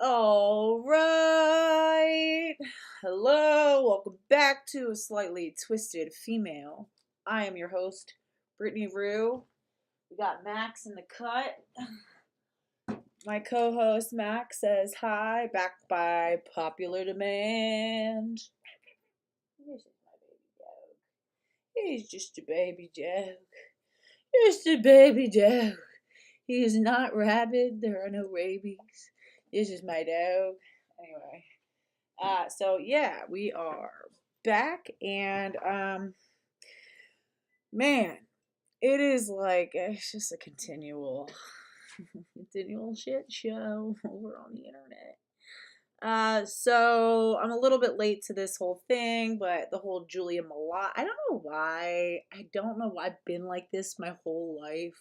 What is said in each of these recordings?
All right. Hello. Welcome back to A Slightly Twisted Female. I am your host, Brittany Rue. We got Max in the cut. My co host, Max, says hi, backed by popular demand. He's just my baby dog. He's just a baby dog. Just a baby dog. He is not rabid. There are no rabies. This is my dog. Anyway. So yeah, we are back and man, it is like it's just a continual shit show over on the internet. So I'm a little bit late to this whole thing, but the whole Julia Mallott, I don't know why. I don't know why I've been like this my whole life.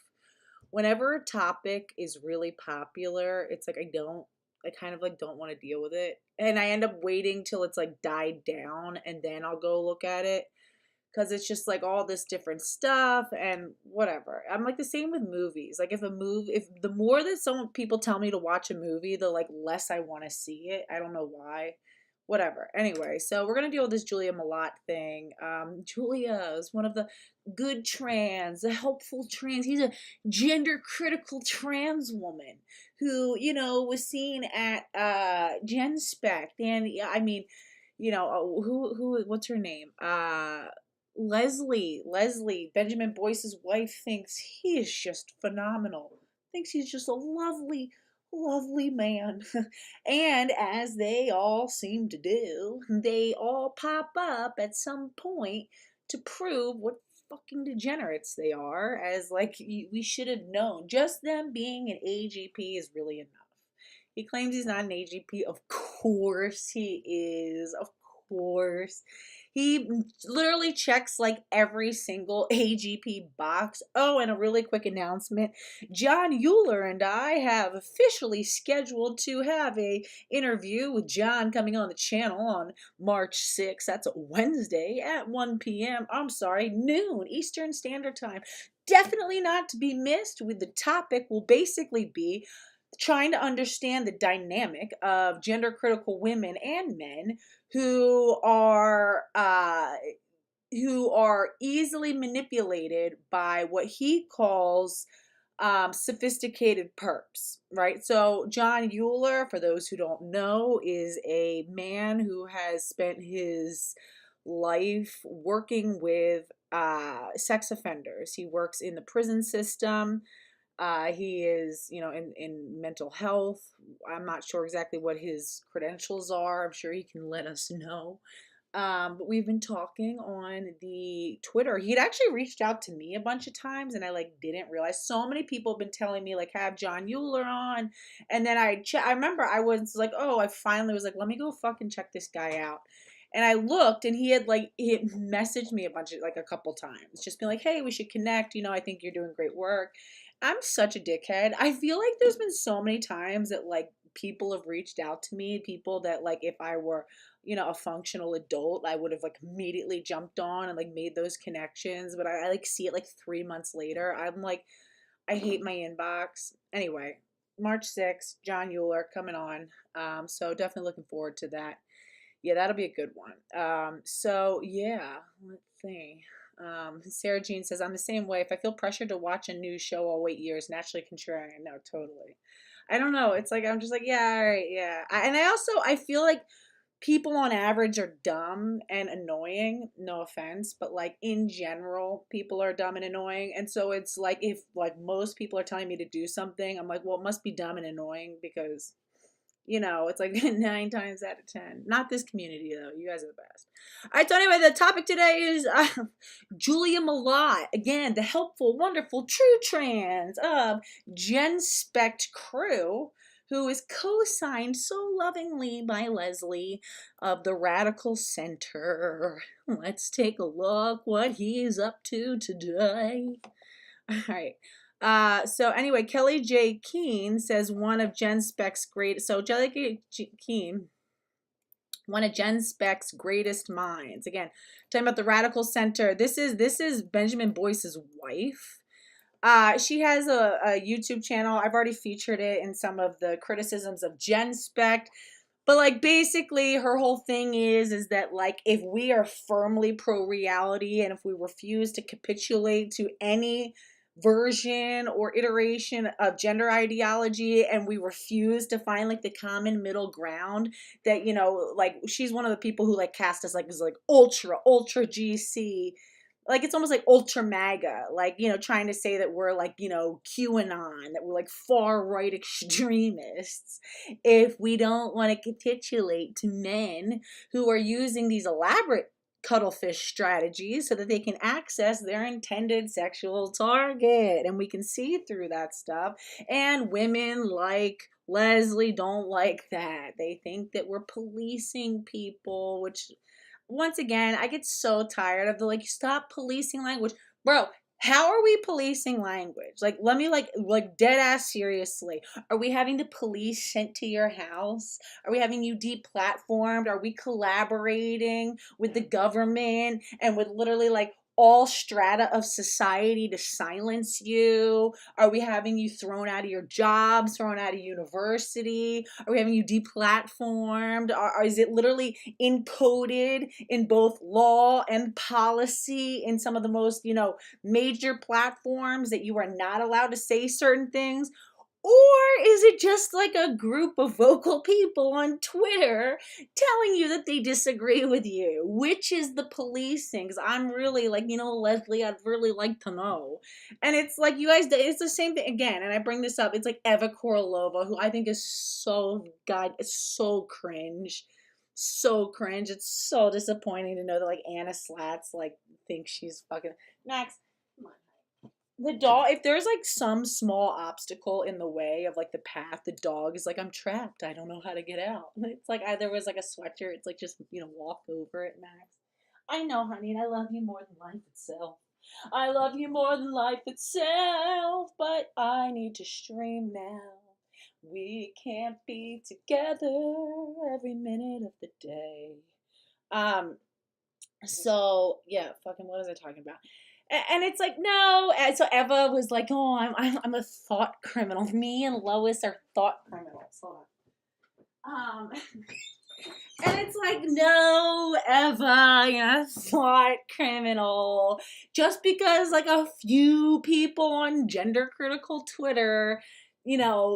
Whenever a topic is really popular, it's like I kind of like don't want to deal with it. And I end up waiting till it's like died down and then I'll go look at it. Cause it's just like all this different stuff and whatever. I'm like the same with movies. Like if the more that some people tell me to watch a movie, the like less I want to see it. I don't know why. Whatever. Anyway, so we're gonna deal with this Julia Mallott thing. Julia is one of the good trans, the helpful trans. He's a gender critical trans woman who, was seen at Gen Spec. And yeah, I mean, what's her name? Leslie, Benjamin Boyce's wife, thinks he is just phenomenal. Thinks he's just a lovely, lovely man. And as they all seem to do, they all pop up at some point to prove what fucking degenerates they are, as like we should have known. Just them being an AGP is really enough. He claims he's not an AGP. Of course he is. Of course. He literally checks like every single AGP box. Oh, and a really quick announcement. John Euler and I have officially scheduled to have a interview with John coming on the channel on March 6th. That's a Wednesday at 1 p.m. I'm sorry, noon Eastern Standard Time. Definitely not to be missed. With the topic will basically be trying to understand the dynamic of gender critical women and men who are easily manipulated by what he calls sophisticated perps, right? So John Euler, for those who don't know, is a man who has spent his life working with sex offenders. He works in the prison system. He is, in mental health. I'm not sure exactly what his credentials are. I'm sure he can let us know. But we've been talking on the Twitter. He'd actually reached out to me a bunch of times, and I like didn't realize. So many people have been telling me like have John Euler on, and then I remember I was like, oh, I finally was like, let me go fucking check this guy out. And I looked, and he had messaged me a couple times, just being like, hey, we should connect. I think you're doing great work. I'm such a dickhead. I feel like there's been so many times that like people have reached out to me, people that like if I were, a functional adult, I would have like immediately jumped on and like made those connections. But I like see it like 3 months later. I'm like, I hate my inbox. Anyway, March 6th, John Euler coming on. So definitely looking forward to that. Yeah, that'll be a good one. So yeah, let's see. Sarah Jean says, I'm the same way. If I feel pressured to watch a new show, I'll wait years. Naturally contrarian. No, totally. I don't know. It's like, I'm just like, yeah, all right, yeah. I feel like people on average are dumb and annoying. No offense, but like in general, people are dumb and annoying. And so it's like, if like most people are telling me to do something, I'm like, well, it must be dumb and annoying because it's like 9 times out of 10. Not this community, though. You guys are the best. All right, so anyway, the topic today is Julia Mallott. Again, the helpful, wonderful, true trans of Gen Spect crew, who is co-signed so lovingly by Leslie of the Radical Center. Let's take a look what he's up to today. All right. So anyway, Kelly J. Keene says one of Gen Spec's great. So Kelly J. Keene, one of Gen Spec's greatest minds. Again, talking about the Radical Center. This is Benjamin Boyce's wife. She has a YouTube channel. I've already featured it in some of the criticisms of Gen Spect. But like basically her whole thing is that like if we are firmly pro reality and if we refuse to capitulate to any version or iteration of gender ideology and we refuse to find like the common middle ground, that like she's one of the people who like cast us like as like ultra GC, like it's almost like ultra MAGA, like trying to say that we're like QAnon, that we're like far right extremists if we don't want to capitulate to men who are using these elaborate cuttlefish strategies so that they can access their intended sexual target, and we can see through that stuff. And women like Leslie don't like that. They think that we're policing people, which once again, I get so tired of the like stop policing language. Bro, how are we policing language? Like let me like dead ass seriously. Are we having the police sent to your house? Are we having you deplatformed? Are we collaborating with the government and with literally like all strata of society to silence you? Are we having you thrown out of your jobs, thrown out of university? Are we having you deplatformed? Is it literally encoded in both law and policy in some of the most, major platforms that you are not allowed to say certain things? Or is it just like a group of vocal people on Twitter telling you that they disagree with you? Which is the policing? Because I'm really like, Leslie, I'd really like to know. And it's like, you guys, it's the same thing again. And I bring this up. It's like Eva Korolova, who I think is so, God, it's so cringe. So cringe. It's so disappointing to know that like Anna Slats like thinks she's fucking Max. Come on. The dog, if there's like some small obstacle in the way of like the path, the dog is like, I'm trapped, I don't know how to get out. It's like there was like a sweatshirt, it's like just walk over it, Max. I know, honey, and I love you more than life itself. I love you more than life itself, but I need to stream now. We can't be together every minute of the day. um so yeah, fucking what was I talking about? And it's like, no. And so Eva was like, oh, I'm a thought criminal. Me and Lois are thought criminals. Hold on. And it's like, no, Eva, you're a thought criminal. Just because like a few people on gender critical Twitter,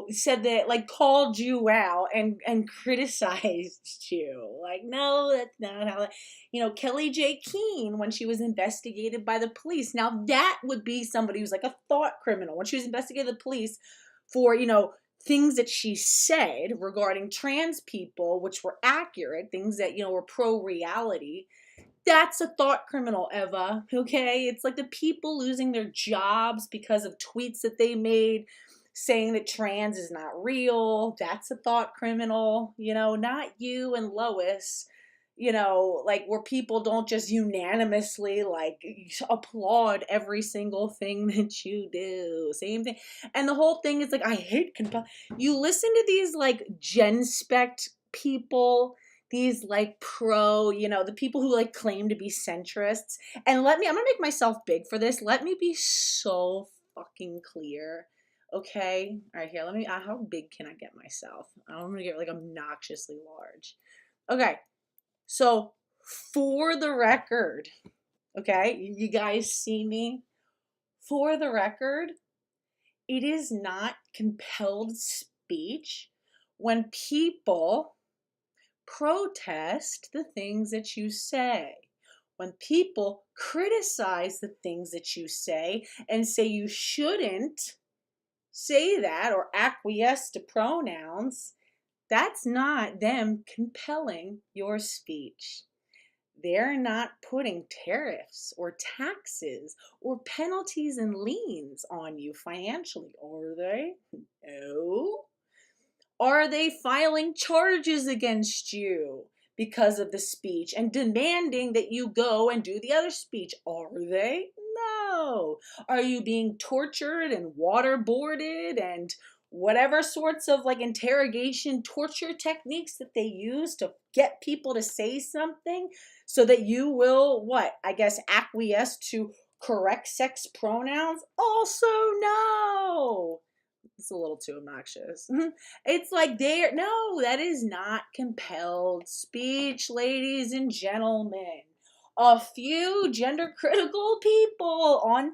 said that, like, called you out and criticized you. Like, no, that's not how. Kelly J. Keene, when she was investigated by the police. Now that would be somebody who's like a thought criminal. When she was investigated by the police for, things that she said regarding trans people, which were accurate, things that, were pro reality. That's a thought criminal, Eva. Okay? It's like the people losing their jobs because of tweets that they made saying that trans is not real. That's a thought criminal, not you and Lois. Like where people don't just unanimously like applaud every single thing that you do. Same thing. And the whole thing is like, I hate you listen to these like Gen Spect people, these like pro, the people who like claim to be centrists. And I'm gonna make myself big for this. Let me be so fucking clear. Okay. All right, here, how big can I get myself? I'm gonna get like obnoxiously large. Okay. So, for the record, okay, you guys see me? For the record, it is not compelled speech when people protest the things that you say. When people criticize the things that you say and say you shouldn't say that or acquiesce to pronouns, that's not them compelling your speech. They're not putting tariffs or taxes or penalties and liens on you financially, are they? No. Are they filing charges against you because of the speech and demanding that you go and do the other speech? Are they? No. Are you being tortured and waterboarded and whatever sorts of like interrogation torture techniques that they use to get people to say something so that you will, what, I guess, acquiesce to correct sex pronouns? Also no. It's a little too obnoxious. It's like no, that is not compelled speech, ladies and gentlemen. A few gender critical people on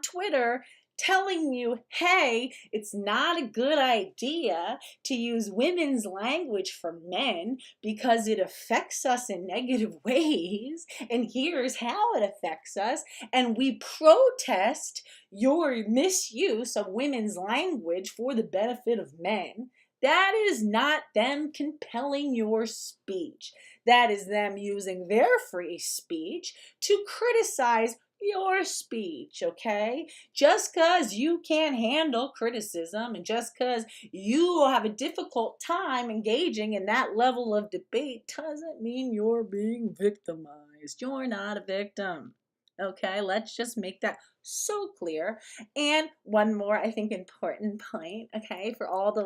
Twitter telling you, hey, it's not a good idea to use women's language for men because it affects us in negative ways, and here's how it affects us, and we protest your misuse of women's language for the benefit of men. That is not them compelling your speech. That is them using their free speech to criticize your speech, okay? Just because you can't handle criticism and just because you have a difficult time engaging in that level of debate doesn't mean you're being victimized. You're not a victim. Okay, let's just make that so clear. And one more, I think, important point, okay, for all the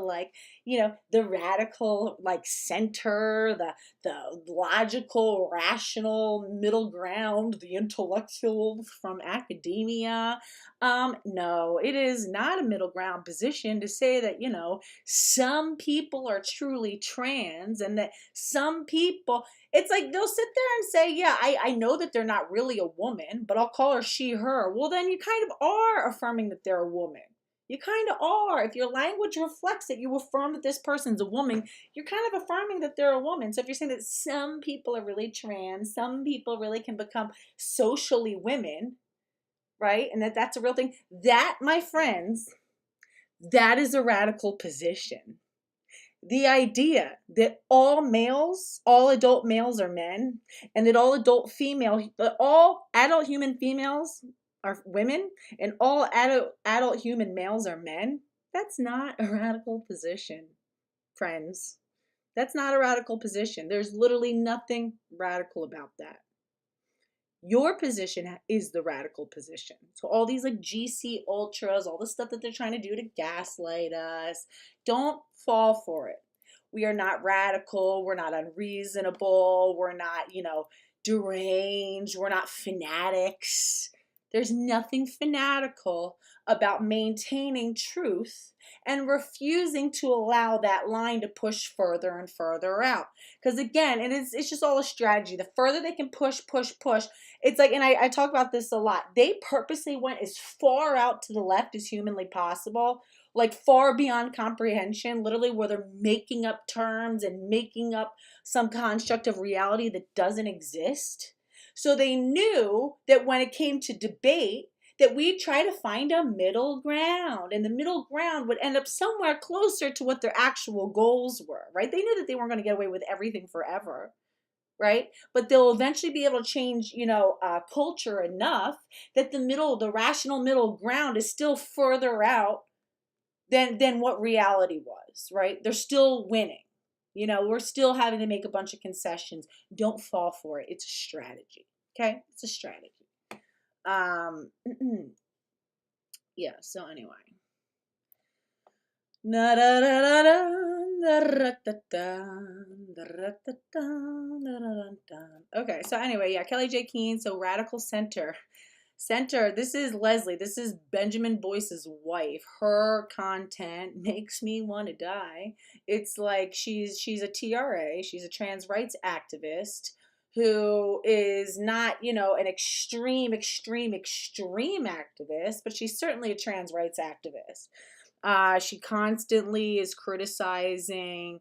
the radical center, the logical, rational middle ground, the intellectual from academia. No, it is not a middle ground position to say that, some people are truly trans and that some people, it's like they'll sit there and say, yeah, I know that they're not really a woman, but I'll call her she, her. Well, then you kind of are affirming that they're a woman. You kind of are. If your language reflects it, you affirm that this person's a woman, you're kind of affirming that they're a woman. So if you're saying that some people are really trans, some people really can become socially women, right? And that's a real thing. That, my friends, that is a radical position. The idea that all males, all adult males are men, and that all adult human females are women, and all adult human males are men, that's not a radical position, friends. That's not a radical position. There's literally nothing radical about that. Your position is the radical position. So all these GC ultras, all the stuff that they're trying to do to gaslight us, don't fall for it. We are not radical. We're not unreasonable. We're not, deranged. We're not fanatics. There's nothing fanatical about maintaining truth and refusing to allow that line to push further and further out. Because again, it's just all a strategy. The further they can push, it's like, and I talk about this a lot, they purposely went as far out to the left as humanly possible, like far beyond comprehension, literally where they're making up terms and making up some construct of reality that doesn't exist. So they knew that when it came to debate, that we'd try to find a middle ground, and the middle ground would end up somewhere closer to what their actual goals were, right? They knew that they weren't going to get away with everything forever, right? But they'll eventually be able to change, culture enough that the rational middle ground is still further out than what reality was, right? They're still winning. We're still having to make a bunch of concessions. Don't fall for it. It's a strategy. Okay? It's a strategy. Yeah, so anyway. Okay, so anyway, yeah, Kelly J. Keene, so Radical Center. This is Leslie. This is Benjamin Boyce's wife. Her content makes me want to die. It's like she's a TRA. She's a trans rights activist who is not, an extreme activist, but she's certainly a trans rights activist. She constantly is criticizing,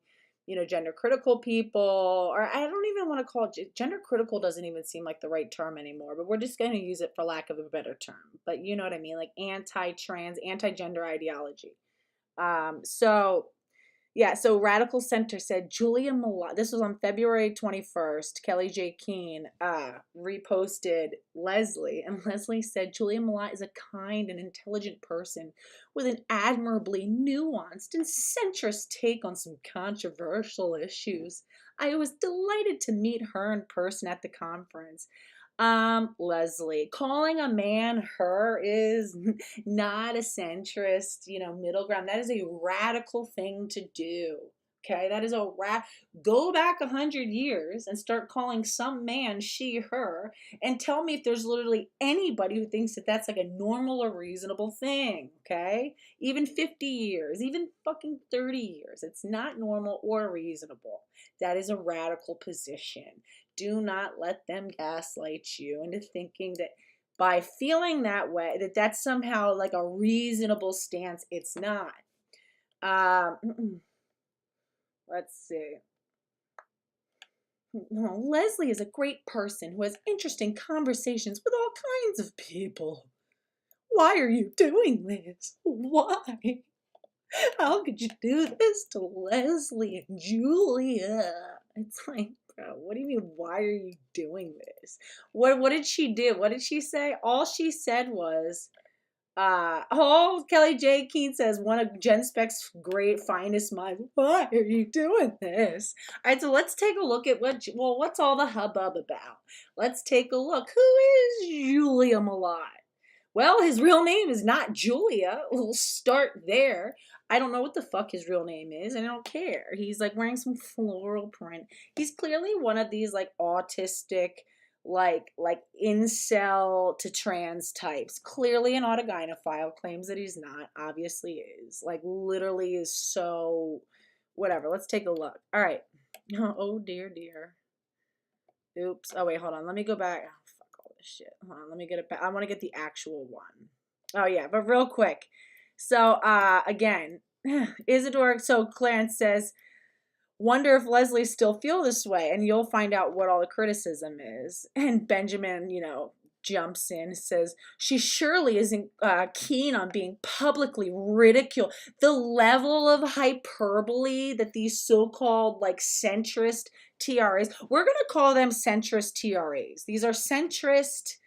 gender critical people, or I don't even want to call it gender critical, doesn't even seem like the right term anymore, but we're just going to use it for lack of a better term. But you know what I mean? Like anti-trans, anti-gender ideology. So Radical Center said Julia Mallott, this was on February 21st, Kelly J. Keene reposted Leslie, and Leslie said Julia Mallott is a kind and intelligent person with an admirably nuanced and centrist take on some controversial issues. I was delighted to meet her in person at the conference. Leslie, calling a man her is not a centrist, middle ground. That is a radical thing to do. Okay, that is a rat. Go back 100 years and start calling some man she, her, and tell me if there's literally anybody who thinks that that's like a normal or reasonable thing. Okay, even 50 years, even fucking 30 years, it's not normal or reasonable. That is a radical position. Do not let them gaslight you into thinking that by feeling that way, that that's somehow like a reasonable stance. It's not. Let's see. Leslie is a great person who has interesting conversations with all kinds of people. Why are you doing this? Why? How could you do this to Leslie and Julia? It's like, bro, what do you mean, why are you doing this? What did she do? What did she say? All she said was, Kelly J. Keene says, one of Jen Speck's great finest minds. Why are you doing this? All right, so let's take a look at what's all the hubbub about? Let's take a look. Who is Julia Mallott? Well, his real name is not Julia. We'll start there. I don't know what the fuck his real name is, and I don't care. He's like wearing some floral print. He's clearly one of these like autistic, like incel to trans types. Clearly an autogynephile, claims that he's not, obviously is. Like literally is so whatever. Let's take a look. All right. Oh dear. Oops. Oh wait, hold on. Let me go back. Oh, fuck all this shit. Hold on. Let me get it back. I want to get the actual one. Oh yeah, but real quick. So again, Isadora, so Clarence says, wonder if Leslie still feel this way, and you'll find out what all the criticism is. And Benjamin, jumps in, says she surely isn't keen on being publicly ridiculed. The level of hyperbole that these so-called like centrist TRAs, we're gonna call them centrist TRAs. These are centrist,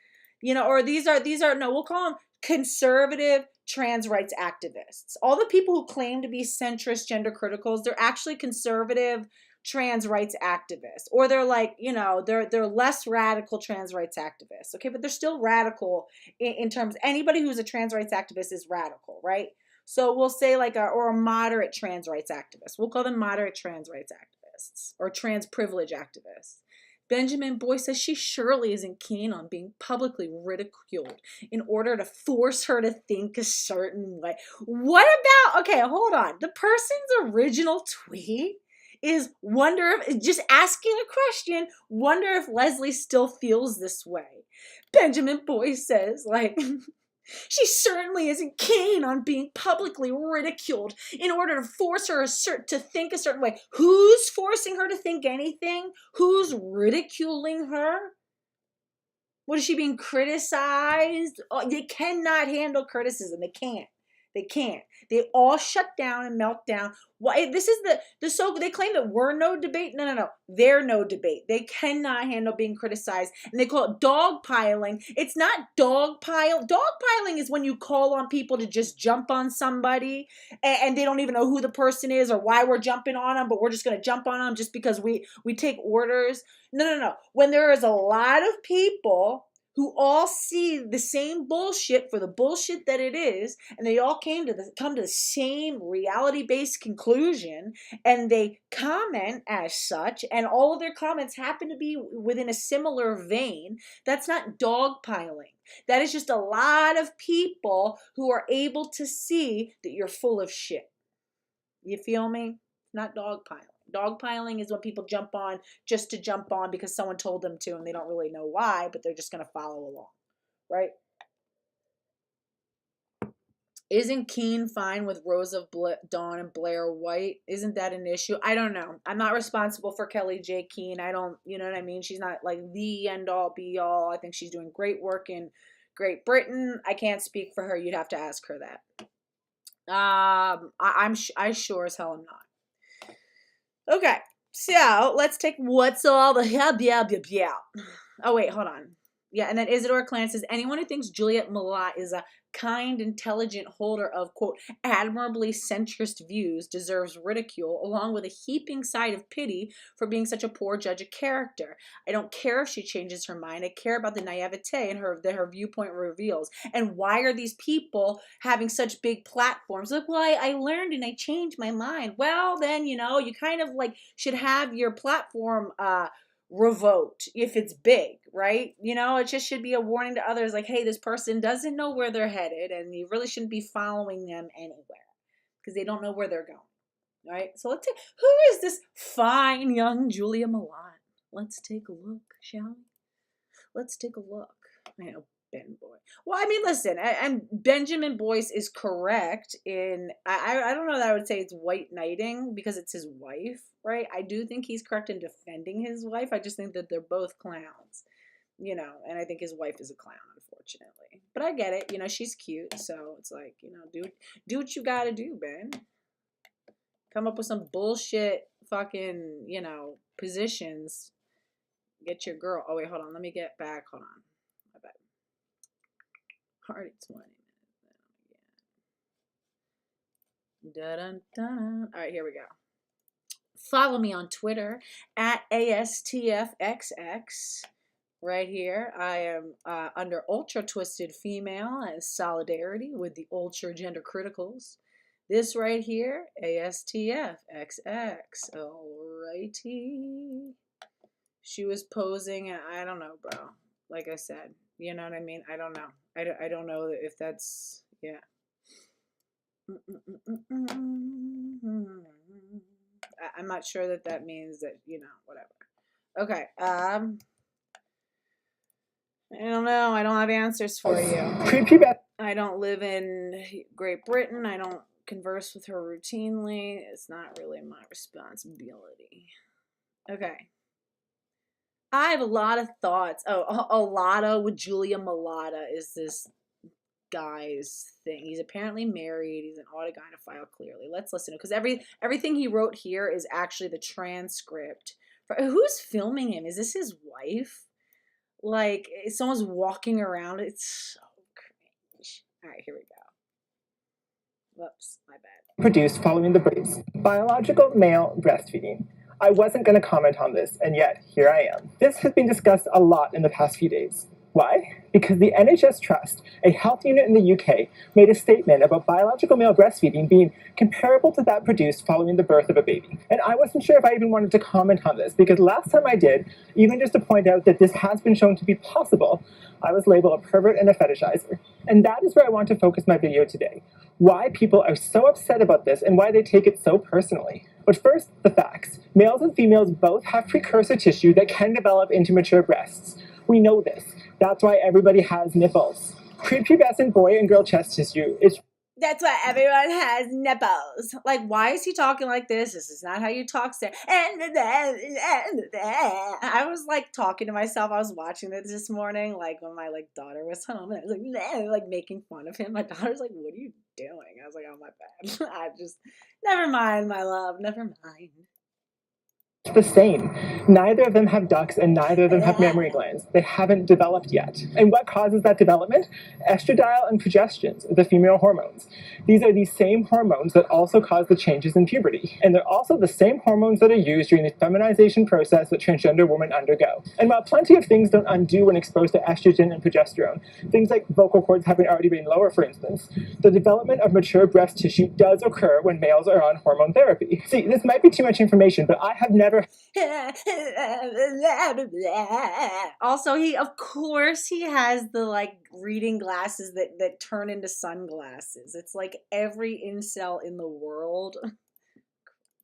or these are no, we'll call them conservative trans rights activists. All the people who claim to be centrist gender criticals, they're actually conservative trans rights activists, or they're like, they're less radical trans rights activists. Okay, but they're still radical in terms, anybody who's a trans rights activist is radical, right? So we'll say like a moderate trans rights activist. We'll call them moderate trans rights activists or trans privilege activists. Benjamin Boyce says she surely isn't keen on being publicly ridiculed in order to force her to think a certain way. What about, okay, hold on. The person's original tweet is just asking a question, wonder if Leslie still feels this way. Benjamin Boyce says, like, she certainly isn't keen on being publicly ridiculed in order to force her to think a certain way. Who's forcing her to think anything? Who's ridiculing her? What is she being criticized? Oh, they cannot handle criticism. They can't. They all shut down and melt down. Why? This is they claim that we're no debate. No. They're no debate. They cannot handle being criticized, and they call it dogpiling. It's not dogpile. Dogpiling is when you call on people to just jump on somebody, and they don't even know who the person is or why we're jumping on them, but we're just gonna jump on them just because we take orders. No. When there is a lot of people who all see the same bullshit for the bullshit that it is, and they all come to the same reality-based conclusion, and they comment as such, and all of their comments happen to be within a similar vein. That's not dogpiling. That is just a lot of people who are able to see that you're full of shit. You feel me? Not dogpiling. Dogpiling is when people jump on just to jump on because someone told them to and they don't really know why, but they're just going to follow along, right? Isn't Keene fine with Rose of Dawn and Blair White? Isn't that an issue? I don't know. I'm not responsible for Kelly J. Keene. I don't, you know what I mean? She's not like the end all be all. I think she's doing great work in Great Britain. I can't speak for her. You'd have to ask her that. I sure as hell am not. Okay, so let's take what's all the yeah. Oh wait, hold on. Yeah, and then Isadora Clarence says, anyone who thinks Juliet Mallott is a kind, intelligent holder of, quote, admirably centrist views deserves ridicule, along with a heaping side of pity for being such a poor judge of character. I don't care if she changes her mind. I care about the naivete and that her viewpoint reveals. And why are these people having such big platforms? Like, well, I learned and I changed my mind. Well, then, you kind of like should have your platform revoked if it's big, right? It just should be a warning to others, like, hey, this person doesn't know where they're headed, and you really shouldn't be following them anywhere because they don't know where they're going, right? So let's take, who is this fine young Julia Mallott? Let's take a look, shall we? Let's take a look. I know, Ben Boy. Well, I mean, listen, and Benjamin Boyce is correct in, I don't know that I would say it's white knighting because it's his wife, right? I do think he's correct in defending his wife. I just think that they're both clowns, and I think his wife is a clown, unfortunately. But I get it, she's cute, so it's like, do what you gotta do, Ben. Come up with some bullshit fucking, positions. Get your girl. Oh, wait, hold on. Let me get back. Hold on. My bad. Already 20 minutes. Dun-dun-dun. All right, here we go. Follow me on Twitter at ASTFXX. Right here. I am under Ultra Twisted Female as solidarity with the ultra gender criticals. This right here, ASTFXX. Alrighty. She was posing, and I don't know, bro. Like I said, you know what I mean? I don't know. I don't know if that's, yeah. I'm not sure that means that, whatever. Okay. I don't know. I don't have answers for you. I don't live in Great Britain. I don't converse with her routinely. It's not really my responsibility. Okay. I have a lot of thoughts. Oh, Alada with Julia Mallott is this guy's thing. He's apparently married. He's an autogynephile, clearly. Let's listen to it, because everything he wrote here is actually the transcript. Who's filming him? Is this his wife? Like, someone's walking around. It's so cringe. All right, here we go. Whoops, my bad. Produced following the birth. Biological male breastfeeding. I wasn't going to comment on this, and yet here I am. This has been discussed a lot in the past few days. Why? Because the NHS Trust, a health unit in the UK, made a statement about biological male breastfeeding being comparable to that produced following the birth of a baby. And I wasn't sure if I even wanted to comment on this, because last time I did, even just to point out that this has been shown to be possible, I was labeled a pervert and a fetishizer. And that is where I want to focus my video today. Why people are so upset about this and why they take it so personally. But first, the facts. Males and females both have precursor tissue that can develop into mature breasts. We know this. That's why everybody has nipples. Prepubescent boy and girl chest tissue is... That's why everyone has nipples. Like, why is he talking like this? This is not how you talk. I was like talking to myself. I was watching this morning, like when my daughter was home, and I was like making fun of him. My daughter's like, "What are you doing?" I was like, "Oh, my bad." Never mind, my love. Never mind. The same. Neither of them have ducts and neither of them have mammary glands. They haven't developed yet. And what causes that development? Estradiol and progestins, the female hormones. These are the same hormones that also cause the changes in puberty. And they're also the same hormones that are used during the feminization process that transgender women undergo. And while plenty of things don't undo when exposed to estrogen and progesterone, things like vocal cords having already been lower, for instance, the development of mature breast tissue does occur when males are on hormone therapy. See, this might be too much information, but I have never... Also, of course he has the reading glasses that turn into sunglasses. It's like every incel in the world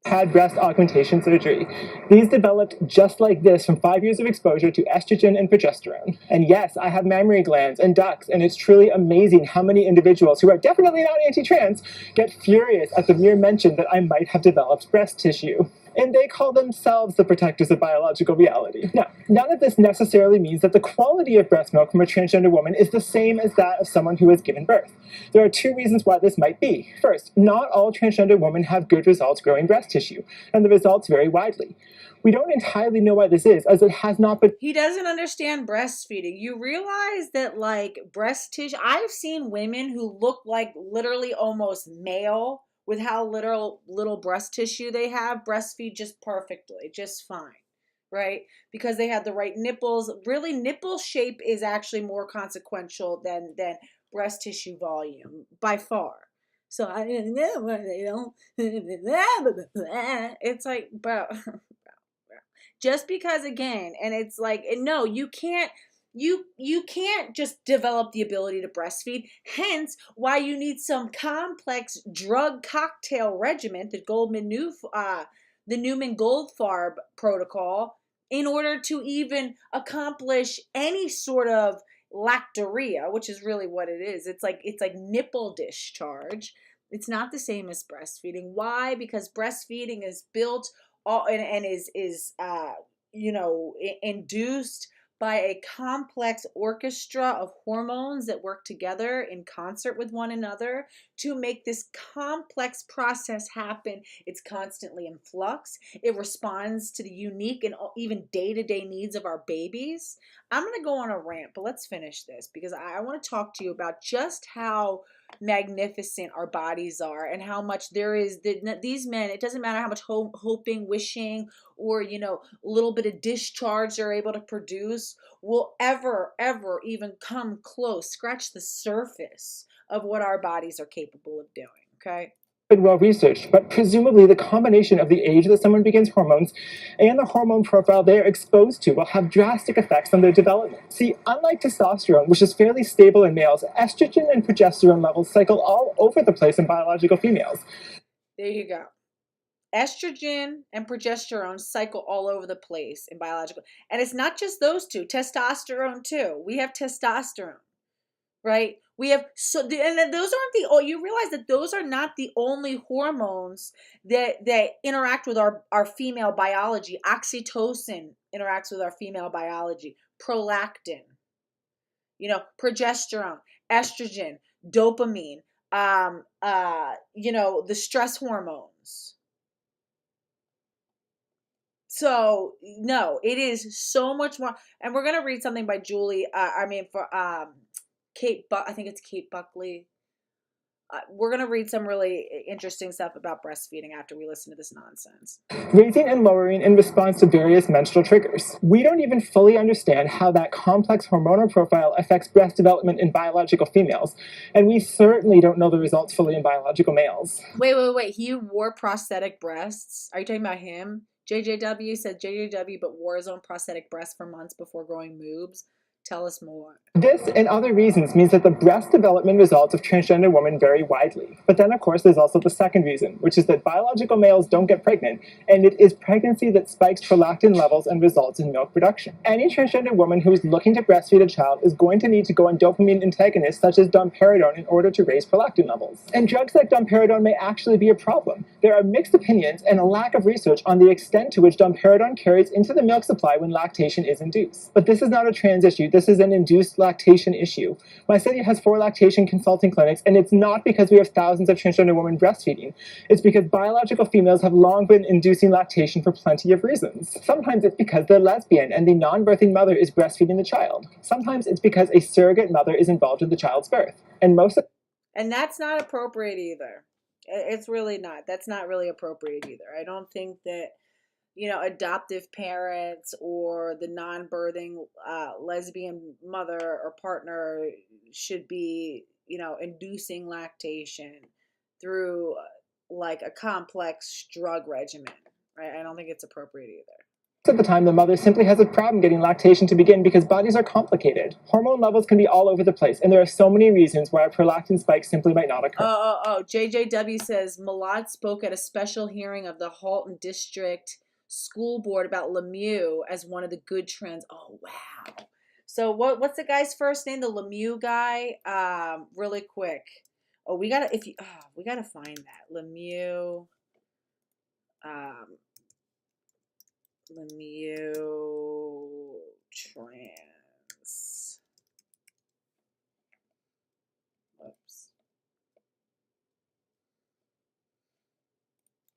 had breast augmentation surgery. These developed just like this from 5 years of exposure to estrogen and progesterone. And yes, I have mammary glands and ducts, and it's truly amazing how many individuals who are definitely not anti-trans get furious at the mere mention that I might have developed breast tissue. and they call themselves the protectors of biological reality. Now, none of this necessarily means that the quality of breast milk from a transgender woman is the same as that of someone who has given birth. There are two reasons why this might be. First, not all transgender women have good results growing breast tissue, and the results vary widely. We don't entirely know why this is, as it has not been. He doesn't understand breastfeeding. You realize that, like, breast tissue, I've seen women who look like literally almost male with how little breast tissue they have breastfeed just perfectly, just fine, right? Because they have the right nipples. Really, nipple shape is actually more consequential than breast tissue volume by far. So I don't know why they don't. It's like, bro, just because, again, and it's like, no, you can't just develop the ability to breastfeed, hence why you need some complex drug cocktail regimen, the Newman Goldfarb protocol, in order to even accomplish any sort of lactorrhea, which is really what it is. It's like nipple discharge. It's not the same as breastfeeding. Why? Because breastfeeding is built all and is induced by a complex orchestra of hormones that work together in concert with one another to make this complex process happen. It's constantly in flux. It responds to the unique and even day-to-day needs of our babies. I'm going to go on a rant, but let's finish this because I want to talk to you about just how magnificent our bodies are and how much there is these men. It doesn't matter how much hoping, wishing, or a little bit of discharge they're able to produce will ever even come close, scratch the surface of what our bodies are capable of doing. Okay. Been well researched, but presumably the combination of the age that someone begins hormones and the hormone profile they are exposed to will have drastic effects on their development. See, unlike testosterone, which is fairly stable in males, estrogen and progesterone levels cycle all over the place in biological females. There you go. Estrogen and progesterone cycle all over the place in biological. And it's not just those two, testosterone too. We have testosterone, right? We have and those aren't you realize that those are not the only hormones that interact with our female biology. Oxytocin interacts with our female biology. Prolactin, progesterone, estrogen, dopamine, the stress hormones. So no, it is so much more. And we're gonna read something by Julie. I think it's Kate Buckley. We're gonna read some really interesting stuff about breastfeeding after we listen to this nonsense. Raising and lowering in response to various menstrual triggers. We don't even fully understand how that complex hormonal profile affects breast development in biological females, and we certainly don't know the results fully in biological males. Wait. He wore prosthetic breasts. Are you talking about him? JJW said JJW but wore his own prosthetic breasts for months before growing moobs. Tell us more. This and other reasons means that the breast development results of transgender women vary widely. But then, of course, there's also the second reason, which is that biological males don't get pregnant, and it is pregnancy that spikes prolactin levels and results in milk production. Any transgender woman who is looking to breastfeed a child is going to need to go on dopamine antagonists such as Domperidone in order to raise prolactin levels. And drugs like Domperidone may actually be a problem. There are mixed opinions and a lack of research on the extent to which Domperidone carries into the milk supply when lactation is induced. But this is not a trans issue. This is an induced lactation issue. My city has 4 lactation consulting clinics, and it's not because we have thousands of transgender women breastfeeding. It's because biological females have long been inducing lactation for plenty of reasons. Sometimes it's because they're lesbian and the non-birthing mother is breastfeeding the child. Sometimes it's because a surrogate mother is involved in the child's birth. And that's not appropriate either. It's really not. That's not really appropriate either. I don't think that adoptive parents or the non-birthing lesbian mother or partner should be, inducing lactation through like a complex drug regimen, right? I don't think it's appropriate either. At the time, the mother simply has a problem getting lactation to begin because bodies are complicated. Hormone levels can be all over the place, and there are so many reasons why a prolactin spike simply might not occur. JJW says Mallott spoke at a special hearing of the Halton District School Board about Lemieux as one of the good trends. Oh wow! So what's the guy's first name? The Lemieux guy. Really quick. We gotta find that Lemieux. Lemieux trans. Oops.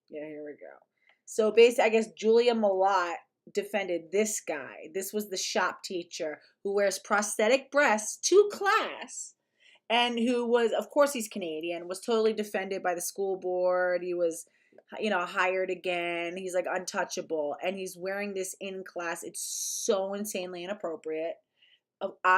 Yeah, here we go. So basically, I guess Julia Mallott defended this guy. This was the shop teacher who wears prosthetic breasts to class and who was, of course, he's Canadian, was totally defended by the school board. He was, hired again. He's like untouchable, and he's wearing this in class. It's so insanely inappropriate.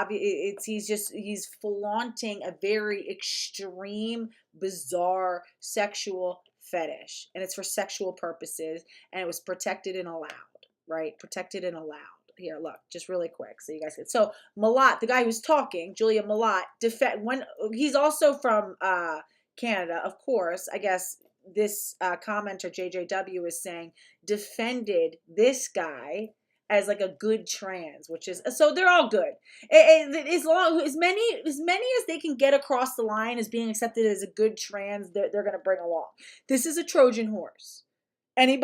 He's flaunting a very extreme, bizarre sexual fetish, and it's for sexual purposes, and it was protected and allowed, right? Protected and allowed. Here, look, just really quick, so you guys can. So Mallott, the guy who's talking, Julia Mallott, when he's also from Canada, of course. I guess this commenter JJW is saying defended this guy as like a good trans, which is, so they're all good. As many as they can get across the line as being accepted as a good trans, they're going to bring along. This is a Trojan horse. Any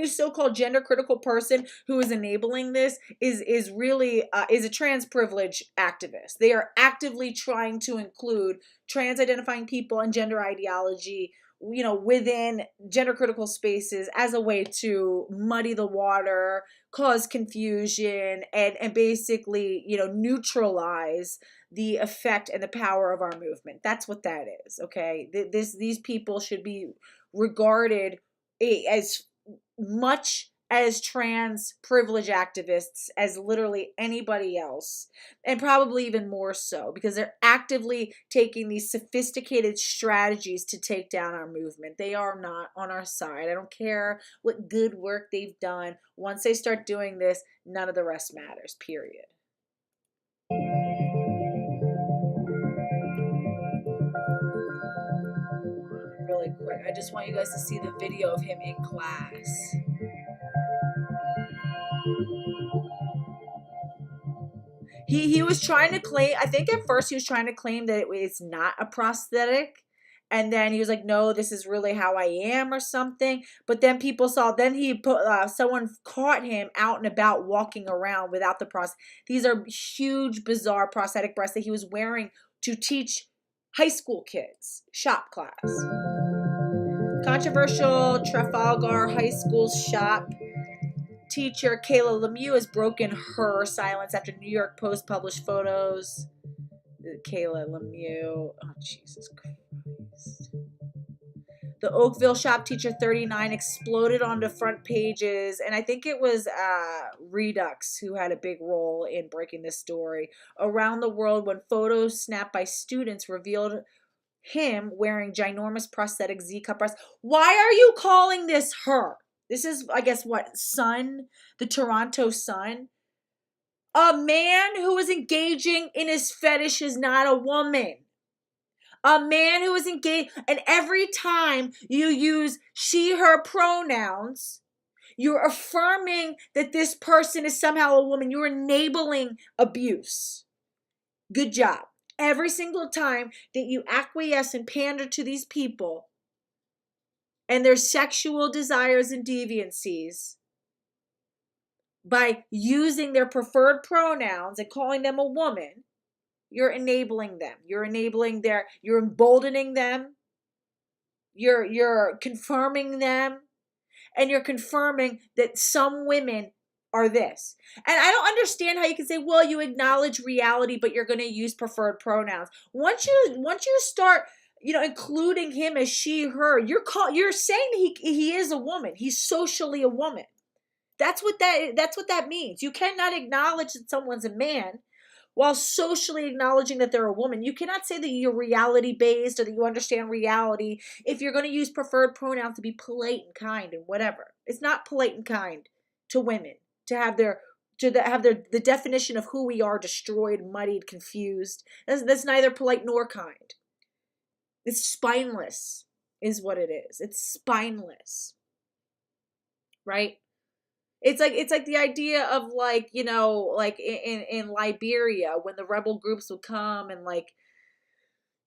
so-called gender critical person who is enabling this is really is a trans privilege activist. They are actively trying to include trans identifying people and gender ideology, within gender critical spaces as a way to muddy the water, cause confusion, and basically, neutralize the effect and the power of our movement. That's what that is. Okay. These people should be regarded as much as trans privilege activists as literally anybody else, and probably even more so because they're actively taking these sophisticated strategies to take down our movement. They are not on our side. I don't care what good work they've done. Once they start doing this, none of the rest matters, period. Really quick, I just want you guys to see the video of him in class. He was trying to claim, I think at first he was trying to claim that it's not a prosthetic. And then he was like, no, this is really how I am or something. But then people saw, then he put, someone caught him out and about walking around without the prosthetic. These are huge, bizarre prosthetic breasts that he was wearing to teach high school kids shop class. Controversial Trafalgar High School shop teacher Kayla Lemieux has broken her silence after New York Post published photos. Kayla Lemieux. Oh, Jesus Christ. The Oakville shop teacher 39 exploded onto front pages, and I think it was RouXX who had a big role in breaking this story around the world when photos snapped by students revealed him wearing ginormous prosthetic Z-cup breasts. Why are you calling this her? This is, I guess, what, Sun? The Toronto Sun? A man who is engaging in his fetish is not a woman. A man who is engaged, and every time you use she, her pronouns, you're affirming that this person is somehow a woman. You're enabling abuse. Good job. Every single time that you acquiesce and pander to these people and their sexual desires and deviancies by using their preferred pronouns and calling them a woman, you're enabling them. You're emboldening them. You're confirming them. And you're confirming that some women are this. And I don't understand how you can say, well, you acknowledge reality, but you're going to use preferred pronouns. Once you start, including him as she, her, you're saying that he is a woman. He's socially a woman. That's what that means. You cannot acknowledge that someone's a man while socially acknowledging that they're a woman. You cannot say that you're reality based or that you understand reality if you're going to use preferred pronouns to be polite and kind and whatever. It's not polite and kind to women to have the definition of who we are destroyed, muddied, confused. That's neither polite nor kind. It's spineless is what it is. It's spineless. Right? It's like the idea of like in Liberia when the rebel groups would come and like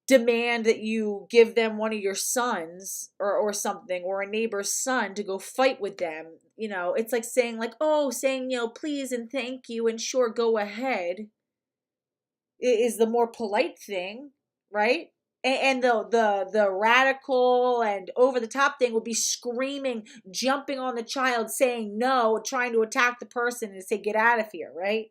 demand that you give them one of your sons or something, or a neighbor's son, to go fight with them. It's like saying please and thank you and sure, go ahead, is the more polite thing, right? And the radical and over the top thing would be screaming, jumping on the child, saying no, trying to attack the person and say, get out of here, right?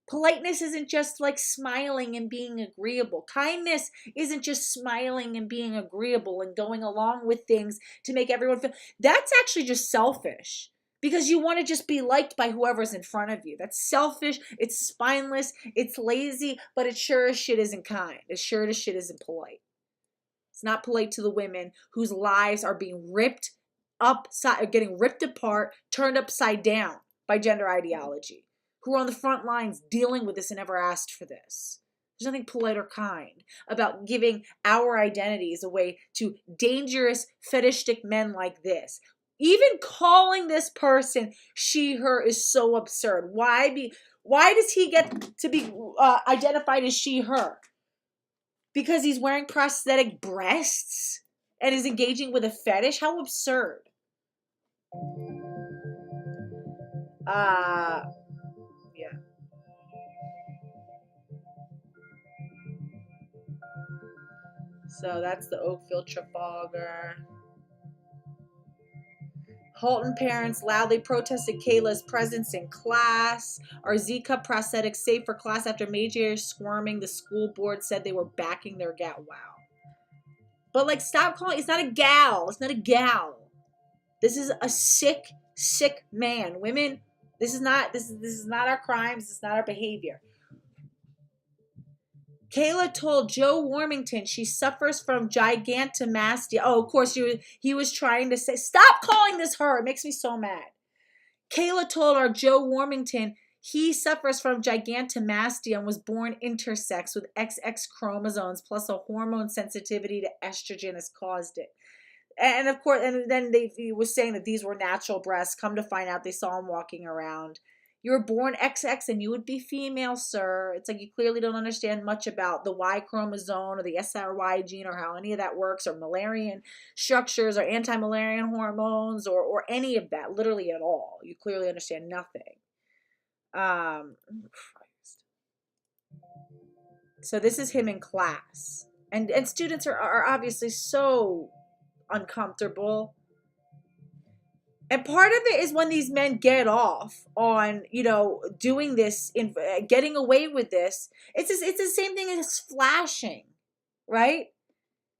Politeness isn't just like smiling and being agreeable. Kindness isn't just smiling and being agreeable and going along with things to make everyone feel. That's actually just selfish, because you want to just be liked by whoever's in front of you. That's selfish. It's spineless. It's lazy, but it sure as shit isn't kind. It sure as shit isn't polite. It's not polite to the women whose lives are being ripped upside, getting ripped apart, turned upside down by gender ideology, who are on the front lines dealing with this and never asked for this. There's nothing polite or kind about giving our identities away to dangerous, fetishistic men like this. Even calling this person she, her is so absurd. Why does he get to be identified as she, her? Because he's wearing prosthetic breasts and is engaging with a fetish? How absurd. Yeah. So that's the Oakville Trafalgar. Halton parents loudly protested Kayla's presence in class. Are Z-cup prosthetics safe for class after major squirming? The school board said they were backing their gal. Wow. But like, stop calling. It's not a gal. It's not a gal. This is a sick, sick man. Women, this is not our crimes. This is not our behavior. Kayla told Joe Warmington she suffers from gigantomastia. Oh, of course, he was trying to say, stop calling this her. It makes me so mad. Kayla told our Joe Warmington he suffers from gigantomastia and was born intersex with XX chromosomes plus a hormone sensitivity to estrogen has caused it. And of course, and then he was saying that these were natural breasts. Come to find out, they saw him walking around. You were born XX and you would be female, sir. It's like you clearly don't understand much about the Y chromosome or the SRY gene or how any of that works, or Müllerian structures or anti-Müllerian hormones or any of that, literally at all. You clearly understand nothing. Christ. So this is him in class. And students are obviously so uncomfortable. And part of it is when these men get off on, doing this, getting away with this. It's the same thing as flashing, right?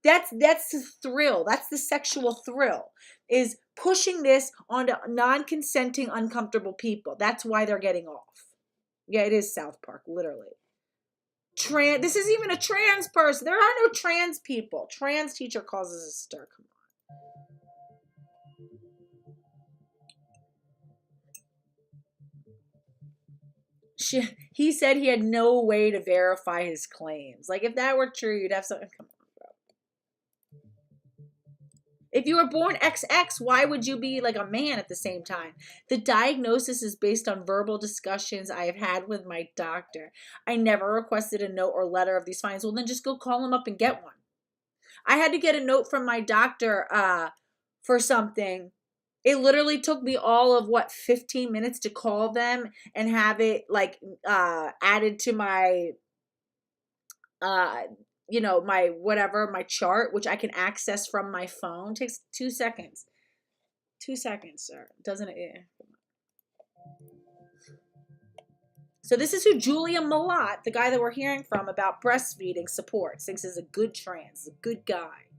That's the thrill. That's the sexual thrill, is pushing this onto non-consenting, uncomfortable people. That's why they're getting off. Yeah, it is South Park, literally. This is even a trans person. There are no trans people. Trans teacher causes a stir. Come on. He said he had no way to verify his claims. Like, if that were true, you'd have something. Come on, bro. If you were born XX, why would you be like a man at the same time? The diagnosis is based on verbal discussions I have had with my doctor. I never requested a note or letter of these findings. Well, then just go call him up and get one. I had to get a note from my doctor for something. It literally took me all of 15 minutes to call them and have it added to my my chart, which I can access from my phone. It takes 2 seconds. 2 seconds, sir. Doesn't it? Yeah. So this is who Julia Mallott, the guy that we're hearing from about breastfeeding, supports. Thinks is a good trans, a good guy.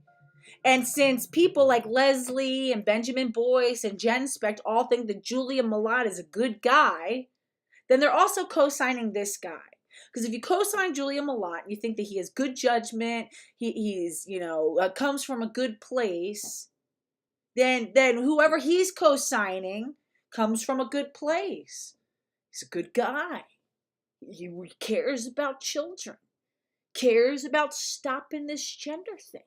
And since people like Leslie and Benjamin Boyce and Jen Specht all think that Julia Mallott is a good guy, then they're also co-signing this guy. Because if you co-sign Julia Mallott and you think that he has good judgment, he's comes from a good place, then whoever he's co-signing comes from a good place. He's a good guy. He cares about children, cares about stopping this gender thing.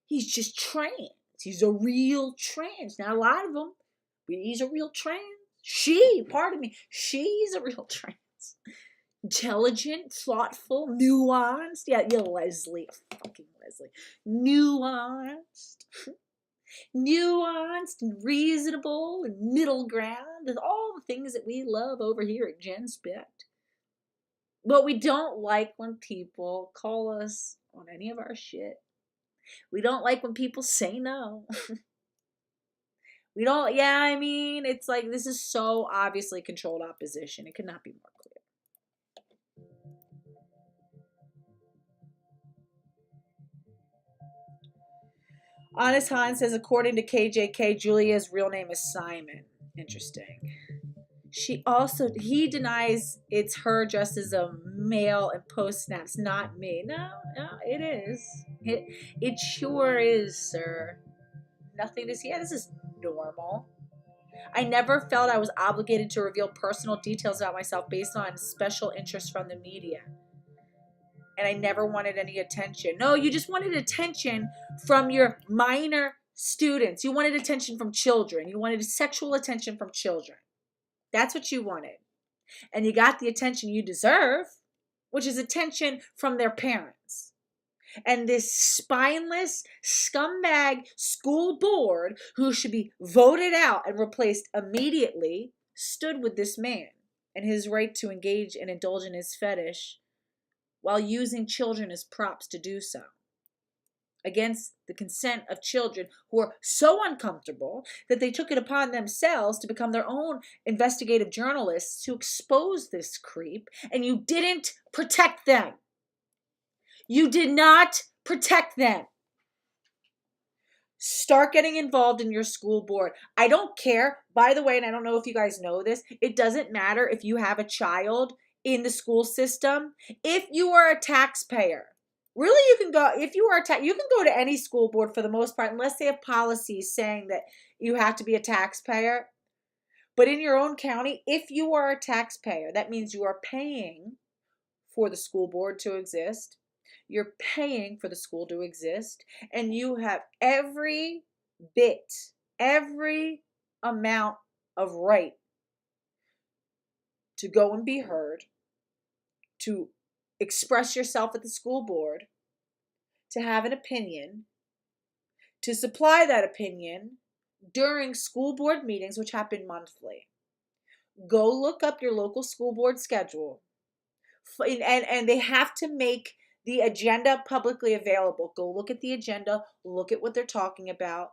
He's just trans. He's a real trans. Not a lot of them, but he's a real trans. She's a real trans. intelligent, thoughtful, nuanced. Yeah, Leslie, fucking Leslie. Nuanced. Nuanced and reasonable and middle ground and all the things that we love over here at Gen Spect. But we don't like when people call us on any of our shit. We don't like when people say no. We don't, yeah, I mean, it's like this is so obviously controlled opposition. It could not be more clear. Honest Han says, according to KJK, Julia's real name is Simon. Interesting. He denies it's her dressed as a male and post snaps. Not me. No, it is. It sure is, sir. Nothing to see. Yeah, this is normal. I never felt I was obligated to reveal personal details about myself based on special interest from the media. And I never wanted any attention. No, you just wanted attention from your minor students. You wanted attention from children. You wanted sexual attention from children. That's what you wanted. And you got the attention you deserve, which is attention from their parents. And this spineless scumbag school board, who should be voted out and replaced immediately, stood with this man and his right to engage and indulge in his fetish while using children as props to do so, against the consent of children who are so uncomfortable that they took it upon themselves to become their own investigative journalists to expose this creep, and you didn't protect them. You did not protect them. Start getting involved in your school board. I don't care, by the way, and I don't know if you guys know this, it doesn't matter if you have a child in the school system. If you are a taxpayer, really, you can go, if you are you can go to any school board for the most part, unless they have policies saying that you have to be a taxpayer. But in your own county, if you are a taxpayer, that means you are paying for the school board to exist. You're paying for the school to exist, and you have every bit, every amount of right to go and be heard, to express yourself at the school board, to have an opinion, to supply that opinion during school board meetings, which happen monthly. Go look up your local school board schedule, and they have to make the agenda publicly available. Go look at the agenda, look at what they're talking about.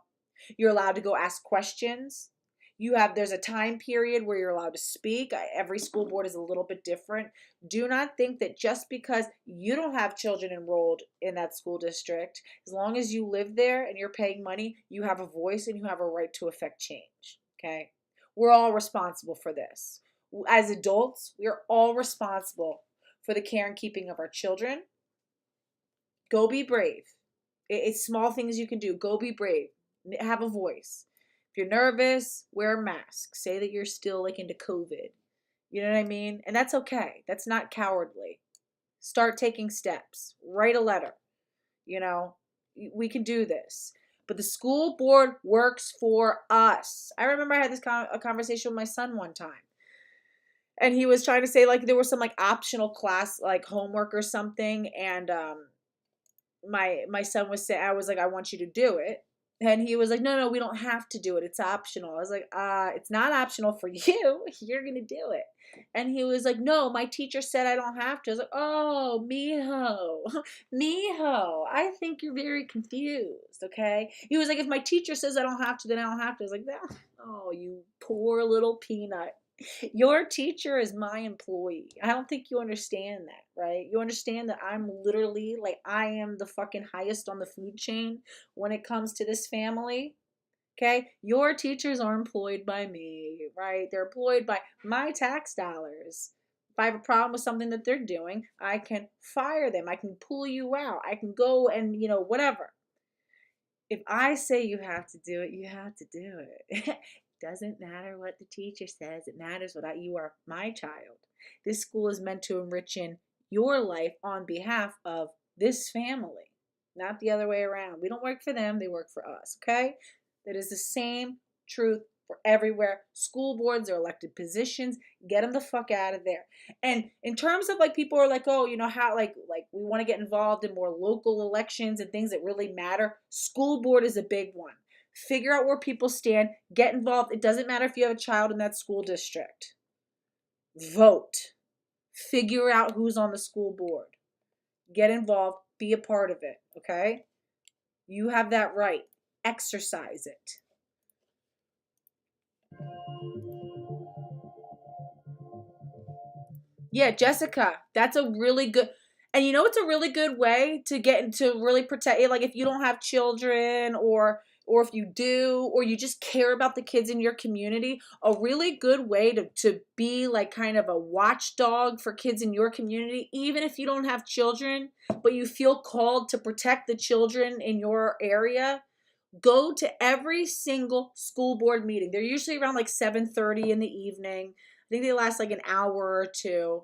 You're allowed to go ask questions. There's a time period where you're allowed to speak. Every school board is a little bit different. Do not think that just because you don't have children enrolled in that school district, as long as you live there and you're paying money, you have a voice and you have a right to affect change. Okay? We're all responsible for this. As adults, we are all responsible for the care and keeping of our children. Go be brave. It's small things you can do. Go be brave. Have a voice. If you're nervous, wear a mask. Say that you're still into COVID. You know what I mean? And that's okay. That's not cowardly. Start taking steps. Write a letter. We can do this. But the school board works for us. I remember I had this a conversation with my son one time. And he was trying to say there was some optional class, homework or something. And my son was saying, I was like, I want you to do it. And he was like, no, we don't have to do it. It's optional. I was like, it's not optional for you. You're going to do it. And he was like, no, my teacher said I don't have to. I was like, oh, mijo, I think you're very confused, okay? He was like, if my teacher says I don't have to, then I don't have to. I was like, oh, you poor little peanut. Your teacher is my employee. I don't think you understand that, right? You understand that I'm literally I am the fucking highest on the food chain when it comes to this family. Okay? Your teachers are employed by me, right? They're employed by my tax dollars. If I have a problem with something that they're doing, I can fire them. I can pull you out. I can go and, whatever. If I say you have to do it, you have to do it. Doesn't matter what the teacher says. It matters you are my child. This school is meant to enrich in your life on behalf of this family, not the other way around. We don't work for them. They work for us, okay? That is the same truth for everywhere. School boards are elected positions. Get them the fuck out of there. And in terms of like people are like, oh, you know how like we want to get involved in more local elections and things that really matter. School board is a big one. Figure out where people stand. Get involved. It doesn't matter if you have a child in that school district. Vote. Figure out who's on the school board. Get involved. Be a part of it. Okay? You have that right. Exercise it. Yeah, Jessica, that's a really good, and you know it's a really good way to get into really protect, like if you don't have children or if you do or you just care about the kids in your community, a really good way to be like kind of a watchdog for kids in your community, even if you don't have children, but you feel called to protect the children in your area. Go to every single school board meeting. They're usually around like 7:30 in the evening. I think they last like an hour or two.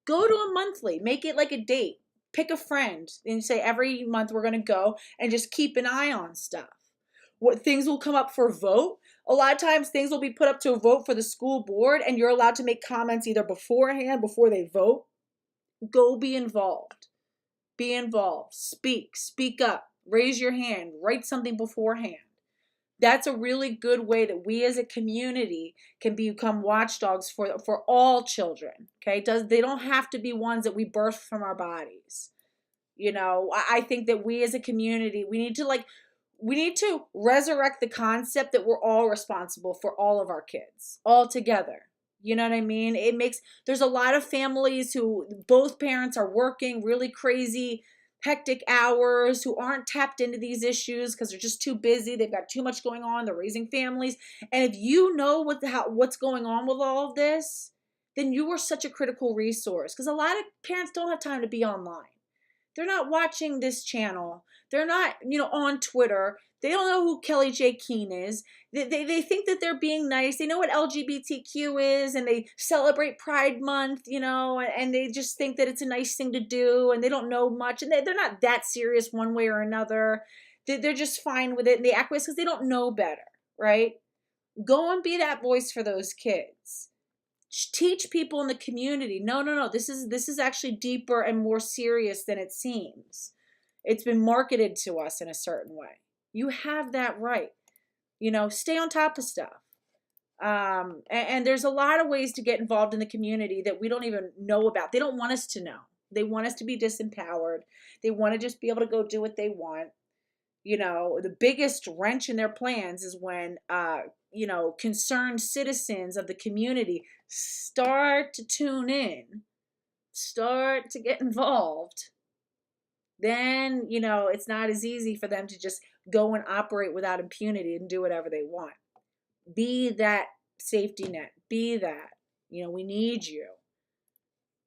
Go to a monthly. Make it like a date. Pick a friend and say every month we're going to go and just keep an eye on stuff. What things will come up for vote? A lot of times things will be put up to a vote for the school board and you're allowed to make comments either beforehand, before they vote. Go be involved. Be involved. Speak up. Raise your hand. Write something beforehand. That's a really good way that we as a community can become watchdogs for all children. Okay, they don't have to be ones that we birth from our bodies. You know, I think that we as a community, we need to resurrect the concept that we're all responsible for all of our kids all together. You know what I mean? There's a lot of families who both parents are working really crazy, hectic hours, who aren't tapped into these issues because they're just too busy. They've got too much going on. They're raising families. And if you know what's going on with all of this, then you are such a critical resource, because a lot of parents don't have time to be online. They're not watching this channel. They're not, on Twitter. They don't know who Kelly J. Keene is. They think that they're being nice. They know what LGBTQ is, and they celebrate Pride Month, and they just think that it's a nice thing to do, and they don't know much, and they're not that serious one way or another. They're just fine with it, and they act because they don't know better, right? Go and be that voice for those kids. Teach people in the community, no, this is actually deeper and more serious than it seems. It's been marketed to us in a certain way. You have that right. Stay on top of stuff. And there's a lot of ways to get involved in the community that we don't even know about. They don't want us to know. They want us to be disempowered. They want to just be able to go do what they want. The biggest wrench in their plans is when, concerned citizens of the community start to tune in, start to get involved. Then, it's not as easy for them to just go and operate without impunity and do whatever they want. Be that safety net. Be that. We need you.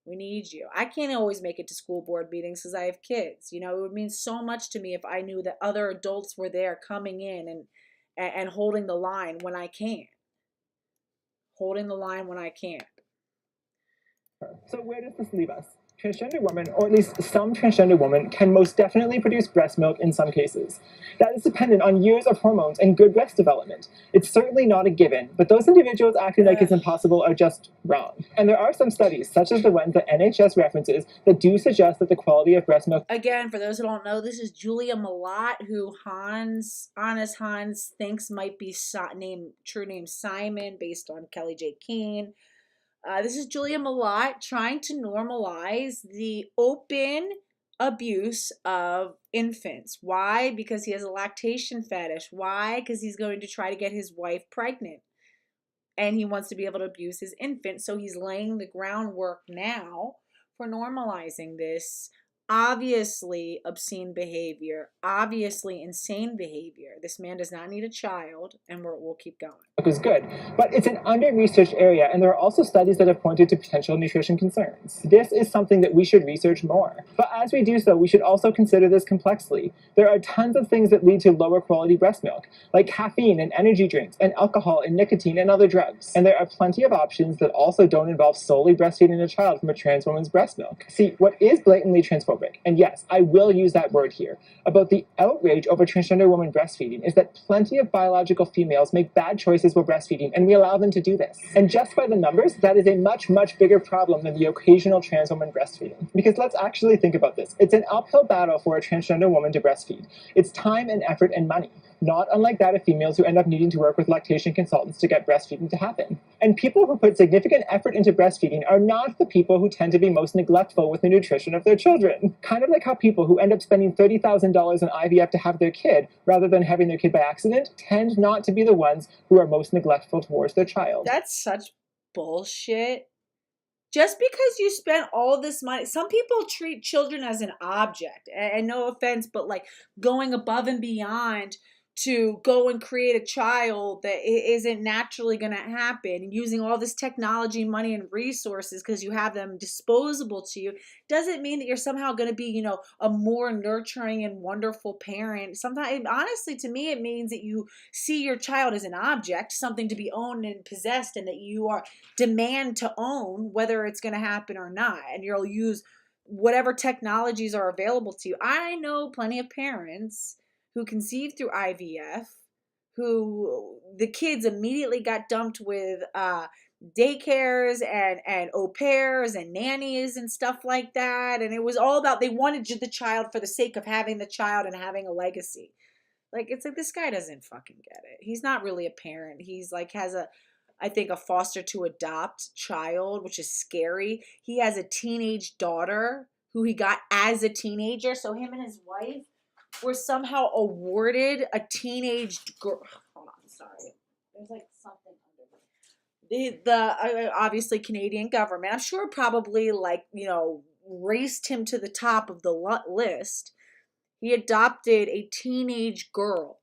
We need you. I can't always make it to school board meetings because I have kids. It would mean so much to me if I knew that other adults were there coming in and holding the line when I can. Holding the line when I can. So where does this leave us? Transgender women, or at least some transgender women, can most definitely produce breast milk in some cases. That is dependent on years of hormones and good breast development. It's certainly not a given, but those individuals acting like it's impossible are just wrong. And there are some studies, such as the ones that NHS references, that do suggest that the quality of breast milk... Again, for those who don't know, this is Julia Mallott, who Hans thinks might be true name Simon, based on Kelly J. Keene. This is Julia Mallott trying to normalize the open abuse of infants. Why? Because he has a lactation fetish. Why? Because he's going to try to get his wife pregnant. And he wants to be able to abuse his infant. So he's laying the groundwork now for normalizing this obviously obscene behavior, obviously insane behavior. This man does not need a child, and we'll keep going. Is good, but it's an under-researched area, and there are also studies that have pointed to potential nutrition concerns. This is something that we should research more. But as we do so, we should also consider this complexly. There are tons of things that lead to lower quality breast milk, like caffeine and energy drinks, and alcohol and nicotine and other drugs. And there are plenty of options that also don't involve solely breastfeeding a child from a trans woman's breast milk. See, what is blatantly transphobic transphobic, and yes, I will use that word here, about the outrage over transgender women breastfeeding is that plenty of biological females make bad choices while breastfeeding, and we allow them to do this. And just by the numbers, that is a much, much bigger problem than the occasional trans woman breastfeeding. Because let's actually think about this. It's an uphill battle for a transgender woman to breastfeed. It's time and effort and money, not unlike that of females who end up needing to work with lactation consultants to get breastfeeding to happen. And people who put significant effort into breastfeeding are not the people who tend to be most neglectful with the nutrition of their children. Kind of like how people who end up spending $30,000 on IVF to have their kid, rather than having their kid by accident, tend not to be the ones who are most neglectful towards their child. That's such bullshit. Just because you spent all this money, some people treat children as an object. And no offense, but like going above and beyond to go and create a child that isn't naturally going to happen, using all this technology, money, and resources because you have them disposable to you, doesn't mean that you're somehow going to be, a more nurturing and wonderful parent. Sometimes, honestly, to me, it means that you see your child as an object, something to be owned and possessed, and that you are demand to own whether it's going to happen or not. And you'll use whatever technologies are available to you. I know plenty of parents who conceived through IVF, who the kids immediately got dumped with daycares and au pairs and nannies and stuff like that. And it was all about, they wanted the child for the sake of having the child and having a legacy. Like, it's like, this guy doesn't fucking get it. He's not really a parent. He's like, has I think a foster to adopt child, which is scary. He has a teenage daughter who he got as a teenager. So him and his wife were somehow awarded a teenage girl. Hold on, sorry. There's like something under the obviously Canadian government. I'm sure probably raced him to the top of the list. He adopted a teenage girl.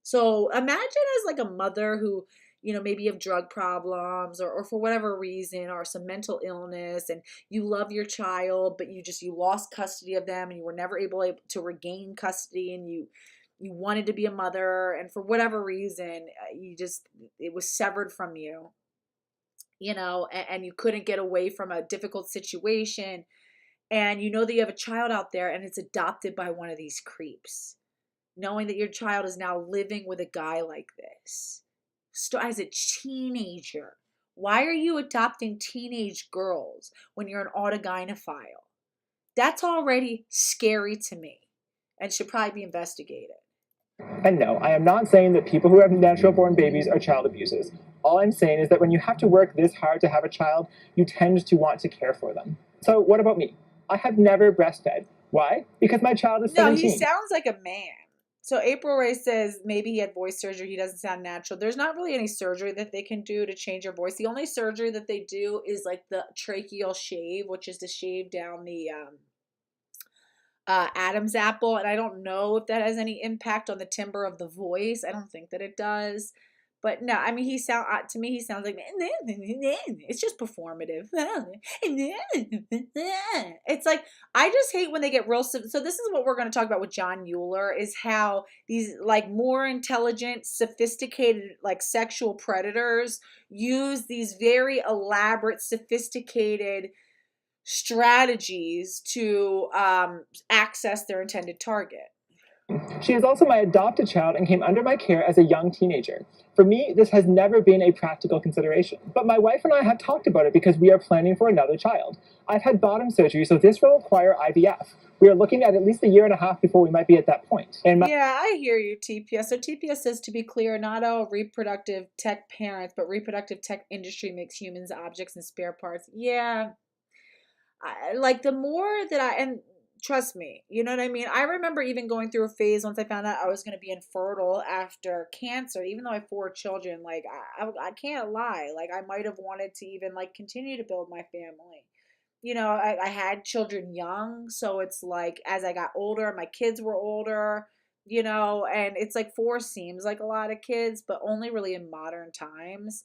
So imagine as like a mother who, maybe you have drug problems or for whatever reason, or some mental illness, and you love your child, but you lost custody of them and you were never able to regain custody, and you wanted to be a mother, and for whatever reason, it was severed from you, and you couldn't get away from a difficult situation, and you know that you have a child out there and it's adopted by one of these creeps, knowing that your child is now living with a guy like this. As a teenager, why are you adopting teenage girls when you're an autogynephile? That's already scary to me and should probably be investigated. And no, I am not saying that people who have natural born babies are child abusers. All I'm saying is that when you have to work this hard to have a child, you tend to want to care for them. So what about me? I have never breastfed. Why? Because my child is 17. No, he sounds like a man. So April Ray says maybe he had voice surgery. He doesn't sound natural. There's not really any surgery that they can do to change your voice. The only surgery that they do is like the tracheal shave, which is to shave down the Adam's apple. And I don't know if that has any impact on the timbre of the voice. I don't think that it does. But no, I mean, he sounds like, it's just performative. It's like, I just hate when they get real. So this is what we're going to talk about with John Mueller, is how these like more intelligent, sophisticated, like sexual predators use these very elaborate, sophisticated strategies to access their intended target. She is also my adopted child and came under my care as a young teenager. For me, this has never been a practical consideration, but my wife and I have talked about it because we are planning for another child. I've had bottom surgery, so this will require IVF. We are looking at least a year and a half before we might be at that point. Yeah, I hear you, TPS. So TPS says, to be clear, not all reproductive tech parents, but reproductive tech industry makes humans objects and spare parts. Yeah. The more that and trust me, you know what I mean? I remember even going through a phase once I found out I was going to be infertile after cancer, even though I have 4 children. Like, I can't lie. Like, I might have wanted to even like continue to build my family. I had children young, so it's like as I got older, my kids were older, and it's like 4 seems like a lot of kids, but only really in modern times.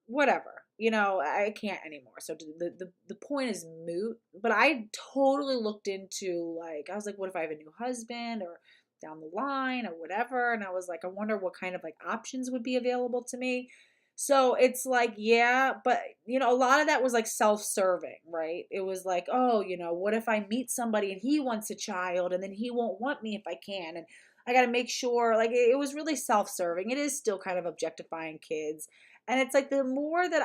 Whatever, I can't anymore. So the point is moot. But I totally looked into, like, I was like, what if I have a new husband or down the line or whatever? And I was like, I wonder what kind of like options would be available to me. So it's like, yeah, but a lot of that was like self-serving, right? It was like, oh, what if I meet somebody and he wants a child and then he won't want me if I can? And I got to make sure, like, it was really self-serving. It is still kind of objectifying kids. And it's like the more that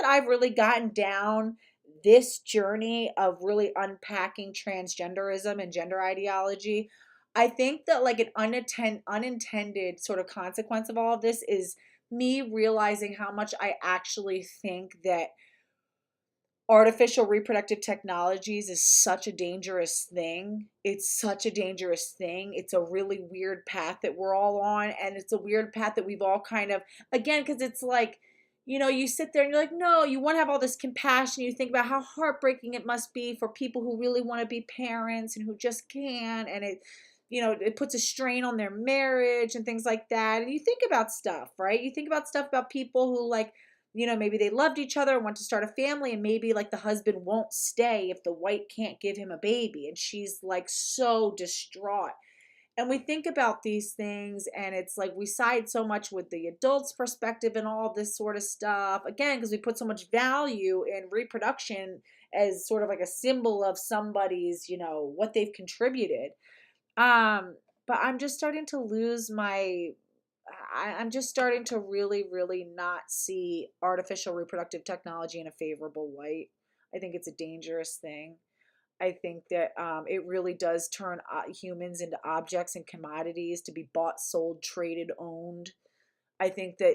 I've really gotten down this journey of really unpacking transgenderism and gender ideology, I think that like an unintended sort of consequence of all of this is me realizing how much I actually think that artificial reproductive technologies is such a dangerous thing. It's such a dangerous thing. It's a really weird path that we're all on. And it's a weird path that we've all kind of, again, because it's like, you sit there and you're like, no, you want to have all this compassion. You think about how heartbreaking it must be for people who really want to be parents and who just can't. And it puts a strain on their marriage and things like that. And you think about stuff, right? You think about stuff about people who like, maybe they loved each other and want to start a family, and maybe like the husband won't stay if the white can't give him a baby. And she's like so distraught. And we think about these things, and it's like we side so much with the adult's perspective and all this sort of stuff. Again, because we put so much value in reproduction as sort of like a symbol of somebody's, what they've contributed. But I'm just starting to lose my I'm just starting to really, really not see artificial reproductive technology in a favorable light. I think it's a dangerous thing. I think that it really does turn humans into objects and commodities to be bought, sold, traded, owned. I think that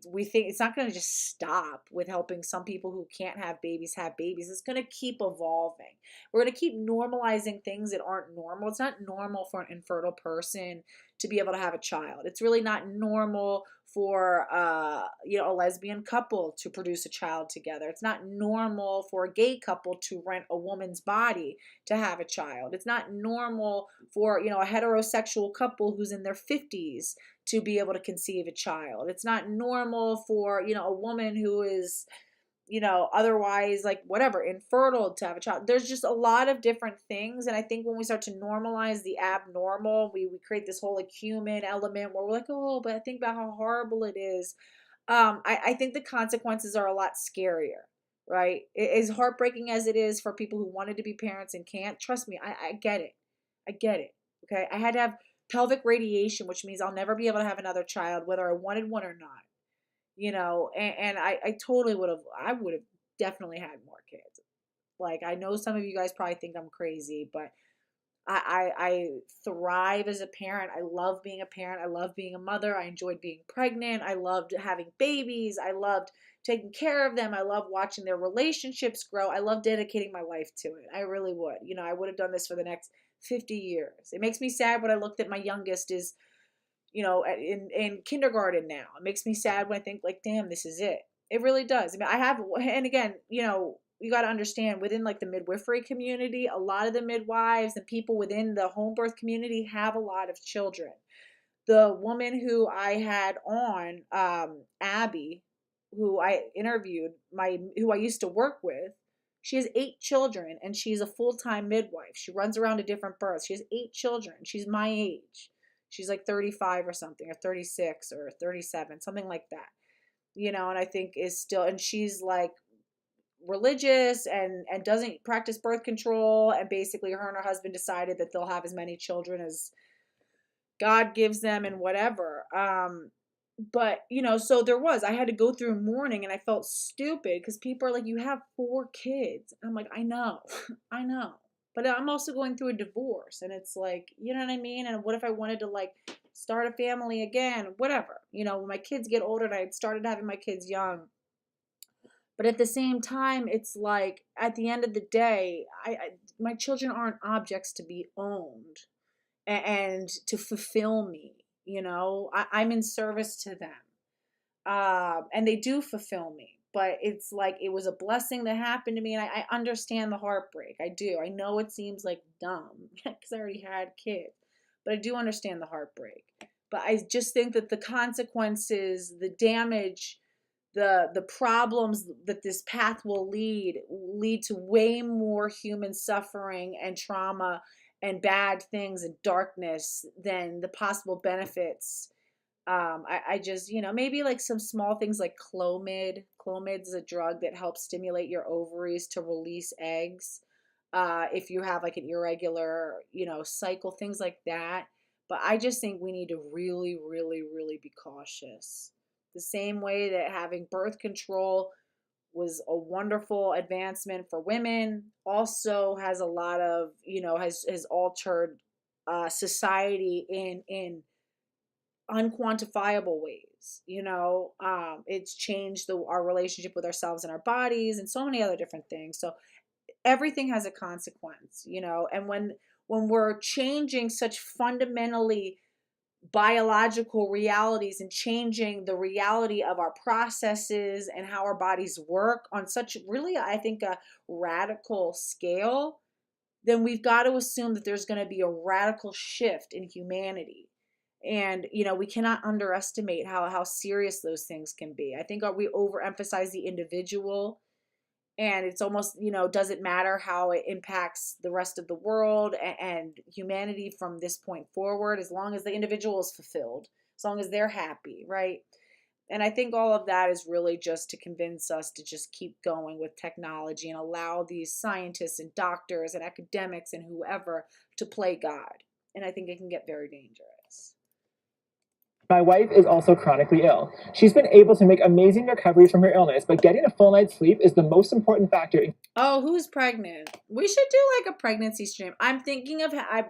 we think it's not going to just stop with helping some people who can't have babies have babies. It's going to keep evolving. We're going to keep normalizing things that aren't normal. It's not normal for an infertile person to be able to have a child. It's really not normal for a lesbian couple to produce a child together. It's not normal for a gay couple to rent a woman's body to have a child. It's not normal for a heterosexual couple who's in their 50s to be able to conceive a child. It's not normal for, a woman who is, otherwise like whatever, infertile to have a child. There's just a lot of different things. And I think when we start to normalize the abnormal, we create this whole like human element where we're like, oh, but I think about how horrible it is. I think the consequences are a lot scarier, right? As heartbreaking as it is for people who wanted to be parents and can't, trust me, I get it. I get it. Okay. I had to have pelvic radiation, which means I'll never be able to have another child, whether I wanted one or not. And I totally I would have definitely had more kids. Like, I know some of you guys probably think I'm crazy, but I thrive as a parent. I love being a parent. I love being a mother. I enjoyed being pregnant. I loved having babies. I loved taking care of them. I love watching their relationships grow. I love dedicating my life to it. I really would. I would have done this for the next 50 years. It makes me sad when I look that my youngest is, in kindergarten now. It makes me sad when I think like, damn, this is it. It really does. I mean, and again, you got to understand within like the midwifery community, a lot of the midwives and people within the home birth community have a lot of children. The woman who I had on, Abby, who I interviewed, who I used to work with, she has 8 children and she's a full-time midwife. She runs around to different births. She has 8 children. She's my age. She's like 35 or something, or 36 or 37, something like that. And I think is still, and she's like religious and doesn't practice birth control, and basically her and her husband decided that they'll have as many children as God gives them and whatever. But so I had to go through mourning, and I felt stupid because people are like, you have 4 kids. And I'm like, I know. I know. But I'm also going through a divorce, and it's like, you know what I mean? And what if I wanted to like start a family again, whatever, when my kids get older, and I had started having my kids young. But at the same time, it's like at the end of the day, my children aren't objects to be owned and to fulfill me. I'm in service to them, and they do fulfill me. But it's like it was a blessing that happened to me, and I understand the heartbreak. I do. I know it seems like dumb because I already had kids, but I do understand the heartbreak. But I just think that the consequences, the damage, the problems that this path will lead to way more human suffering and trauma and bad things and darkness than the possible benefits I just, maybe like some small things like Clomid. Clomid is a drug that helps stimulate your ovaries to release eggs. If you have like an irregular, cycle, things like that. But I just think we need to really, really, really be cautious. The same way that having birth control was a wonderful advancement for women, also has a lot of, has altered society in unquantifiable ways. It's changed our relationship with ourselves and our bodies and so many other different things. So everything has a consequence, and when we're changing such fundamentally biological realities and changing the reality of our processes and how our bodies work on such, really, I think, a radical scale, then we've got to assume that there's going to be a radical shift in humanity. And we cannot underestimate how serious those things can be. I think we overemphasize the individual, and it's almost, doesn't matter how it impacts the rest of the world and humanity from this point forward, as long as the individual is fulfilled, as long as they're happy, right? And I think all of that is really just to convince us to just keep going with technology and allow these scientists and doctors and academics and whoever to play God. And I think it can get very dangerous. My wife is also chronically ill. She's been able to make amazing recovery from her illness, but getting a full night's sleep is the most important factor. Oh, who's pregnant? We should do like a pregnancy stream. I'm thinking of, I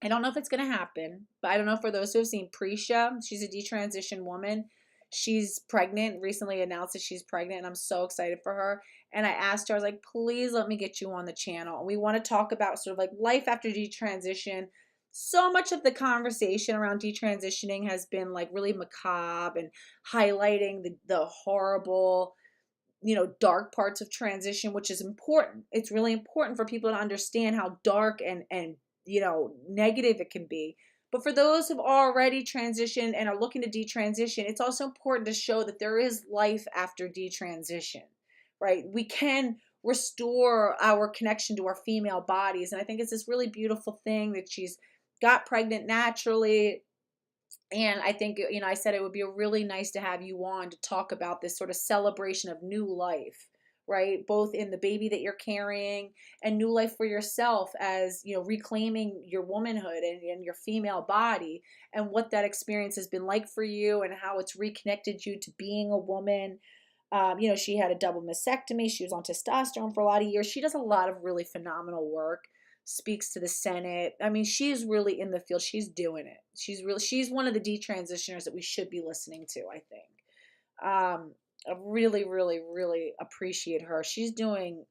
don't know if it's going to happen, but I don't know, for those who have seen Prisha, she's a detransition woman. She's pregnant, recently announced that she's pregnant, and I'm so excited for her. And I asked her, I was like, please let me get you on the channel. And we want to talk about sort of like life after detransition. So much of the conversation around detransitioning has been like really macabre and highlighting the horrible, dark parts of transition, which is important. It's really important for people to understand how dark and negative it can be. But for those who've already transitioned and are looking to detransition, it's also important to show that there is life after detransition, right? We can restore our connection to our female bodies. And I think it's this really beautiful thing that she's got pregnant naturally. And I think, I said it would be really nice to have you on to talk about this sort of celebration of new life, right? Both in the baby that you're carrying and new life for yourself, as, reclaiming your womanhood and your female body, and what that experience has been like for you and how it's reconnected you to being a woman. She had a double mastectomy. She was on testosterone for a lot of years. She does a lot of really phenomenal work, speaks to the Senate. I mean, she's really in the field. She's doing it. She's one of the detransitioners that we should be listening to, I think. I really, really, really appreciate her. She's doing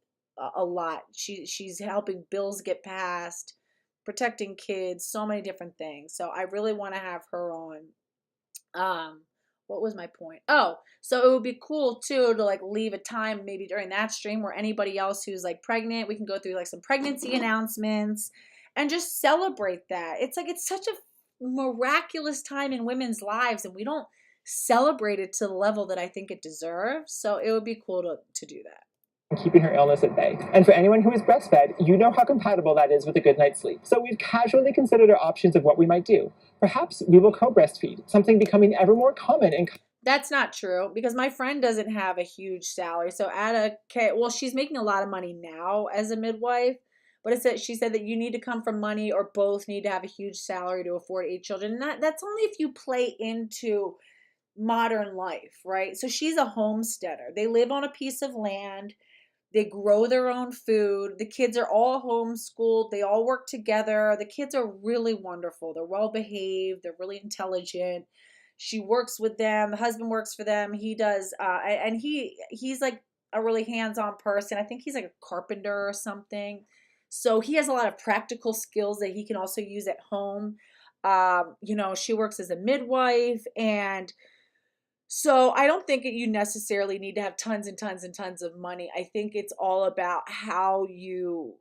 a lot. She's helping bills get passed, protecting kids, so many different things. So I really want to have her on. What was my point? Oh, so it would be cool too to like leave a time maybe during that stream where anybody else who's like pregnant, we can go through like some pregnancy announcements and just celebrate that. It's such a miraculous time in women's lives, and we don't celebrate it to the level that I think it deserves. So it would be cool to do that. Keeping her illness at bay. And for anyone who is breastfed, you know how compatible that is with a good night's sleep. So we've casually considered our options of what we might do. Perhaps we will co-breastfeed, something becoming ever more common in. That's not true, because my friend doesn't have a huge salary. So well, she's making a lot of money now as a midwife, but she said that you need to come from money, or both need to have a huge salary to afford 8 children. And that's only if you play into modern life, right? So she's a homesteader. They live on a piece of land. They grow their own food. The kids are all homeschooled. They all work together. The kids are really wonderful. They're well behaved. They're really intelligent. She works with them. The husband works for them. He does, and he's like a really hands-on person. I think he's like a carpenter or something. So he has a lot of practical skills that he can also use at home. She works as a midwife, and so I don't think you necessarily need to have tons and tons and tons of money. I think it's all about how I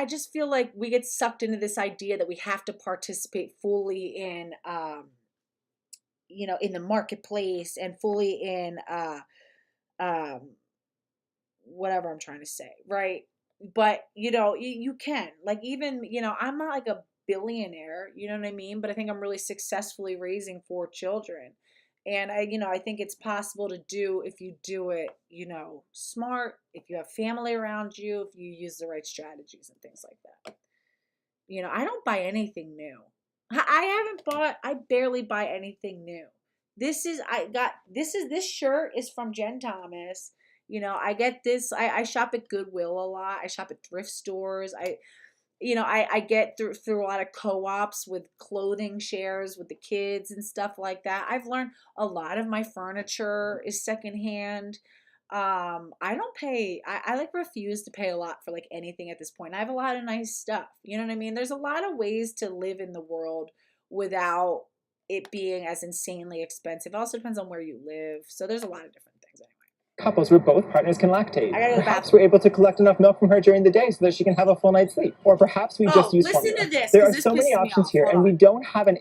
just feel like we get sucked into this idea that we have to participate fully in the marketplace and fully in um, whatever I'm trying to say, right? But, you can. Like, even, I'm not like a billionaire, you know what I mean? But I think I'm really successfully raising 4 children. And I think it's possible to do if you do it, smart, if you have family around you, if you use the right strategies and things like that. I don't buy anything new. I barely buy anything new. This shirt is from Jen Thomas. I get this, I shop at Goodwill a lot. I shop at thrift stores. I get through a lot of co-ops with clothing shares with the kids and stuff like that. I've learned a lot of my furniture is secondhand. I don't pay, I like refuse to pay a lot for like anything at this point. I have a lot of nice stuff. You know what I mean? There's a lot of ways to live in the world without it being as insanely expensive. It also depends on where you live. So there's a lot of different things anyway. Couples where both partners can lactate. I gotta go to the Perhaps bathroom. we're able to collect enough milk from her during the day so that she can have a full night's sleep. Or perhaps we just Oh, use listen formula. to this There because are this so many pisses me options off. here, Hold and we on. don't have an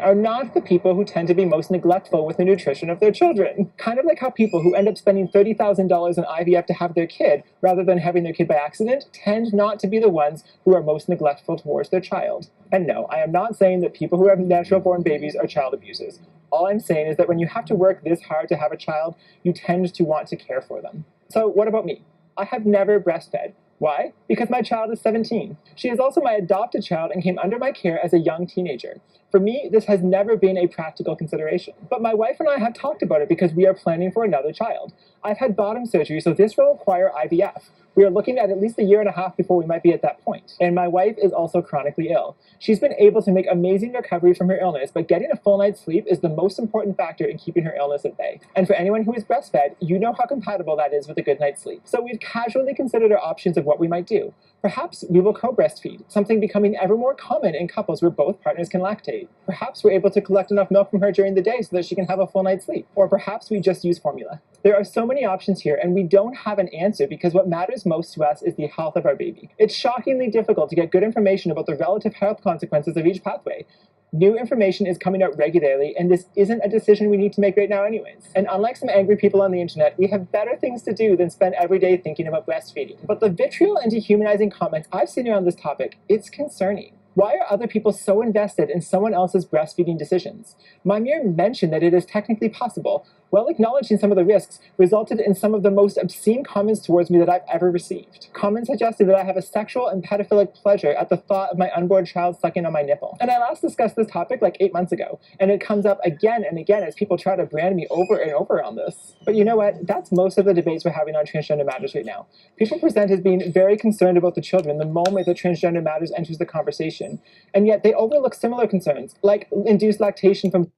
are not the people who tend to be most neglectful with the nutrition of their children. Kind of like how people who end up spending $30,000 on IVF to have their kid, rather than having their kid by accident, tend not to be the ones who are most neglectful towards their child. And no, I am not saying that people who have natural-born babies are child abusers. All I'm saying is that when you have to work this hard to have a child, you tend to want to care for them. So what about me? I have never breastfed. Why? Because my child is 17. She is also my adopted child and came under my care as a young teenager. For me, this has never been a practical consideration. But my wife and I have talked about it because we are planning for another child. I've had bottom surgery, so this will require IVF. We are looking at least a year and a half before we might be at that point. And my wife is also chronically ill. She's been able to make amazing recovery from her illness, but getting a full night's sleep is the most important factor in keeping her illness at bay. And for anyone who is breastfed, you know how compatible that is with a good night's sleep. So we've casually considered our options of what we might do. Perhaps we will co-breastfeed, something becoming ever more common in couples where both partners can lactate. Perhaps we're able to collect enough milk from her during the day so that she can have a full night's sleep. Or perhaps we just use formula. There are so many options here, and we don't have an answer because what matters most to us is the health of our baby. It's shockingly difficult to get good information about the relative health consequences of each pathway. New information is coming out regularly, and this isn't a decision we need to make right now anyways. And unlike some angry people on the internet, we have better things to do than spend every day thinking about breastfeeding. But the vitriol and dehumanizing comments I've seen around this topic, it's concerning. Why are other people so invested in someone else's breastfeeding decisions? My mere mention that it is technically possible, while acknowledging some of the risks, resulted in some of the most obscene comments towards me that I've ever received. Comments suggested that I have a sexual and pedophilic pleasure at the thought of my unborn child sucking on my nipple. And I last discussed this topic like 8 months ago, and it comes up again and again as people try to brand me over and over on this. But you know what? That's most of the debates we're having on transgender matters right now. People present as being very concerned about the children the moment that transgender matters enters the conversation, and yet they overlook similar concerns, like induced lactation from.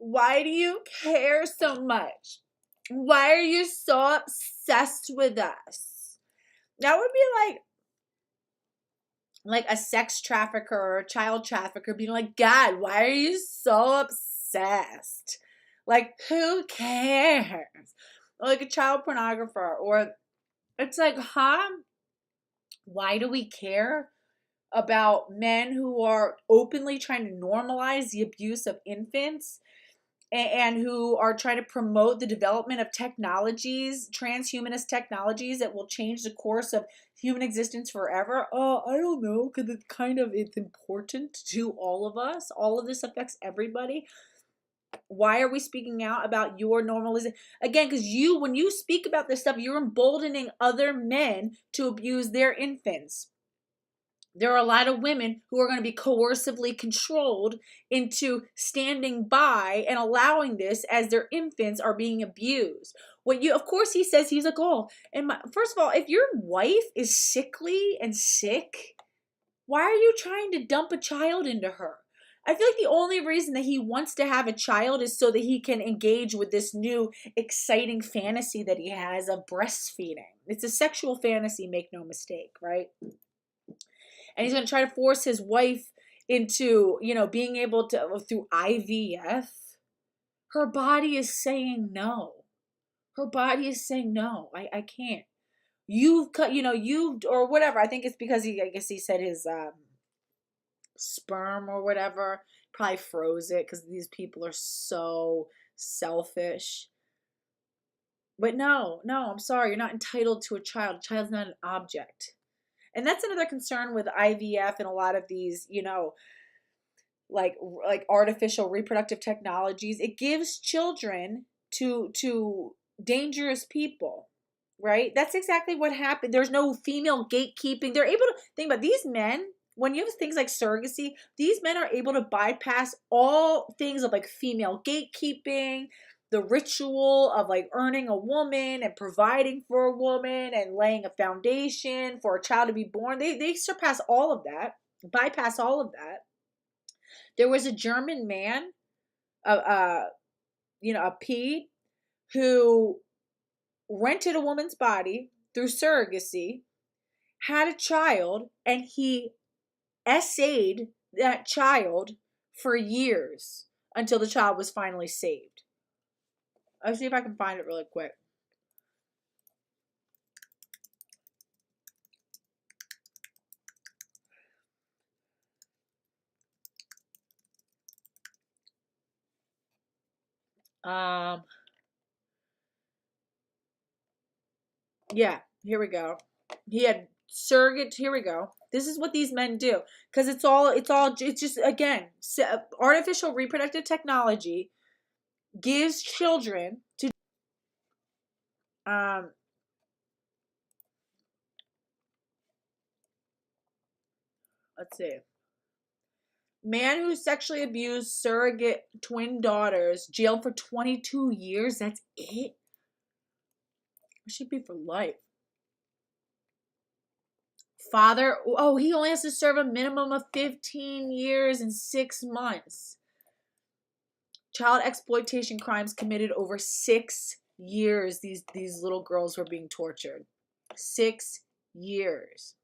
Why do you care so much? Why are you so obsessed with us? That would be like a sex trafficker or a child trafficker being like, God, why are you so obsessed? Like, who cares? Or like a child pornographer, or it's like, huh? Why do we care about men who are openly trying to normalize the abuse of infants and who are trying to promote the development of technologies, transhumanist technologies that will change the course of human existence forever? Oh, I don't know, because it's important to all of us. All of this affects everybody. Why are we speaking out about your normalization? Again, because when you speak about this stuff, you're emboldening other men to abuse their infants. There are a lot of women who are going to be coercively controlled into standing by and allowing this as their infants are being abused. Of course, he says, he's like, oh, first of all, if your wife is sickly and sick, why are you trying to dump a child into her? I feel like the only reason that he wants to have a child is so that he can engage with this new exciting fantasy that he has of breastfeeding. It's a sexual fantasy, make no mistake, right? And he's going to try to force his wife into, being able to, through IVF. Her body is saying no. Her body is saying, no, I can't. You've cut, or whatever. I think it's because I guess he said his sperm or whatever probably froze it because these people are so selfish. But no, no, I'm sorry. You're not entitled to a child. A child's not an object. And that's another concern with IVF and a lot of these, like artificial reproductive technologies. It gives children to dangerous people, right? That's exactly what happened. There's no female gatekeeping. They're able to think about these men. When you have things like surrogacy, these men are able to bypass all things of like female gatekeeping, the ritual of like earning a woman and providing for a woman and laying a foundation for a child to be born. They surpass all of that, bypass all of that. There was a German man, a ped, who rented a woman's body through surrogacy, had a child, and he essayed that child for years until the child was finally saved. I'll see if I can find it really quick. Yeah, here we go. He had surrogate. Here we go. This is what these men do, because it's just, again, artificial reproductive technology gives children to let's see. Man who sexually abused surrogate twin daughters, jailed for 22 years. That's it? It should be for life. Father, oh, he only has to serve a minimum of 15 years and 6 months. Child exploitation crimes committed over 6 years. These little girls were being tortured. 6 years.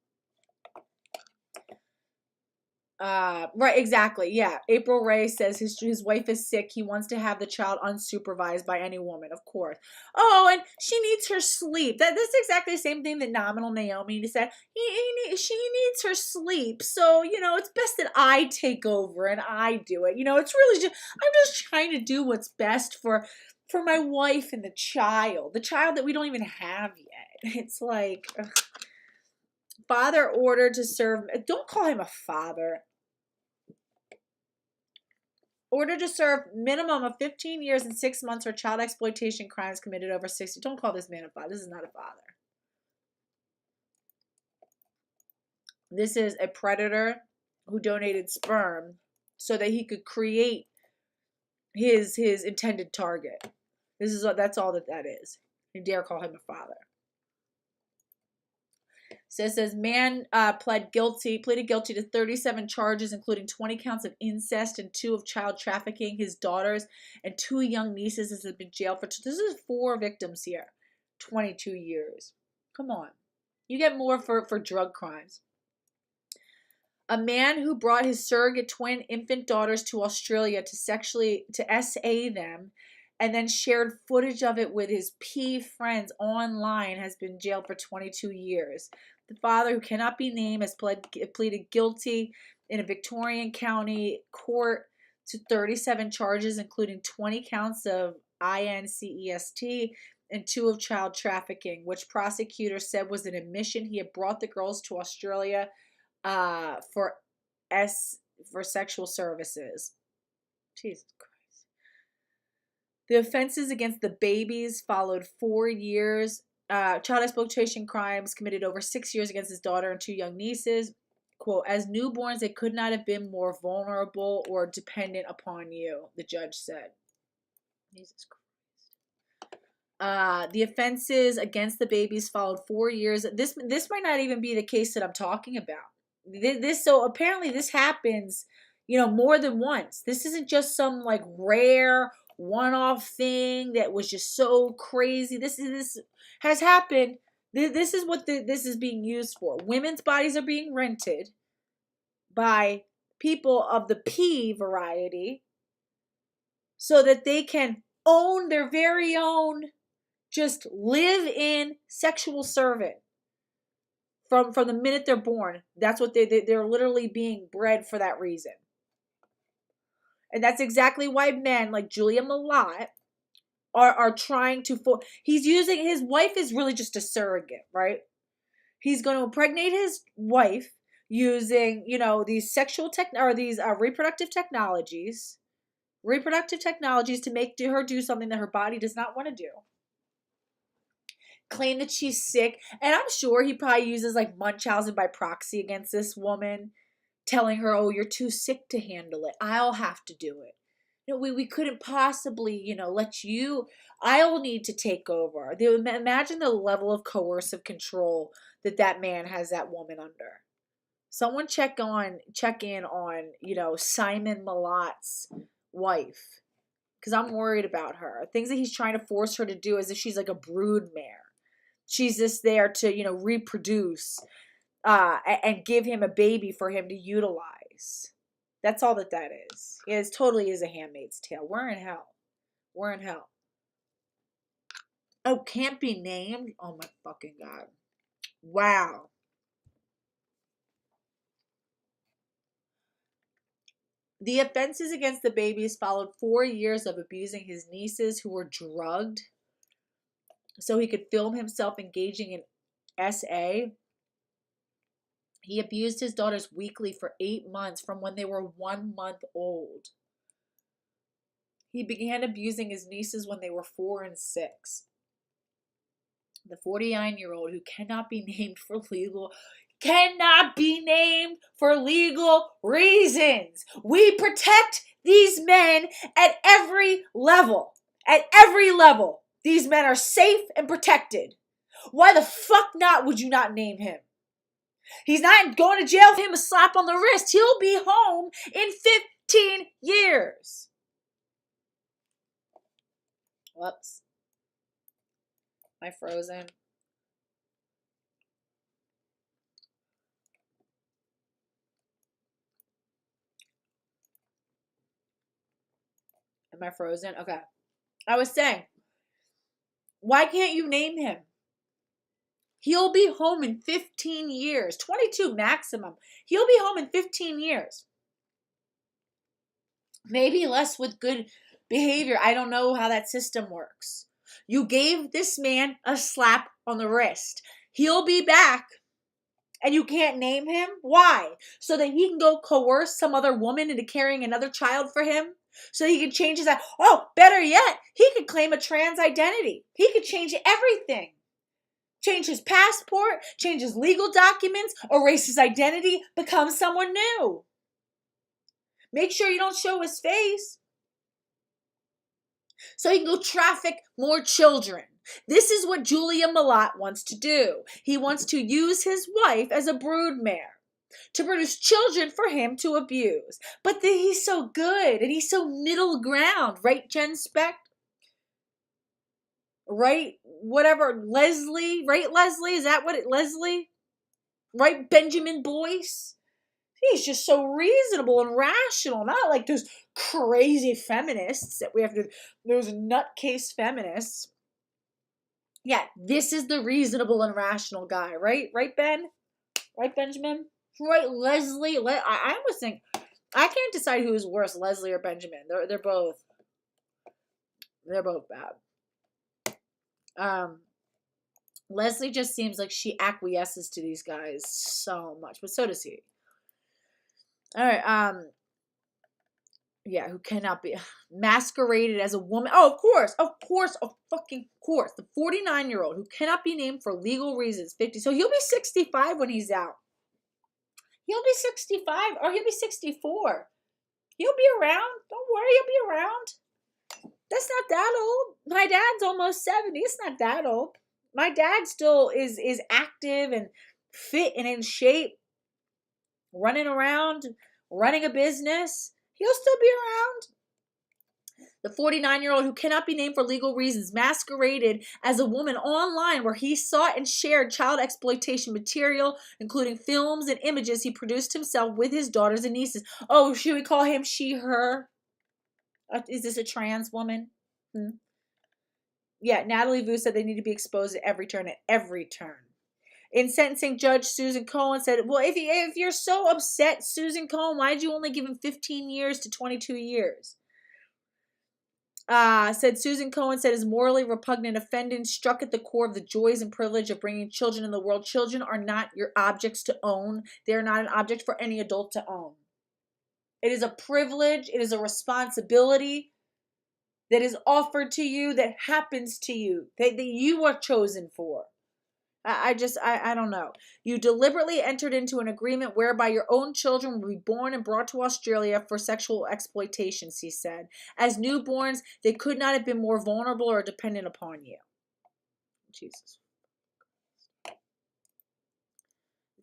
Right, exactly. Yeah. April Ray says his wife is sick. He wants to have the child unsupervised by any woman, of course. Oh, and she needs her sleep. That's exactly the same thing that Nominal Naomi said. She needs her sleep. So, it's best that I take over and I do it. It's really just, I'm just trying to do what's best for my wife and the child that we don't even have yet. It's like, ugh. Father ordered to serve, don't call him a father. Ordered to serve minimum of 15 years and 6 months for child exploitation crimes committed over 60. Don't call this man a father. This is not a father. This is a predator who donated sperm so that he could create his intended target. That's all that is. You dare call him a father. So it says man pleaded guilty to 37 charges, including 20 counts of incest and 2 of child trafficking. His daughters and 2 young nieces have been jailed for. This is 4 victims here. 22 years. Come on. You get more for drug crimes. A man who brought his surrogate twin infant daughters to Australia to SA them and then shared footage of it with his friends online has been jailed for 22 years. The father, who cannot be named, has pleaded guilty in a Victorian County court to 37 charges, including 20 counts of incest and 2 of child trafficking, which prosecutors said was an admission he had brought the girls to Australia for sexual services. Jesus Christ. The offenses against the babies followed 4 years. Child exploitation crimes committed over 6 years against his daughter and 2 young nieces. Quote, as newborns, they could not have been more vulnerable or dependent upon you, the judge said. Jesus Christ. The offenses against the babies followed 4 years. This might not even be the case that I'm talking about. So apparently this happens, more than once. This isn't just some like rare one-off thing that was just so crazy. This has happened. This is what this is being used for. Women's bodies are being rented by people of the P variety so that they can own their very own, just live in sexual servant from the minute they're born. That's what they're literally being bred for that reason. And that's exactly why men like Julia Mallott are trying to, he's using, his wife is really just a surrogate, right? He's going to impregnate his wife using, you know, these sexual or these reproductive technologies to make her do something that her body does not want to do. Claim that she's sick. And I'm sure he probably uses like Munchausen by proxy against this woman, telling her, oh, you're too sick to handle it. I'll have to do it. You know, we couldn't possibly, you know, let you, I'll need to take over. Imagine the level of coercive control that man has that woman under. Someone check in on, you know, Simon Mallott's wife, because I'm worried about her. Things that he's trying to force her to do as if she's like a broodmare. She's just there to, you know, reproduce and give him a baby for him to utilize. That's all that is. It totally is a Handmaid's Tale. We're in hell. We're in hell. Oh, can't be named? Oh my fucking God. Wow. The offenses against the babies followed 4 years of abusing his nieces who were drugged so he could film himself engaging in SA. He abused his daughters weekly for 8 months from when they were 1 month old. He began abusing his nieces when they were 4 and 6. The 49-year-old, who cannot be named for legal reasons. We protect these men at every level. At every level. These men are safe and protected. Why the fuck not would you not name him? He's not going to jail for him a slap on the wrist. He'll be home in 15 years. Whoops. Am I frozen? Am I frozen? Okay. I was saying, why can't you name him? He'll be home in 15 years. 22 maximum. He'll be home in 15 years. Maybe less with good behavior. I don't know how that system works. You gave this man a slap on the wrist. He'll be back. And you can't name him? Why? So that he can go coerce some other woman into carrying another child for him? So he can change his... Oh, better yet, he could claim a trans identity. He could change everything. Change his passport, change his legal documents, erase his identity, become someone new. Make sure you don't show his face. So he can go traffic more children. This is what Julia Mallott wants to do. He wants to use his wife as a broodmare to produce children for him to abuse. But he's so good and he's so middle ground, right, Jen Speck? Right, whatever, Leslie, right, Leslie? Is that what Leslie? Right, Benjamin Boyce? He's just so reasonable and rational, not like those crazy feminists that we have to, those nutcase feminists. Yeah, this is the reasonable and rational guy, right? Right, Ben? Right, Benjamin? Right, Leslie? I almost think, I can't decide who is worse, Leslie or Benjamin. They're both bad. Leslie just seems like she acquiesces to these guys so much, but so does he. All right, yeah, who cannot be masqueraded as a woman. Oh, of course, fucking course. The 49-year-old who cannot be named for legal reasons, 50. So he'll be 65 when he's out. He'll be 65 or he'll be 64. He'll be around. Don't worry, he'll be around. That's not that old. My dad's almost 70. It's not that old. My dad still is active and fit and in shape, running around, running a business. He'll still be around. The 49-year-old who cannot be named for legal reasons masqueraded as a woman online where he sought and shared child exploitation material, including films and images he produced himself with his daughters and nieces. Oh, should we call him she, her? Is this a trans woman? Yeah, Natalie Vu said they need to be exposed at every turn, In sentencing, Judge Susan Cohen said, well, if you're so upset, Susan Cohen, why did you only give him 15 years to 22 years? Said Susan Cohen said is morally repugnant, offending, struck at the core of the joys and privilege of bringing children in the world. Children are not your objects to own. They are not an object for any adult to own. It is a privilege. It is a responsibility that is offered to you, that happens to you, that you are chosen for. I don't know. You deliberately entered into an agreement whereby your own children will be born and brought to Australia for sexual exploitation, she said. As newborns, they could not have been more vulnerable or dependent upon you. Jesus.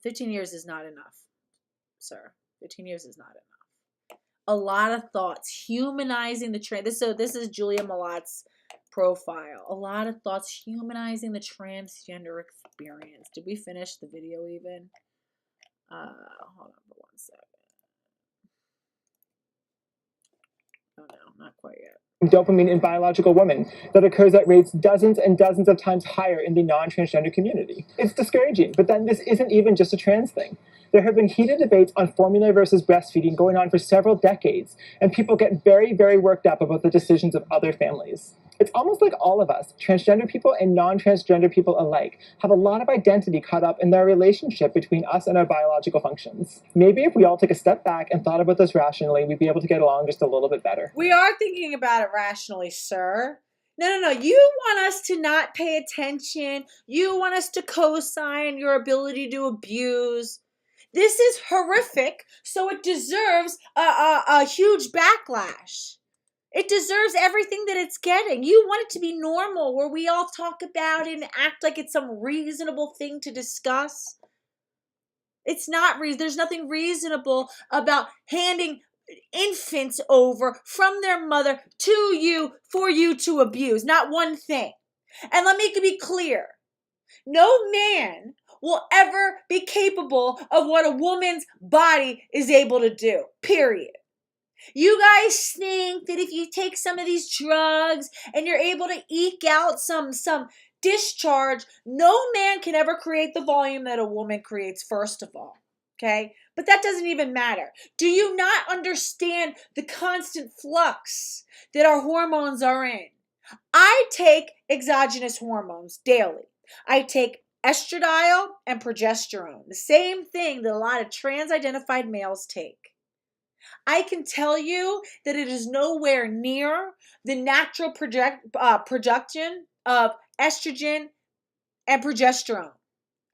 15 years is not enough, sir. 15 years is not enough. A lot of thoughts, humanizing the trans. This is Julia Mallott's profile. A lot of thoughts humanizing the transgender experience. Did we finish the video even? Hold on for 1 second. Oh no, not quite yet. Dopamine in biological women that occurs at rates dozens and dozens of times higher in the non-transgender community. It's discouraging, but then this isn't even just a trans thing. There have been heated debates on formula versus breastfeeding going on for several decades, and people get very, very worked up about the decisions of other families. It's almost like all of us, transgender people and non-transgender people alike, have a lot of identity caught up in their relationship between us and our biological functions. Maybe if we all took a step back and thought about this rationally, we'd be able to get along just a little bit better. We are thinking about it rationally, sir. No. You want us to not pay attention. You want us to co-sign your ability to abuse. This is horrific, so it deserves a huge backlash. It deserves everything that it's getting. You want it to be normal, where we all talk about it and act like it's some reasonable thing to discuss. It's not there's nothing reasonable about handing infants over from their mother to you for you to abuse. Not one thing. And let me be clear. No man will ever be capable of what a woman's body is able to do. Period. You guys think that if you take some of these drugs and you're able to eke out some discharge, no man can ever create the volume that a woman creates, first of all. Okay? But that doesn't even matter. Do you not understand the constant flux that our hormones are in? I take exogenous hormones daily. I take estradiol and progesterone, the same thing that a lot of trans-identified males take. I can tell you that it is nowhere near the natural production of estrogen and progesterone.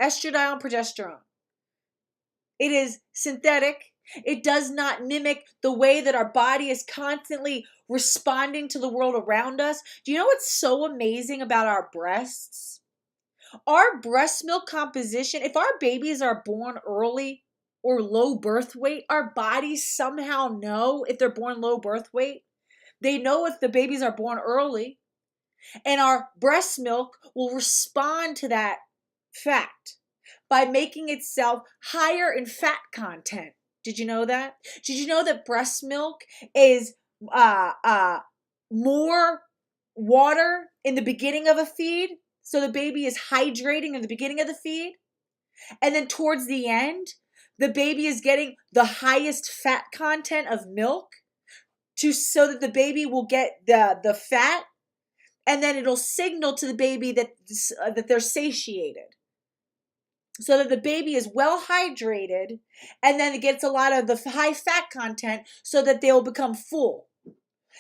Estradiol and progesterone. It is synthetic. It does not mimic the way that our body is constantly responding to the world around us. Do you know what's so amazing about our breasts? Our breast milk composition, if our babies are born early or low birth weight, our bodies somehow know if they're born low birth weight. They know if the babies are born early. And our breast milk will respond to that fact by making itself higher in fat content. Did you know that? Did you know that breast milk is more water in the beginning of a feed? So the baby is hydrating in the beginning of the feed. And then towards the end, the baby is getting the highest fat content of milk so that the baby will get the fat, and then it'll signal to the baby that they're satiated. So that the baby is well hydrated, and then it gets a lot of the high fat content so that they'll become full.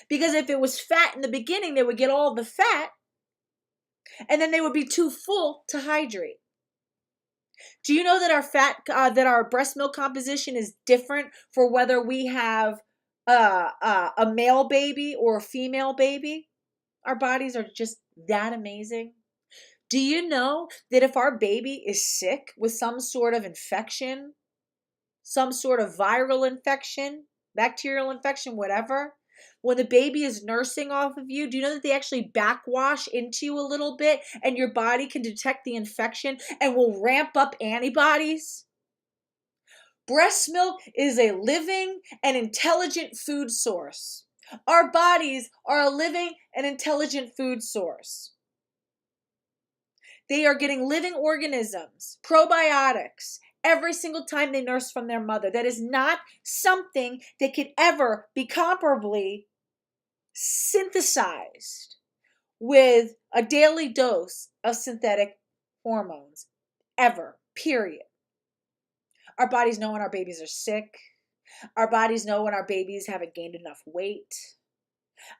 Because if it was fat in the beginning, they would get all the fat, and then they would be too full to hydrate. Do you know that our breast milk composition is different for whether we have a male baby or a female baby? Our bodies are just that amazing. Do you know that if our baby is sick with some sort of infection, some sort of viral infection, bacterial infection, whatever, when the baby is nursing off of you, do you know that they actually backwash into you a little bit and your body can detect the infection and will ramp up antibodies? Breast milk is a living and intelligent food source. Our bodies are a living and intelligent food source. They are getting living organisms, probiotics, every single time they nurse from their mother. That is not something that could ever be comparably synthesized with a daily dose of synthetic hormones ever, period. Our bodies know when our babies are sick. Our bodies know when our babies haven't gained enough weight.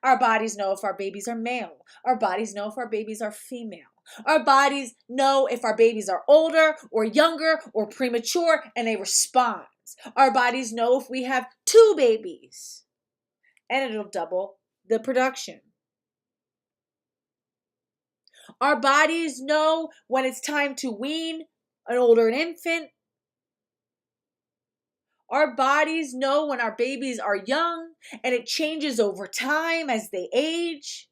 Our bodies know if our babies are male. Our bodies know if our babies are female. Our bodies know if our babies are older or younger or premature, and they respond. Our bodies know if we have 2 babies, and it'll double the production. Our bodies know when it's time to wean an older infant. Our bodies know when our babies are young, and it changes over time as they age.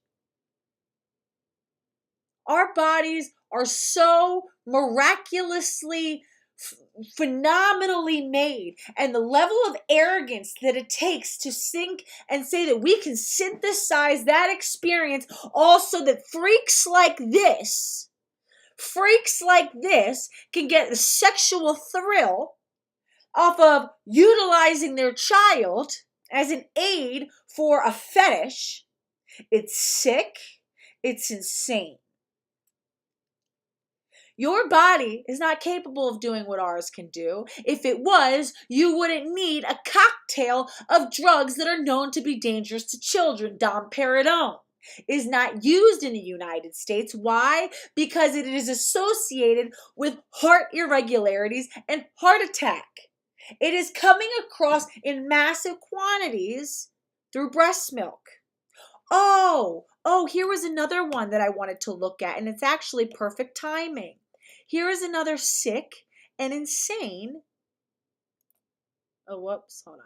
Our bodies are so miraculously, phenomenally made, and the level of arrogance that it takes to think and say that we can synthesize that experience also that freaks like this can get a sexual thrill off of utilizing their child as an aid for a fetish. It's sick. It's insane. Your body is not capable of doing what ours can do. If it was, you wouldn't need a cocktail of drugs that are known to be dangerous to children. Domperidone is not used in the United States. Why? Because it is associated with heart irregularities and heart attack. It is coming across in massive quantities through breast milk. Oh, here was another one that I wanted to look at, and it's actually perfect timing. Here is another sick and insane. Oh, whoops, hold on.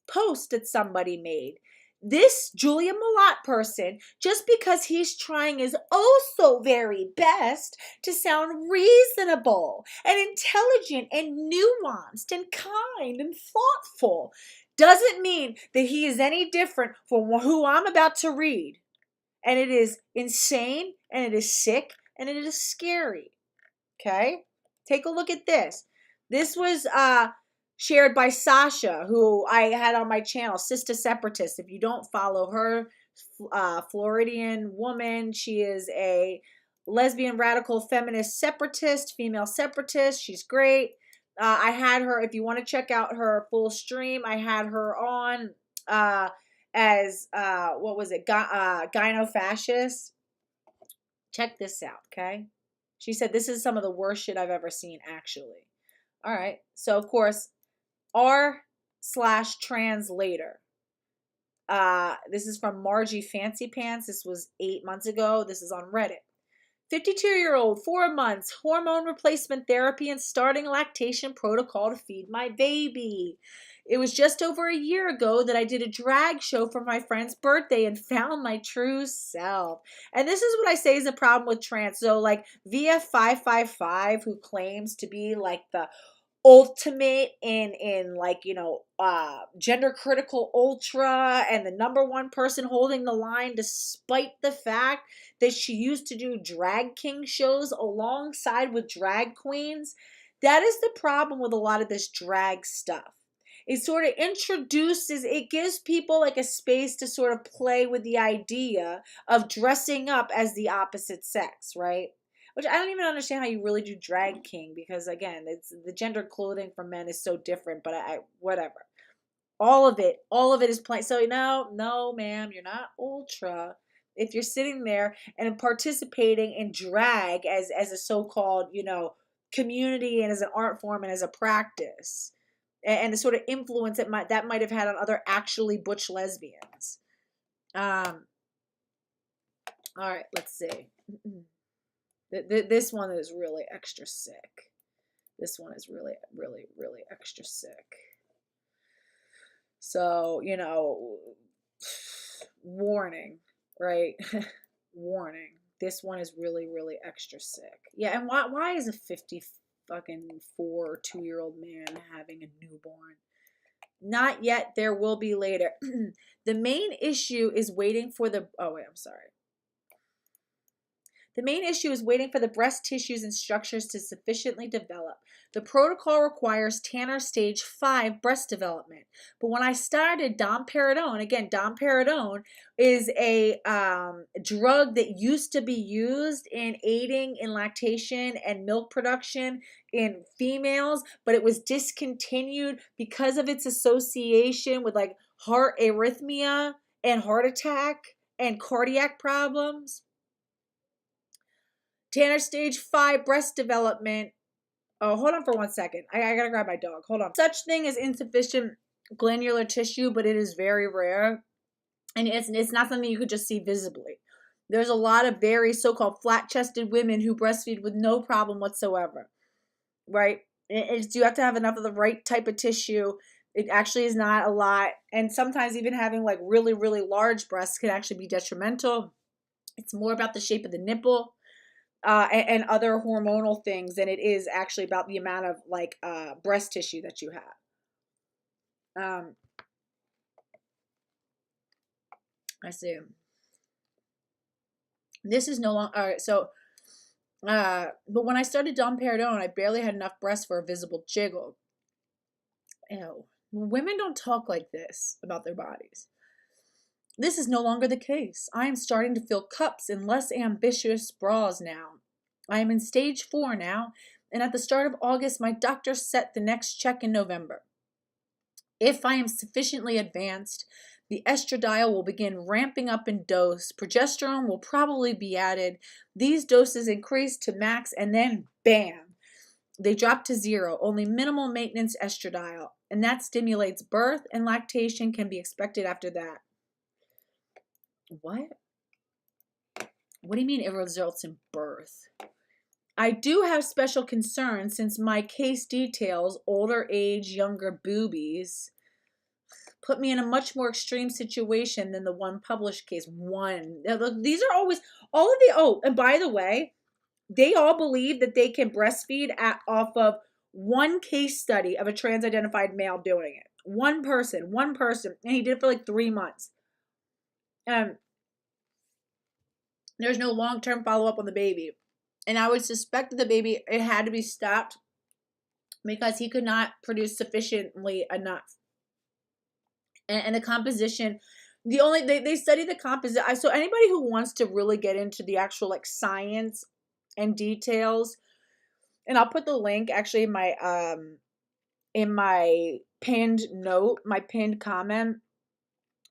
Post that somebody made. This Julia Mallott person, just because he's trying his oh so very best to sound reasonable and intelligent and nuanced and kind and thoughtful, doesn't mean that he is any different from who I'm about to read. And it is insane, and it is sick, and it is scary. Okay? Take a look at this. This was shared by Sasha, who I had on my channel, Sister Separatist. If you don't follow her, Floridian woman, she is a lesbian radical feminist separatist, female separatist. She's great. I had her, if you want to check out her full stream, I had her on as what was it, gynofascist. Check this out, okay? She said this is some of the worst shit I've ever seen, actually. All right, so of course, r/translator. This is from Margie Fancy Pants. This was 8 months ago. This is on Reddit. 52-year-old, 4 months, hormone replacement therapy and starting lactation protocol to feed my baby. It was just over a year ago that I did a drag show for my friend's birthday and found my true self. And this is what I say is a problem with trans. So like VF555, who claims to be like the ultimate in like, gender critical ultra and the #1 person holding the line, despite the fact that she used to do drag king shows alongside with drag queens. That is the problem with a lot of this drag stuff. It sort of it gives people like a space to sort of play with the idea of dressing up as the opposite sex, right? Which I don't even understand how you really do drag king, because again, it's the gender clothing for men is so different, but whatever. All of it is plain. So no, ma'am, you're not ultra if you're sitting there and participating in drag as a so-called, community and as an art form and as a practice. And the sort of influence that might have had on other actually butch lesbians. All right, let's see. This one is really extra sick. This one is really, really, really extra sick. So, warning, right? Warning. This one is really, really extra sick. Yeah, and why is a 4 2-year-old man having a newborn? Not yet, there will be later. The main issue is waiting for the, oh wait, I'm sorry. The main issue is waiting for the breast tissues and structures to sufficiently develop. The protocol requires Tanner stage 5 breast development. But when I started Domperidone, again, Domperidone is a drug that used to be used in aiding in lactation and milk production in females, but it was discontinued because of its association with like heart arrhythmia and heart attack and cardiac problems. Tanner stage 5 breast development. Oh, hold on for 1 second. I gotta grab my dog. Hold on. Such thing as insufficient glandular tissue, but it is very rare. And it's not something you could just see visibly. There's a lot of very so-called flat-chested women who breastfeed with no problem whatsoever, right? You have to have enough of the right type of tissue. It actually is not a lot. And sometimes even having like really, really large breasts can actually be detrimental. It's more about the shape of the nipple. And other hormonal things than it is actually about the amount of like breast tissue that you have. I see. This is no longer all right. So, but when I started Domperidone, I barely had enough breast for a visible jiggle. Ew. Women don't talk like this about their bodies. This is no longer the case. I am starting to feel cups in less ambitious bras now. I am in stage 4 now, and at the start of August, my doctor set the next check in November. If I am sufficiently advanced, the estradiol will begin ramping up in dose. Progesterone will probably be added. These doses increase to max, and then bam, they drop to 0. Only minimal maintenance estradiol, and that stimulates birth, and lactation can be expected after that. What? What do you mean it results in birth? I do have special concerns since my case details older age, younger boobies put me in a much more extreme situation than the one published case. These are always all of the, oh, and by the way, they all believe that they can breastfeed off of one case study of a trans-identified male doing it. One person, and he did it for like 3 months. There's no long-term follow-up on the baby. And I would suspect that the baby, it had to be stopped because he could not produce sufficiently enough. And the composition, they study the composition. So anybody who wants to really get into the actual like science and details, and I'll put the link actually in my pinned note, my pinned comment.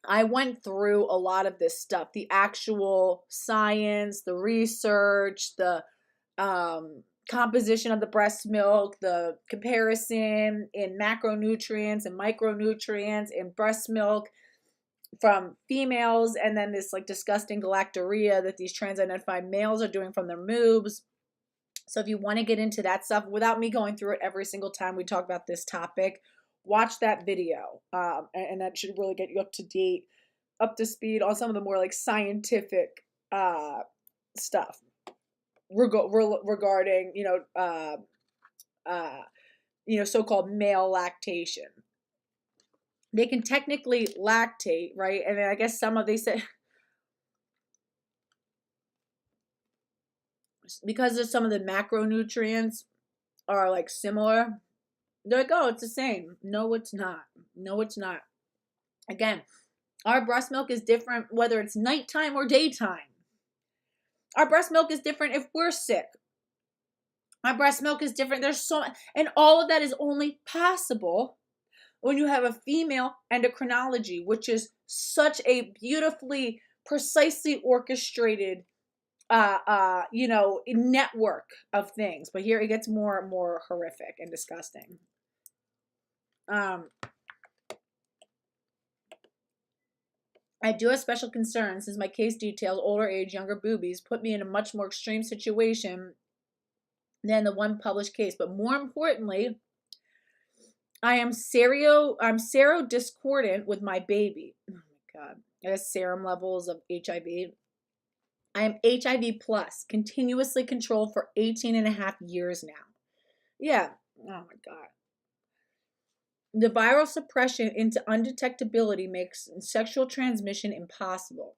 I went through a lot of this stuff, the actual science, the research, the composition of the breast milk, the comparison in macronutrients and micronutrients in breast milk from females, and then this like disgusting galactorrhea that these trans-identified males are doing from their moobs. So if you want to get into that stuff without me going through it every single time we talk about this topic, watch that video, and that should really get you up to date, up to speed on some of the more like scientific stuff regarding so-called male lactation. They can technically lactate, right? And then I guess they say because of some of the macronutrients are like similar. They're like, oh, it's the same. No, it's not. No, it's not. Again, our breast milk is different whether it's nighttime or daytime. Our breast milk is different if we're sick. Our breast milk is different. And all of that is only possible when you have a female endocrinology, which is such a beautifully, precisely orchestrated, network of things. But here it gets more and more horrific and disgusting. I do have special concerns since my case details older age, younger boobies put me in a much more extreme situation than the one published case. But more importantly, I am serodiscordant with my baby. Oh my God. I have serum levels of HIV. I am HIV plus, continuously controlled for 18 and a half years now. Yeah. Oh my God. The viral suppression into undetectability makes sexual transmission impossible.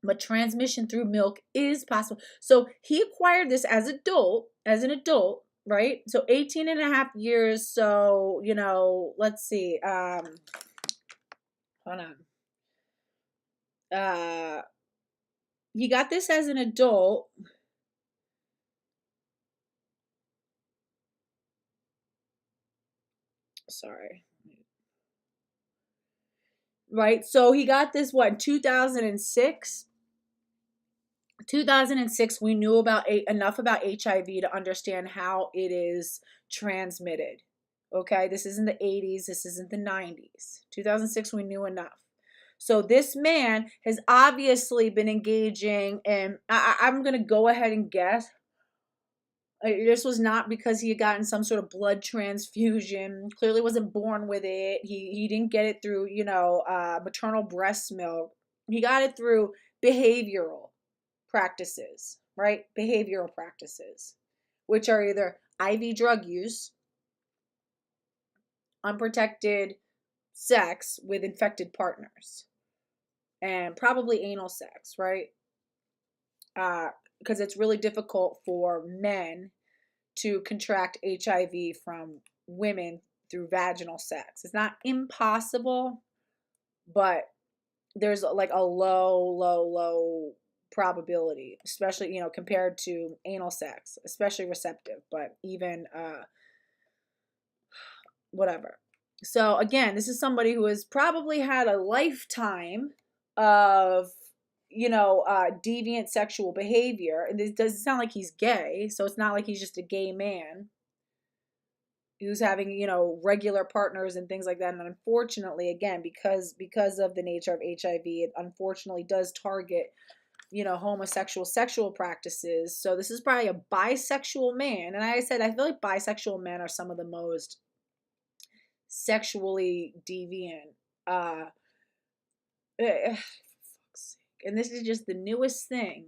but transmission through milk is possible. So he acquired this as an adult, right? So 18 and a half years. So, let's see. Hold on. He got this as an adult. Sorry. Right? So he got this, what, 2006? 2006, we knew enough about HIV to understand how it is transmitted. Okay, this isn't the 80s, this isn't the 90s. 2006, we knew enough. So this man has obviously been engaging, and I'm going to go ahead and guess. This was not because he had gotten some sort of blood transfusion. Clearly wasn't born with it. He didn't get it through, maternal breast milk. He got it through behavioral practices, right? Behavioral practices, which are either IV drug use, unprotected sex with infected partners, and probably anal sex, right? Because it's really difficult for men to contract HIV from women through vaginal sex. It's not impossible, but there's like a low probability, especially, compared to anal sex, especially receptive, but even whatever. So again, this is somebody who has probably had a lifetime of deviant sexual behavior, and it doesn't sound like he's gay, so it's not like he's just a gay man who's having regular partners and things like that. And unfortunately, again, because of the nature of HIV, it unfortunately does target homosexual sexual practices. So this is probably a bisexual man, and I said I feel like bisexual men are some of the most sexually deviant. And this is just the newest thing.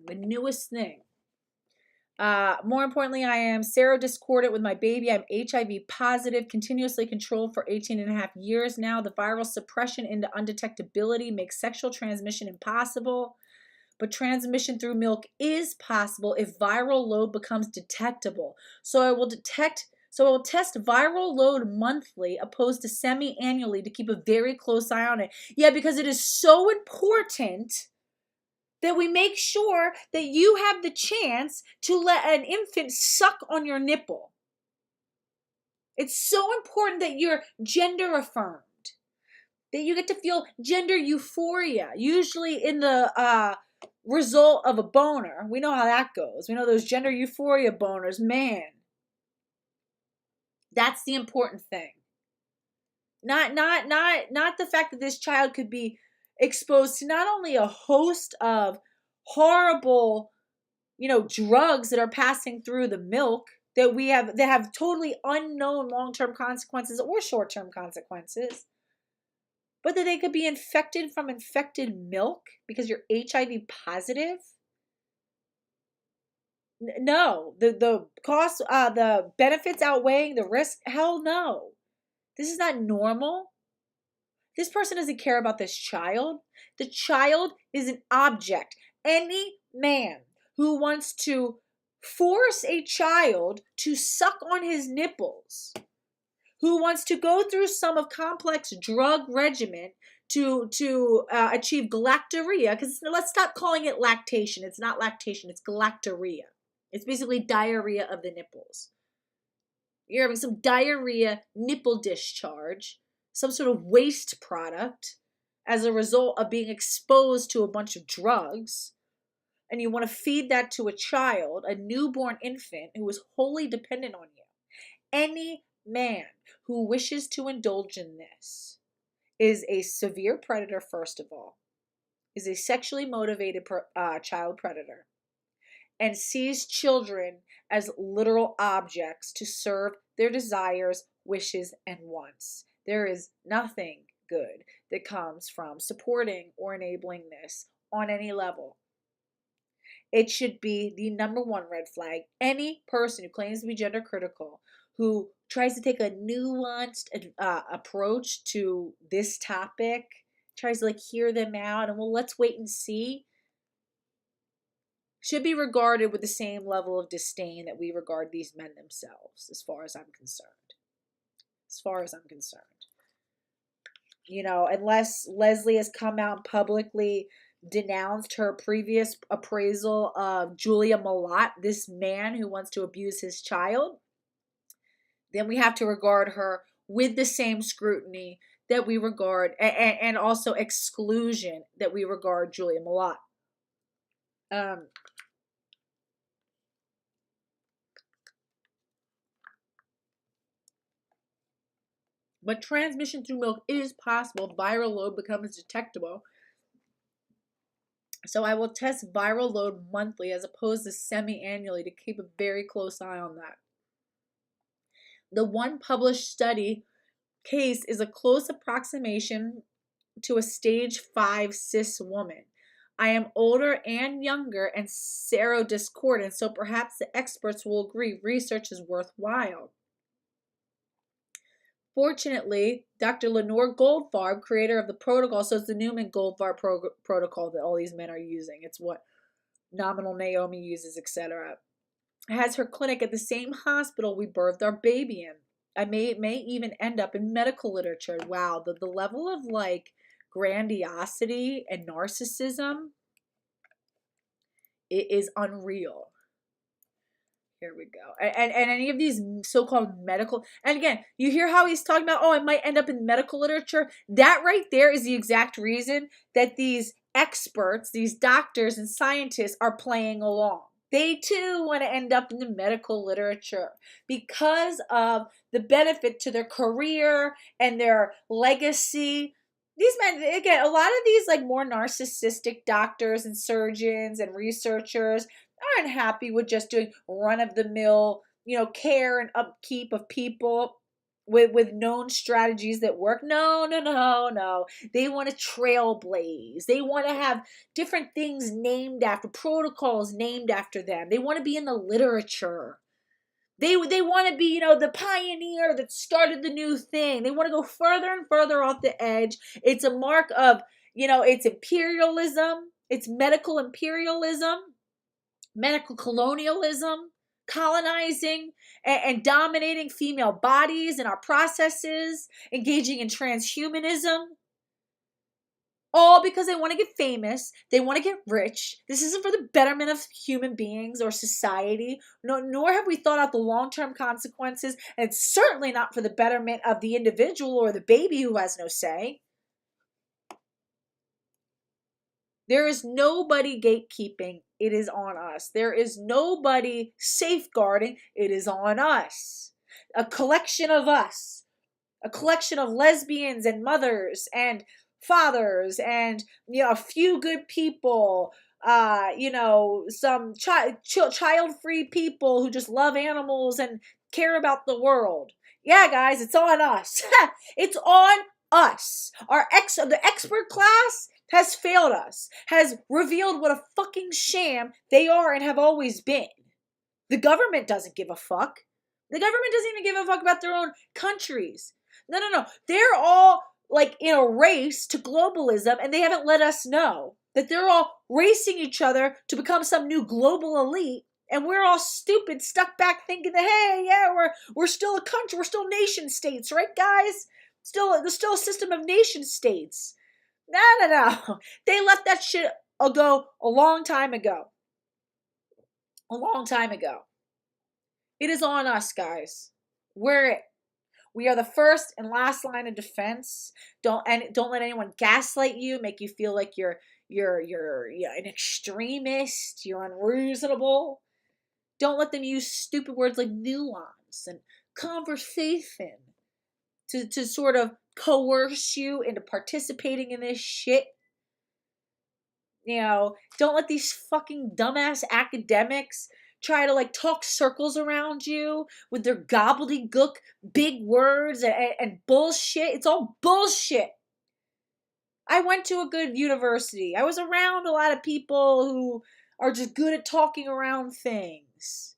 More importantly, I am serodiscordant with my baby. I'm HIV positive, continuously controlled for 18 and a half years now. The viral suppression into undetectability makes sexual transmission impossible, but transmission through milk is possible if viral load becomes detectable. So I will test viral load monthly opposed to semi-annually to keep a very close eye on it. Yeah, because it is so important that we make sure that you have the chance to let an infant suck on your nipple. It's so important that you're gender affirmed, that you get to feel gender euphoria, usually in the result of a boner. We know how that goes. We know those gender euphoria boners, man. That's the important thing. Not the fact that this child could be exposed to not only a host of horrible, drugs that are passing through the milk that have totally unknown long-term consequences or short-term consequences, but that they could be infected from infected milk because you're HIV positive. No, the cost, the benefits outweighing the risk. Hell no. This is not normal. This person doesn't care about this child. The child is an object. Any man who wants to force a child to suck on his nipples, who wants to go through some of complex drug regimen to achieve galactorrhea, because let's stop calling it lactation. It's not lactation, it's galactorrhea. It's basically diarrhea of the nipples. You're having some diarrhea, nipple discharge, some sort of waste product as a result of being exposed to a bunch of drugs, and you want to feed that to a child, a newborn infant who is wholly dependent on you. Any man who wishes to indulge in this is a severe predator, first of all, is a sexually motivated child predator, and sees children as literal objects to serve their desires, wishes, and wants. There is nothing good that comes from supporting or enabling this on any level. It should be the number one red flag. Any person who claims to be gender critical, who tries to take a nuanced approach to this topic, tries to hear them out, and let's wait and see. should be regarded with the same level of disdain that we regard these men themselves, as far as I'm concerned. As far as I'm concerned. You know, unless Leslie has come out and publicly denounced her previous appraisal of Julia Mallott, this man who wants to abuse his child, then we have to regard her with the same scrutiny that we regard, and also exclusion that we regard Julia Mallott. But transmission through milk is possible. Viral load becomes detectable. So I will test viral load monthly as opposed to semi-annually to keep a very close eye on that. The one published study case is a close approximation to a stage 5 cis woman. I am older and younger and serodiscordant, so perhaps the experts will agree research is worthwhile. Fortunately, Dr. Newman Goldfarb, creator of the protocol, so it's the Newman Goldfarb protocol that all these men are using. It's what Nominal Naomi uses, etc. Has her clinic at the same hospital we birthed our baby in. I may even end up in medical literature. Wow, the level of like grandiosity and narcissism, it is unreal. Here we go. And any of these so-called medical, and again, you hear how he's talking about, oh, I might end up in medical literature. That right there is the exact reason that these experts, these doctors and scientists are playing along. They too want to end up in the medical literature because of the benefit to their career and their legacy. These men, again, a lot of these like more narcissistic doctors and surgeons and researchers aren't happy with just doing run-of-the-mill, care and upkeep of people with known strategies that work. No. They want to trailblaze. They want to have different things named after, protocols named after them. They want to be in the literature. They want to be, the pioneer that started the new thing. They want to go further and further off the edge. It's a mark of, it's imperialism. It's medical imperialism. Medical colonialism, colonizing and dominating female bodies and our processes, engaging in transhumanism, all because they want to get famous, they want to get rich. This isn't for the betterment of human beings or society, nor have we thought out the long-term consequences, and it's certainly not for the betterment of the individual or the baby who has no say. There is nobody gatekeeping. It is on us. There is nobody safeguarding. It is on us. A collection of us. A collection of lesbians and mothers and fathers and, a few good people, some child-free people who just love animals and care about the world. Yeah, guys, it's on us. It's on us. The expert class has failed us, has revealed what a fucking sham they are and have always been. The government doesn't give a fuck. The government doesn't even give a fuck about their own countries. No. They're all like in a race to globalism, and they haven't let us know that they're all racing each other to become some new global elite, and we're all stupid, stuck back thinking that, hey, yeah, we're still a country, we're still nation states, right, guys? There's still a system of nation states. No. They left that shit go a long time ago. A long time ago. It is on us, guys. We are the first and last line of defense. Don't let anyone gaslight you, make you feel like you're an extremist, you're unreasonable. Don't let them use stupid words like nuance and conversation to sort of coerce you into participating in this shit. Don't let these fucking dumbass academics try to like talk circles around you with their gobbledygook big words and bullshit. It's all bullshit. I went to a good university. I was around a lot of people who are just good at talking around things.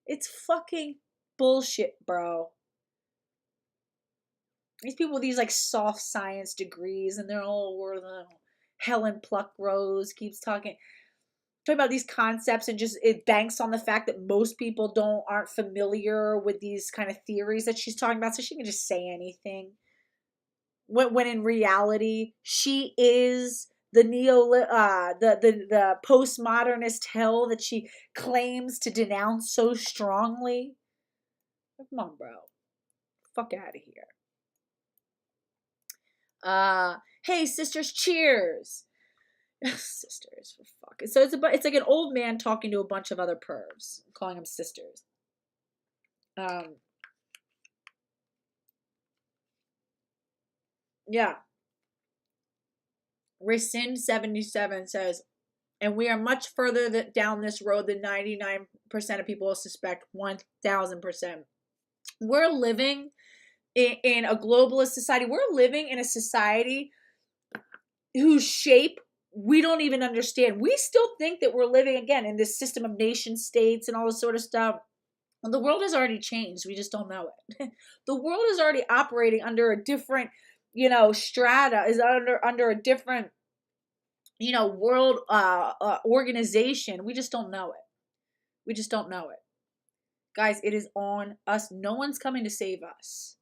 It's fucking bullshit, bro. These people with these like soft science degrees and they're all worth Helen Pluckrose keeps talking. talking about these concepts, and just it banks on the fact that most people aren't familiar with these kind of theories that she's talking about, so she can just say anything. When in reality, she is the the postmodernist hell that she claims to denounce so strongly. Come on, bro. Fuck out of here. Hey sisters, cheers. Sisters, for fuck. So it's like an old man talking to a bunch of other pervs, calling them sisters. Yeah. Rescind77 says, and we are much further down this road than 99% of people suspect. 1000%. We're living in a globalist society. We're living in a society whose shape we don't even understand. We still think that we're living, again, in this system of nation states and all this sort of stuff. The world has already changed. We just don't know it. The world is already operating under a different, strata, is under a different, world organization. We just don't know it. We just don't know it. Guys, it is on us. No one's coming to save us.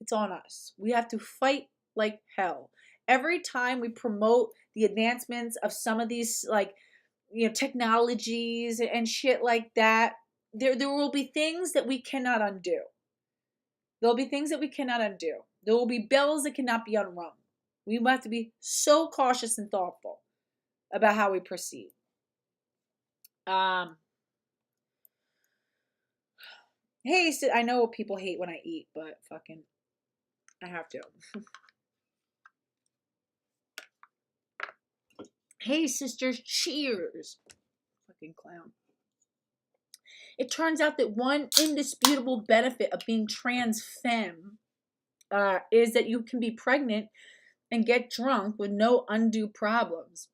It's on us. We have to fight like hell. Every time we promote the advancements of some of these, technologies and shit like that, there will be things that we cannot undo. There'll be things that we cannot undo. There will be bells that cannot be unrung. We have to be so cautious and thoughtful about how we proceed. Hey, I know what people hate when I eat, but fucking, I have to. Hey, sisters, cheers. Fucking clown. It turns out that one indisputable benefit of being trans femme is that you can be pregnant and get drunk with no undue problems.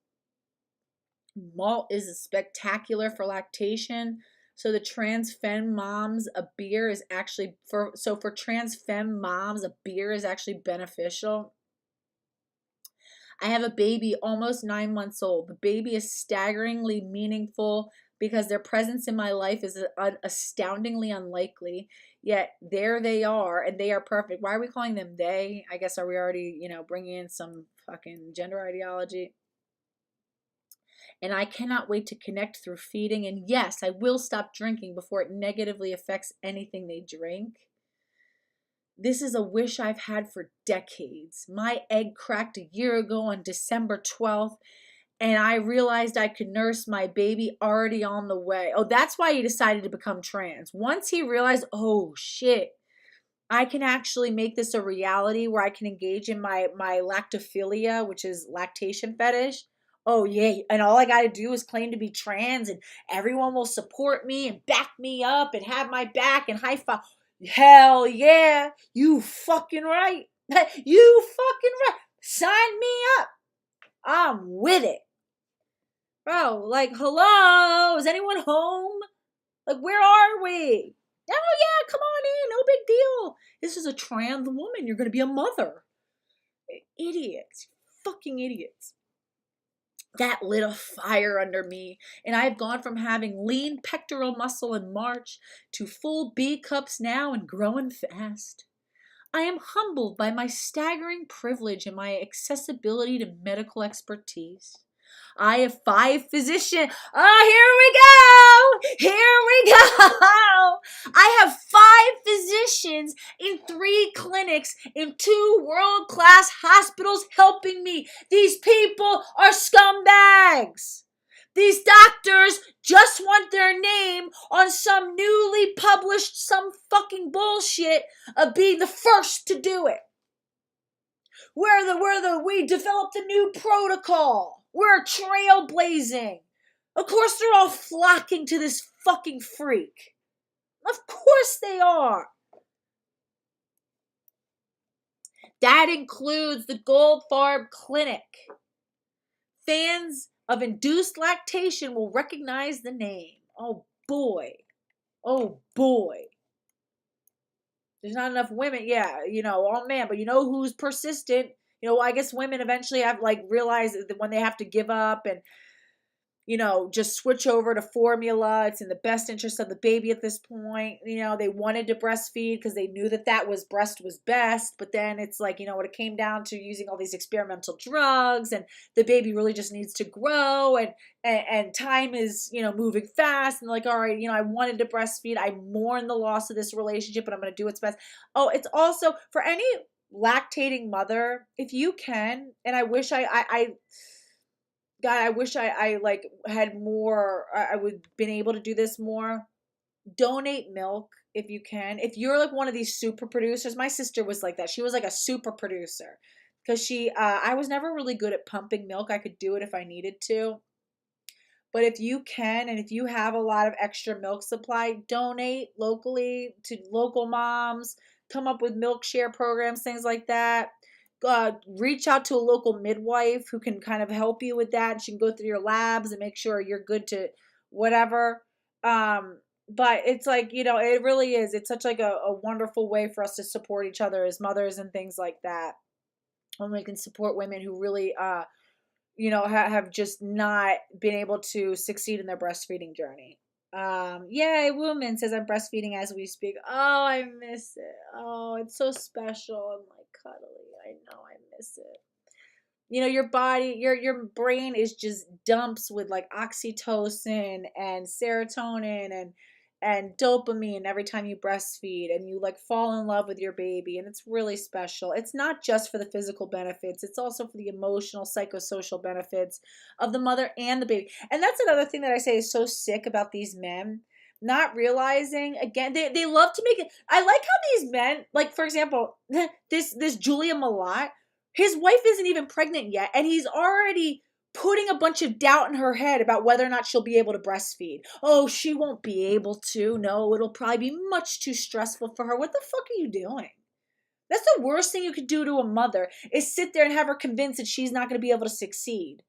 Malt is spectacular for lactation. So the trans femme moms, a beer is actually for trans femme moms, a beer is actually beneficial. I have a baby almost 9 months old. The baby is staggeringly meaningful because their presence in my life is astoundingly unlikely. Yet there they are, and they are perfect. Why are we calling them they? I guess, are we already, bringing in some fucking gender ideology? And I cannot wait to connect through feeding. And yes, I will stop drinking before it negatively affects anything they drink. This is a wish I've had for decades. My egg cracked a year ago on December 12th, and I realized I could nurse my baby already on the way. Oh, that's why he decided to become trans. Once he realized, oh shit, I can actually make this a reality where I can engage in my lactophilia, which is lactation fetish. Oh yeah, and all I got to do is claim to be trans, and everyone will support me and back me up and have my back and high five. Hell yeah, you fucking right. You fucking right. Sign me up. I'm with it. Bro, like, hello? Is anyone home? Like, where are we? Oh yeah, come on in. No big deal. This is a trans woman. You're going to be a mother. Idiots. Fucking idiots. That lit a fire under me, and I have gone from having lean pectoral muscle in March to full B cups now and growing fast. I am humbled by my staggering privilege and my accessibility to medical expertise. I have 5 physicians. Oh, here we go. Here we go. I have 5 physicians in 3 clinics in 2 world-class hospitals helping me. These people are scumbags. These doctors just want their name on some newly published some fucking bullshit of being the first to do it. We developed a new protocol. We're trailblazing. Of course they're all flocking to this fucking freak. Of course they are. That includes the Goldfarb Clinic. Fans of induced lactation will recognize the name. Oh boy. Oh boy. There's not enough women. Yeah, oh man, but who's persistent? I guess women eventually have realized that when they have to give up, and just switch over to formula. It's in the best interest of the baby at this point. They wanted to breastfeed because they knew that was breast was best. But then it's like, when it came down to using all these experimental drugs and the baby really just needs to grow and time is, moving fast. And like, all right, I wanted to breastfeed. I mourn the loss of this relationship, but I'm going to do what's best. Oh, it's also for any lactating mother, if you can, and I wish God, I wish I like had more, I would been able to do this more. Donate milk if you can. If you're like one of these super producers, my sister was like that. She was like a super producer because I was never really good at pumping milk. I could do it if I needed to. But if you can, and if you have a lot of extra milk supply, donate locally to local moms, come up with milk share programs, things like that. Reach out to a local midwife who can kind of help you with that. She can go through your labs and make sure you're good to whatever. But it's like, it really is. It's such like a wonderful way for us to support each other as mothers and things like that. When we can support women who really, have just not been able to succeed in their breastfeeding journey. Yay, woman says I'm breastfeeding as we speak. Oh, I miss it. Oh, it's so special and like cuddly. I know I miss it. Your body, your brain is just dumps with like oxytocin and serotonin and dopamine every time you breastfeed and you like fall in love with your baby, and it's really special. It's not just for the physical benefits, it's also for the emotional, psychosocial benefits of the mother and the baby. And that's another thing that I say is so sick about these men not realizing, again, they love to make it. I like how these men, like for example, this Julia Mallott, his wife isn't even pregnant yet and he's already putting a bunch of doubt in her head about whether or not she'll be able to breastfeed. Oh, she won't be able to. No, it'll probably be much too stressful for her. What the fuck are you doing? That's the worst thing you could do to a mother, is sit there and have her convinced that she's not going to be able to succeed.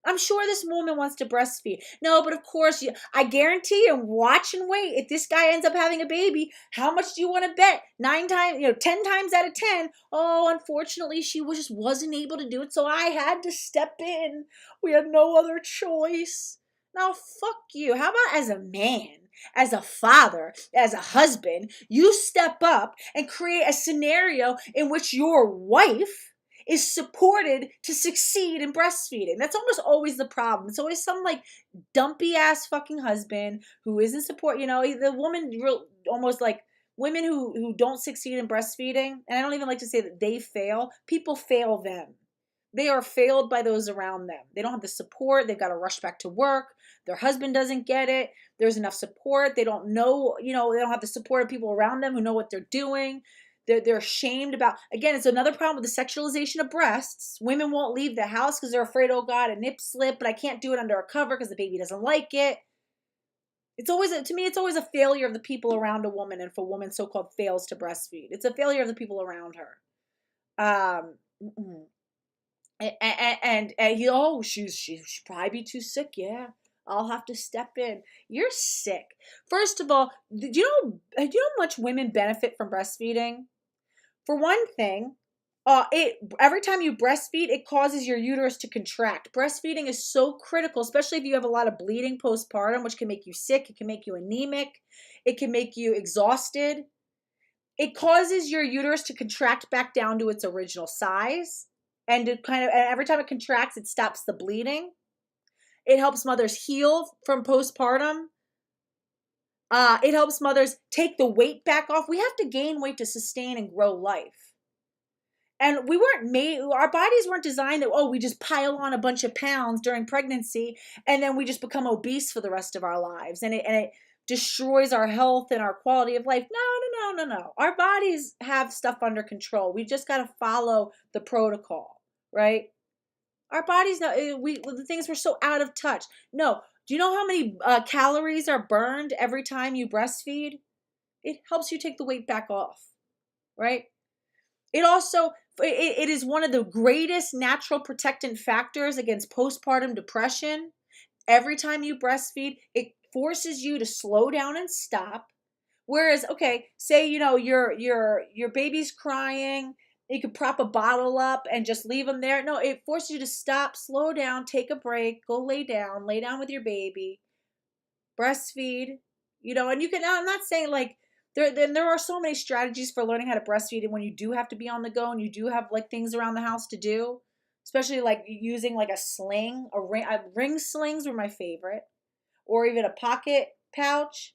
I'm sure this woman wants to breastfeed. No, but of course, I guarantee you, watch and wait. If this guy ends up having a baby, how much do you want to bet? 9 times, 10 times out of 10. Oh, unfortunately, she just wasn't able to do it, so I had to step in. We had no other choice. Now, fuck you. How about as a man, as a father, as a husband, you step up and create a scenario in which your wife is supported to succeed in breastfeeding. That's almost always the problem. It's always some like dumpy ass fucking husband who isn't support. The woman almost like women who don't succeed in breastfeeding. And I don't even like to say that they fail. People fail them. They are failed by those around them. They don't have the support. They've got to rush back to work. Their husband doesn't get it. There's enough support. They don't know, they don't have the support of people around them who know what they're doing. They're ashamed about, again, it's another problem with the sexualization of breasts. Women won't leave the house because they're afraid, oh God, a nip slip, but I can't do it under a cover because the baby doesn't like it. To me, it's always a failure of the people around a woman, and if a woman so-called fails to breastfeed, it's a failure of the people around her. She'd probably be too sick. Yeah, I'll have to step in. You're sick. First of all, do you know how much women benefit from breastfeeding? For one thing, every time you breastfeed, it causes your uterus to contract. Breastfeeding is so critical, especially if you have a lot of bleeding postpartum, which can make you sick. It can make you anemic. It can make you exhausted. It causes your uterus to contract back down to its original size. And every time it contracts, it stops the bleeding. It helps mothers heal from postpartum. It helps mothers take the weight back off. We have to gain weight to sustain and grow life. And our bodies weren't designed that, we just pile on a bunch of pounds during pregnancy and then we just become obese for the rest of our lives. And it destroys our health and our quality of life. No. Our bodies have stuff under control. We just got to follow the protocol, right? Our bodies, the things we're so out of touch. No. Do you know how many calories are burned every time you breastfeed? It helps you take the weight back off, right? It also, it is one of the greatest natural protectant factors against postpartum depression. Every time you breastfeed, it forces you to slow down and stop. Whereas, okay, say, your baby's crying You could prop a bottle up and just leave them there. No, it forces you to stop, slow down, take a break, go lay down with your baby, breastfeed, and you can, I'm not saying like, there are so many strategies for learning how to breastfeed, and when you do have to be on the go and you do have like things around the house to do, especially like using like a sling, ring slings were my favorite, or even a pocket pouch,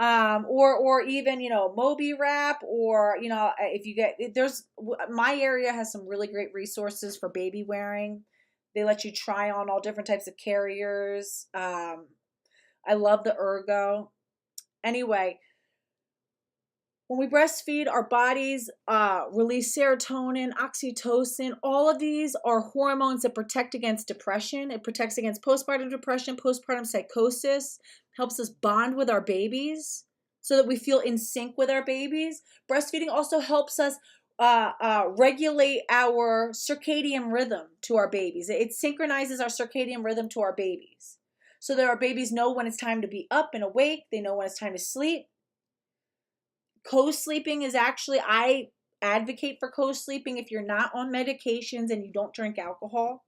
or even Moby wrap, or if you get, there's, my area has some really great resources for baby wearing. They let you try on all different types of carriers. I love the ergo. Anyway, when we breastfeed, our bodies release serotonin, oxytocin. All of these are hormones that protect against depression. It protects against postpartum depression, postpartum psychosis, helps us bond with our babies so that we feel in sync with our babies. Breastfeeding also helps us regulate our circadian rhythm to our babies. It synchronizes our circadian rhythm to our babies so that our babies know when it's time to be up and awake. They know when it's time to sleep. Co-sleeping is actually, I advocate for co-sleeping if you're not on medications and you don't drink alcohol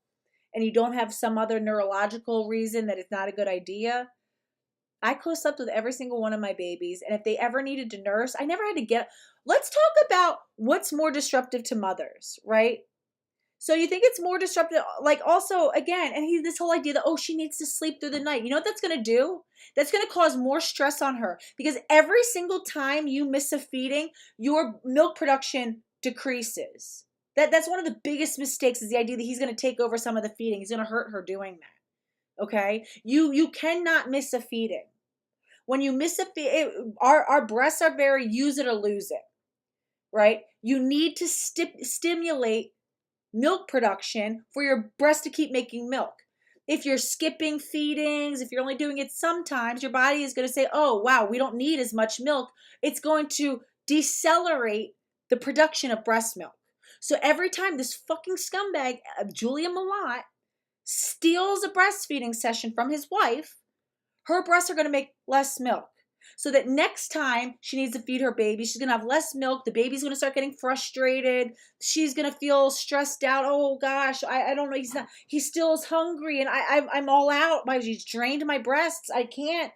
and you don't have some other neurological reason that it's not a good idea. I co-slept with every single one of my babies, and if they ever needed to nurse, I never had to get. Let's talk about what's more disruptive to mothers, right? So you think it's more disruptive, like also, again, and this whole idea that, oh, she needs to sleep through the night. You know what that's going to do? That's going to cause more stress on her, because every single time you miss a feeding, your milk production decreases. That's one of the biggest mistakes, is the idea that he's going to take over some of the feeding. He's going to hurt her doing that. Okay? You cannot miss a feeding. When you miss a feeding, our breasts are very use it or lose it, right? You need to stimulate milk production for your breast to keep making milk. If you're skipping feedings, if you're only doing it sometimes, your body is going to say, oh, wow, we don't need as much milk. It's going to decelerate the production of breast milk. So every time this fucking scumbag, Julia Mallott, steals a breastfeeding session from his wife, her breasts are going to make less milk. So that next time she needs to feed her baby, she's going to have less milk. The baby's going to start getting frustrated. She's going to feel stressed out. Oh gosh, I don't know. He still is hungry, and I'm all out. He's drained my breasts. I can't.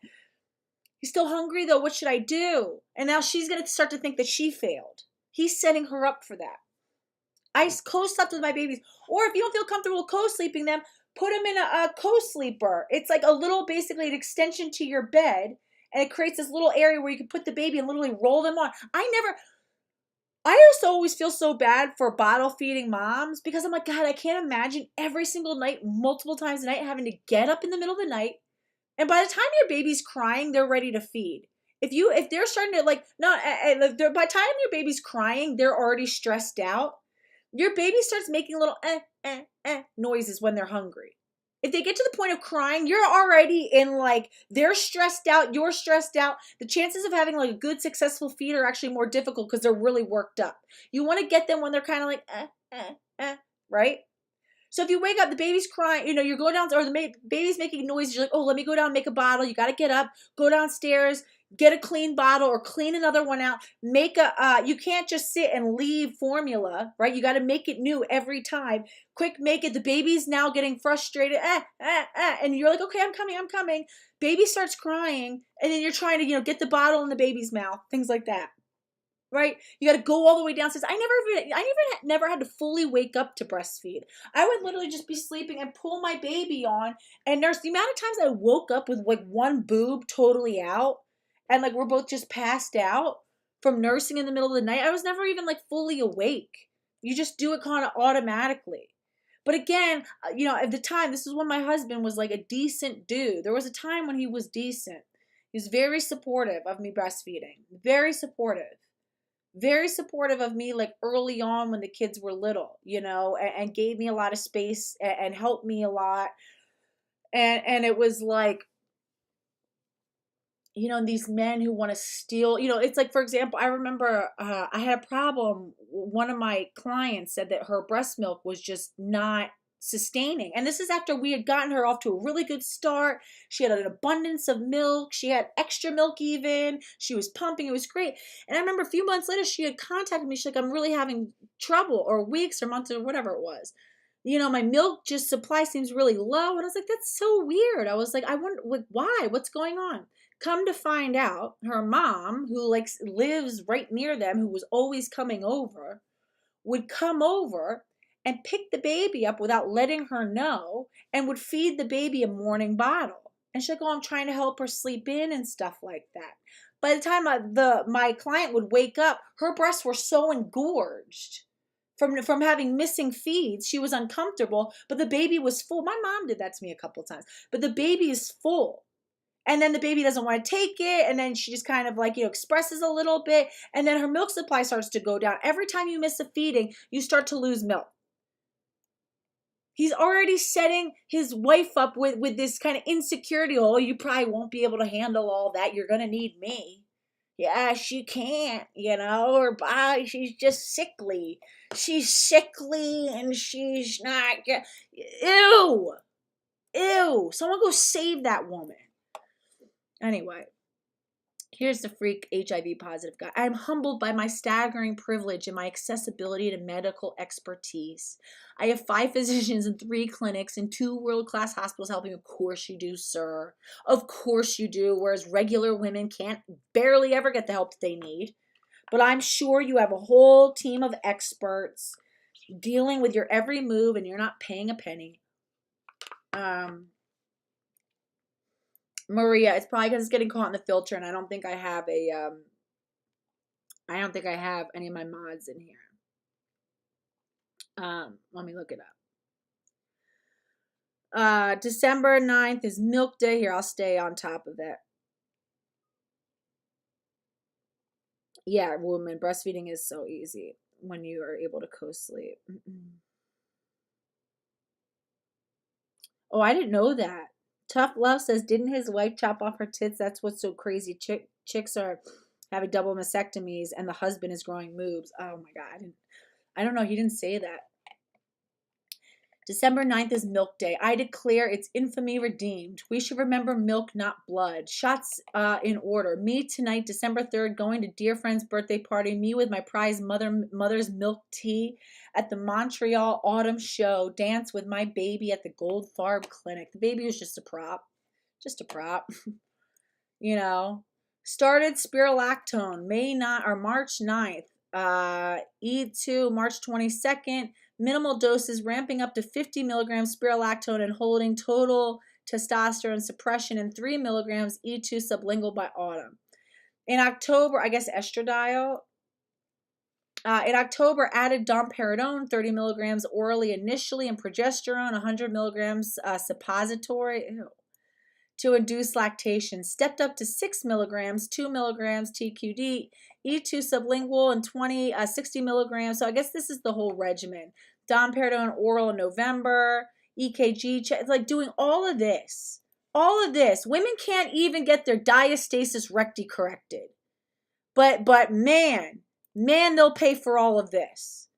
He's still hungry though. What should I do? And now she's going to start to think that she failed. He's setting her up for that. I co-slept with my babies. Or if you don't feel comfortable co-sleeping them, put them in a co-sleeper. It's like a little, basically an extension to your bed. And it creates this little area where you can put the baby and literally roll them on. I also always feel so bad for bottle feeding moms, because I'm like, God, I can't imagine every single night, multiple times a night, having to get up in the middle of the night. And by the time your baby's crying, they're ready to feed. If they're starting to by the time your baby's crying, they're already stressed out. Your baby starts making little noises when they're hungry. If they get to the point of crying, you're already in they're stressed out, you're stressed out. The chances of having a good, successful feed are actually more difficult because they're really worked up. You want to get them when they're kind of right? So if you wake up, the baby's crying, you're going down, or the baby's making noises, you're like, oh, let me go down and make a bottle. You got to get up, go downstairs, get a clean bottle or clean another one out. You can't just sit and leave formula, right? You got to make it new every time. Quick, make it. The baby's now getting frustrated. And you're like, okay, I'm coming. Baby starts crying. And then you're trying to, get the bottle in the baby's mouth, things like that. Right? You got to go all the way downstairs. I never had to fully wake up to breastfeed. I would literally just be sleeping and pull my baby on and nurse. The amount of times I woke up with one boob totally out, and we're both just passed out from nursing in the middle of the night. I was never even fully awake. You just do it kind of automatically. But again, at the time, this is when my husband was a decent dude. There was a time when he was decent. He was very supportive of me breastfeeding. Very supportive. Very supportive of me early on when the kids were little, and gave me a lot of space and helped me a lot. And it was these men who want to steal, it's for example, I remember I had a problem. One of my clients said that her breast milk was just not sustaining. And this is after we had gotten her off to a really good start. She had an abundance of milk. She had extra milk even. She was pumping. It was great. And I remember a few months later, she had contacted me. She's like, I'm really having trouble, or weeks or months or whatever it was. You know, my milk just supply seems really low. And I was like, that's so weird. I was like, I wonder, like, why? What's going on? Come to find out, her mom, who like lives right near them, who was always coming over, would come over and pick the baby up without letting her know, and would feed the baby a morning bottle. And she'd go, I'm trying to help her sleep in and stuff like that. By the time my client would wake up, her breasts were so engorged from having missing feeds. She was uncomfortable, but the baby was full. My mom did that to me a couple of times. But the baby is full. And then the baby doesn't want to take it. And then she just kind of like, expresses a little bit. And then her milk supply starts to go down. Every time you miss a feeding, you start to lose milk. He's already setting his wife up with this kind of insecurity. Oh, you probably won't be able to handle all that. You're going to need me. Yeah, she can't, her body, she's just sickly. She's sickly and she's not. Ew. Ew. Someone go save that woman. Anyway, here's the freak HIV positive guy. I'm humbled by my staggering privilege and my accessibility to medical expertise. I have 5 physicians and 3 clinics and 2 world-class hospitals helping. Of course you do, sir. Of course you do, whereas regular women can't barely ever get the help that they need. But I'm sure you have a whole team of experts dealing with your every move and you're not paying a penny. Maria, it's probably because it's getting caught in the filter, and I don't think I have any of my mods in here. Let me look it up. December 9th is milk day. Here, I'll stay on top of it. Yeah, woman, breastfeeding is so easy when you are able to co-sleep. Oh, I didn't know that. Tough Love says, didn't his wife chop off her tits? That's what's so crazy. Chicks are having double mastectomies and the husband is growing moobs. Oh my God. I don't know. He didn't say that. December 9th is milk day. I declare its infamy redeemed. We should remember milk, not blood. Shots in order. Me tonight, December 3rd, going to dear friend's birthday party. Me with my prized mother's milk tea at the Montreal Autumn Show. Dance with my baby at the Goldfarb Clinic. The baby was just a prop. Just a prop. Started Spirulactone March 9th. E2 March 22nd. Minimal doses ramping up to 50 milligrams spirulactone and holding total testosterone suppression in 3 milligrams E2 sublingual by autumn. In October, I guess estradiol. In October, added Domperidone, 30 milligrams orally initially, and progesterone, 100 milligrams suppository. Ew. To induce lactation. Stepped up to 6 milligrams, 2 milligrams TQD, E2 sublingual, and 60 milligrams. So I guess this is the whole regimen. Domperidone oral in November, EKG, it's like doing all of this. All of this. Women can't even get their diastasis recti corrected. But man, they'll pay for all of this.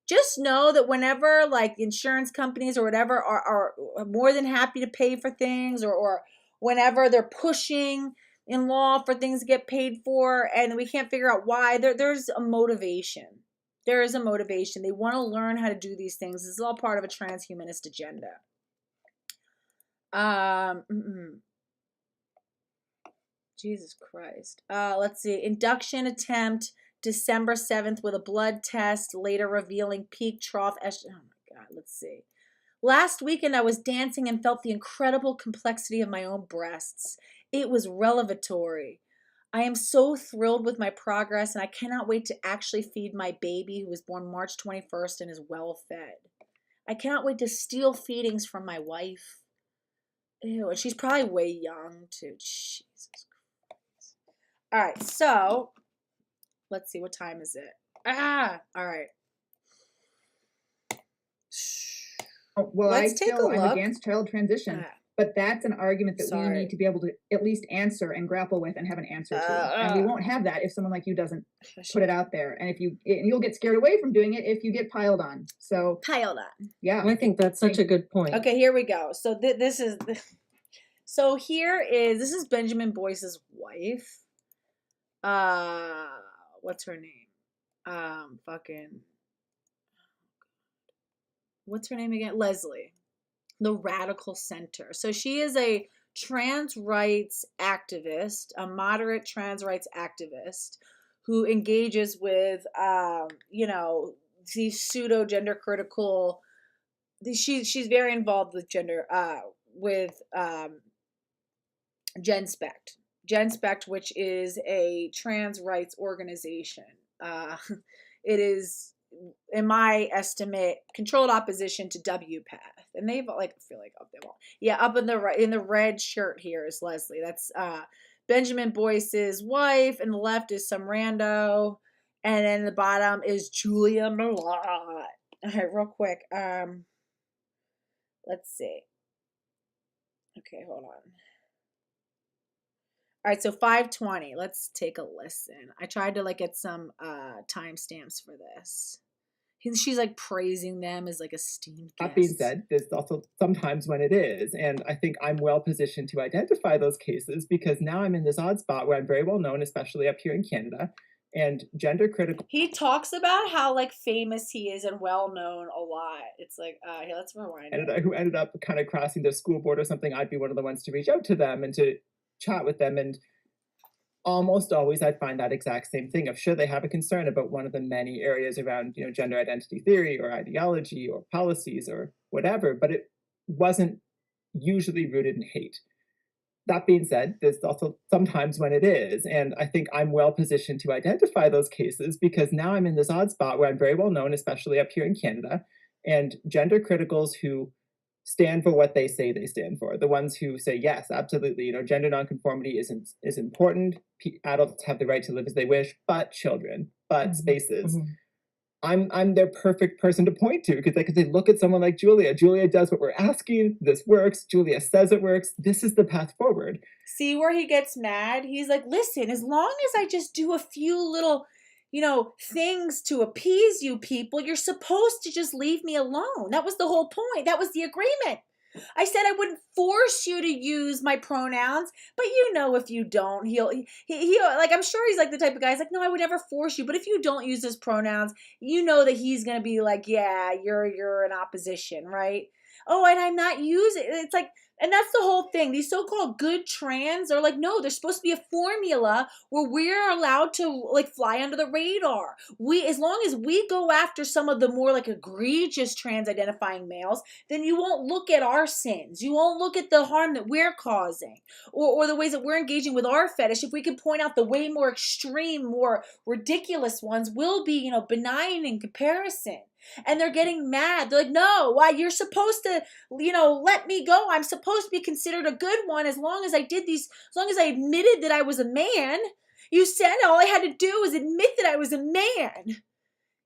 Just know that whenever like insurance companies or whatever are more than happy to pay for things, or whenever they're pushing in law for things to get paid for and we can't figure out why, there's a motivation. There is a motivation. They want to learn how to do these things. This is all part of a transhumanist agenda. Jesus Christ. Let's see. Induction attempt December 7th with a blood test, later revealing peak trough estrogen. Oh my God, let's see. Last weekend, I was dancing and felt the incredible complexity of my own breasts. It was revelatory. I am so thrilled with my progress, and I cannot wait to actually feed my baby, who was born March 21st and is well fed. I cannot wait to steal feedings from my wife. Ew, and she's probably way young, too. Jesus Christ. All right, so let's see. What time is it? All right. Well, Let's take a look. I'm against child transition. But that's an argument that we Sorry. need to be able to at least answer and grapple with and have an answer to. And we won't have that if someone like you doesn't put it out there. And you'll get scared away from doing it if you get piled on. So Piled on. yeah, I think that's such a good point. Okay, here we go. So this is Benjamin Boyce's wife. What's her name? What's her name again? Leslie. The Radical Center. So she is a trans rights activist, a moderate trans rights activist who engages with, these pseudo gender critical. She's very involved with GenSpect, which is a trans rights organization. It is, in my estimate, controlled opposition to WPATH, and they've up in the red shirt here is Leslie. That's Benjamin Boyce's wife, and the left is some rando, and then the bottom is Julia Mallott. All right, real quick. Let's see. Okay, hold on. All right, so 5:20. Let's take a listen. I tried to get some timestamps for this. She's praising them as esteemed guests. That being said, there's also sometimes when it is, and I think I'm well positioned to identify those cases because now I'm in this odd spot where I'm very well known, especially up here in Canada, and gender critical. He talks about how famous he is and well known a lot. It's here, let's rewind. Who ended up kind of crossing the school board or something. I'd be one of the ones to reach out to them and to chat with them, and almost always I find that exact same thing of sure they have a concern about one of the many areas around gender identity theory or ideology or policies or whatever, but it wasn't usually rooted in hate. That being said, there's also sometimes when it is, and I think I'm well positioned to identify those cases because now I'm in this odd spot where I'm very well known, especially up here in Canada, and gender criticals who stand for what they say they stand for. The ones who say, yes, absolutely, gender nonconformity is important. Adults have the right to live as they wish, but children, but spaces. I'm their perfect person to point to because they could say, look at someone like Julia. Julia does what we're asking. This works. Julia says it works. This is the path forward. See where he gets mad? He's like, listen, as long as I just do a few little things to appease you people, you're supposed to just leave me alone. That was the whole point. That was the agreement. I said I wouldn't force you to use my pronouns, but if you don't, he'll I'm sure he's the type of guy. He's no, I would never force you. But if you don't use his pronouns, that he's gonna be yeah, you're in opposition, right? Oh, and I'm not using. It's and that's the whole thing. These so-called good trans are no, there's supposed to be a formula where we're allowed to fly under the radar. As long as we go after some of the more egregious trans identifying males, then you won't look at our sins. You won't look at the harm that we're causing or the ways that we're engaging with our fetish. If we can point out the way more extreme, more ridiculous ones, will be, benign in comparison. And they're getting mad. They're no, why you're supposed to, let me go. I'm supposed to be considered a good one as long as I admitted that I was a man. You said all I had to do was admit that I was a man.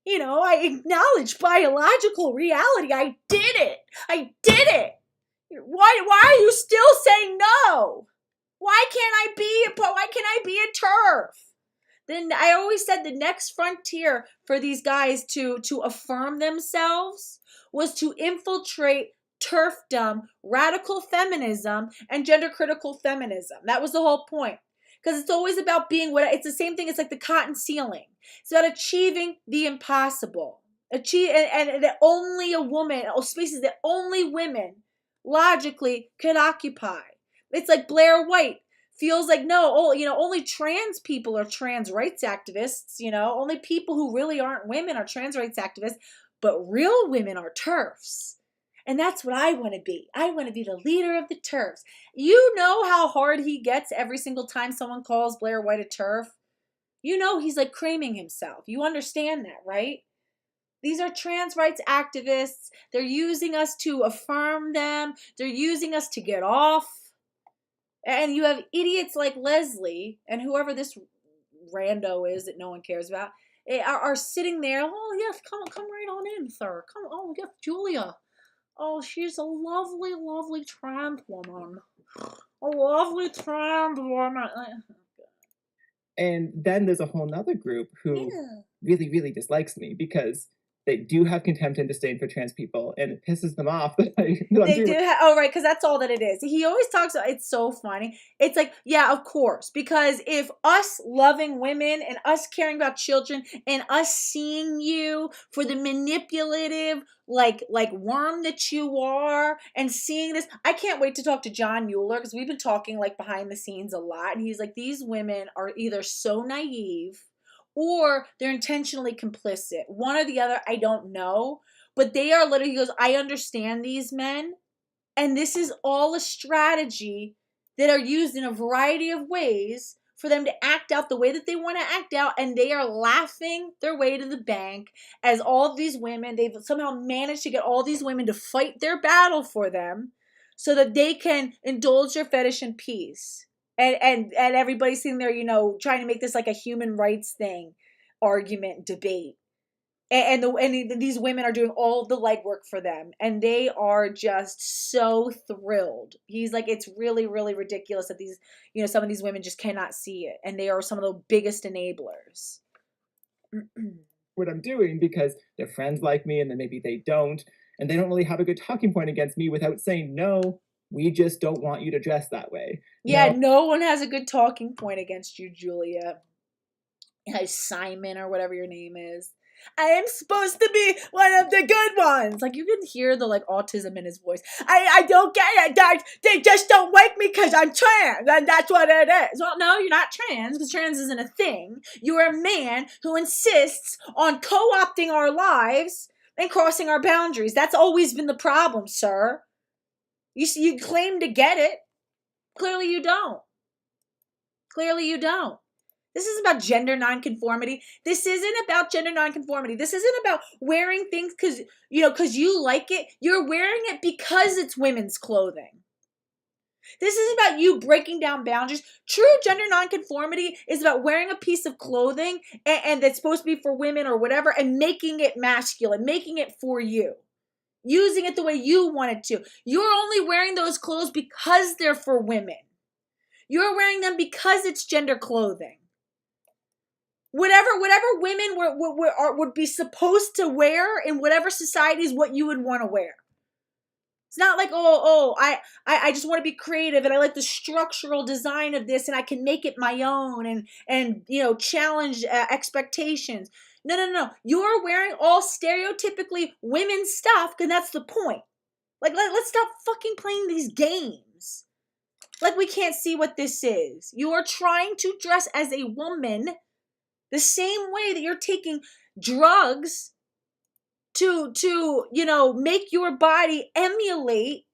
I acknowledged biological reality. I did it. Why are you still saying no? Why can't I be a TERF? Then I always said the next frontier for these guys to affirm themselves was to infiltrate TERFdom, radical feminism, and gender critical feminism. That was the whole point. Because it's always about being it's the same thing. It's like the cotton ceiling. It's about achieving the impossible. And that only a woman, or spaces that only women logically could occupy. It's like Blair White. Feels no, only trans people are trans rights activists, only people who really aren't women are trans rights activists, but real women are TERFs. And that's what I want to be. I want to be the leader of the TERFs. You know how hard he gets every single time someone calls Blair White a TERF? He's creaming himself. You understand that, right? These are trans rights activists. They're using us to affirm them. They're using us to get off. And you have idiots like Leslie and whoever this rando is that no one cares about are sitting there. Oh yes, come right on in, sir. Come. Oh yes, Julia. Oh, she's a lovely, lovely trans woman. A lovely trans woman. And then there's a whole nother group who Yeah. really, really dislikes me because they do have contempt and disdain for trans people, and it pisses them off that They do have, oh, right, because that's all that it is. He always talks, it's so funny. It's like, yeah, of course, because if us loving women and us caring about children and us seeing you for the manipulative, like worm that you are, and seeing this, I can't wait to talk to John Mueller, because we've been talking like behind the scenes a lot, and he's like, these women are either so naive or they're intentionally complicit. One or the other, I don't know. But they are literally, he goes, I understand these men, and this is all a strategy that are used in a variety of ways for them to act out the way that they want to act out, and they are laughing their way to the bank as all of these women, they've somehow managed to get all these women to fight their battle for them so that they can indulge their fetish in peace. And everybody's sitting there, trying to make this like a human rights thing, argument, debate. And these women are doing all the legwork for them, and they are just so thrilled. He's like, it's really, really ridiculous that these, some of these women just cannot see it, and they are some of the biggest enablers. What I'm doing, because their friends like me and then maybe they don't, and they don't really have a good talking point against me without saying, no, we just don't want you to dress that way. Yeah, no one has a good talking point against you, Julia. Simon, or whatever your name is. I am supposed to be one of the good ones. Like, you can hear the like autism in his voice. I don't get it. They just don't like me because I'm trans, and that's what it is. Well, no, you're not trans, because trans isn't a thing. You're a man who insists on co-opting our lives and crossing our boundaries. That's always been the problem, sir. You claim to get it. Clearly you don't. Clearly you don't. This isn't about gender nonconformity. This isn't about gender nonconformity. This isn't about wearing things because you like it. You're wearing it because it's women's clothing. This isn't about you breaking down boundaries. True gender nonconformity is about wearing a piece of clothing and that's supposed to be for women or whatever, and making it masculine, making it for you. Using it the way you want it to. You're only wearing those clothes because they're for women. You're wearing them because it's gender clothing. Whatever women would be supposed to wear in whatever society is what you would want to wear. It's not like, I just want to be creative and I like the structural design of this and I can make it my own and challenge expectations. No. You're wearing all stereotypically women's stuff because that's the point. Like, let's stop fucking playing these games. Like, we can't see what this is. You are trying to dress as a woman the same way that you're taking drugs to make your body emulate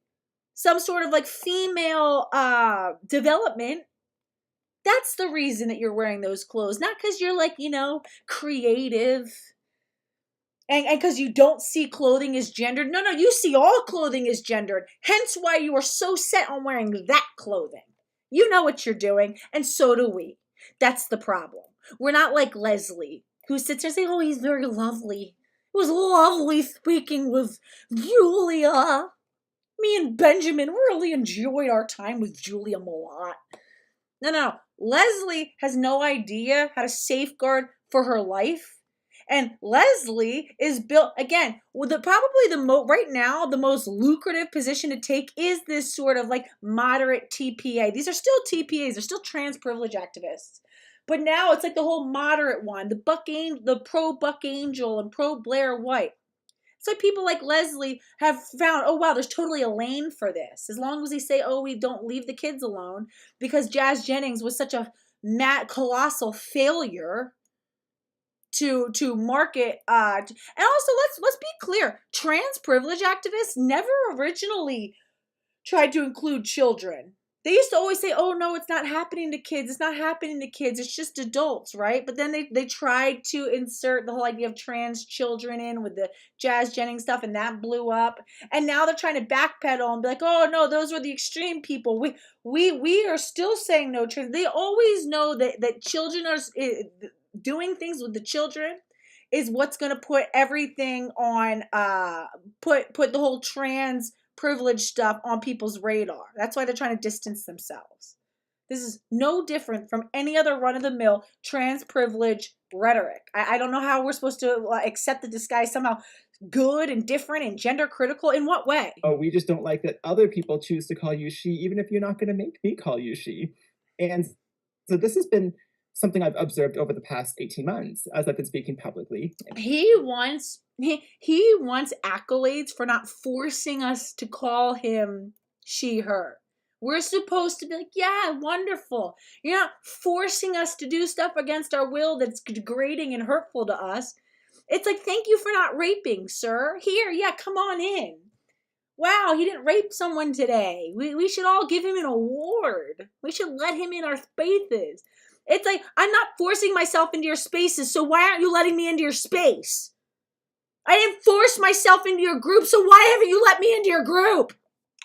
some sort of like female development. That's the reason that you're wearing those clothes. Not because you're like, creative. And because you don't see clothing as gendered. No, you see all clothing as gendered. Hence why you are so set on wearing that clothing. You know what you're doing, and so do we. That's the problem. We're not like Leslie, who sits there saying, oh, he's very lovely. It was lovely speaking with Julia. Me and Benjamin really enjoyed our time with Julia Mallott. No. Leslie has no idea how to safeguard for her life. And Leslie is built, again, right now, the most lucrative position to take is this sort of like moderate TPA. These are still TPAs. They're still trans privilege activists. But now it's like the whole moderate one, the pro Buck Angel and pro Blair White. So people like Leslie have found, oh wow, there's totally a lane for this. As long as they say, oh, we don't leave the kids alone, because Jazz Jennings was such a colossal failure to market. And also, let's be clear, trans privilege activists never originally tried to include children. They used to always say, oh, no, it's not happening to kids. It's not happening to kids. It's just adults, right? But then they tried to insert the whole idea of trans children in with the Jazz Jennings stuff, and that blew up. And now they're trying to backpedal and be like, oh, no, those were the extreme people. We are still saying no trans. They always know that children are doing things with the children is what's going to put everything on, put the whole trans privilege stuff on people's radar. That's why they're trying to distance themselves. This is no different from any other run-of-the-mill trans privilege rhetoric. I don't know how we're supposed to accept that this guy is somehow good and different and gender critical. In what way? Oh, we just don't like that other people choose to call you she, even if you're not going to make me call you she. And so this has been something I've observed over the past 18 months as I've been speaking publicly. He wants accolades for not forcing us to call him she, her. We're supposed to be like, yeah, wonderful. You're not forcing us to do stuff against our will that's degrading and hurtful to us. It's like, thank you for not raping, sir. Here, yeah, come on in. Wow, he didn't rape someone today. We should all give him an award. We should let him in our spaces. It's like, I'm not forcing myself into your spaces, so why aren't you letting me into your space? I didn't force myself into your group, so why haven't you let me into your group?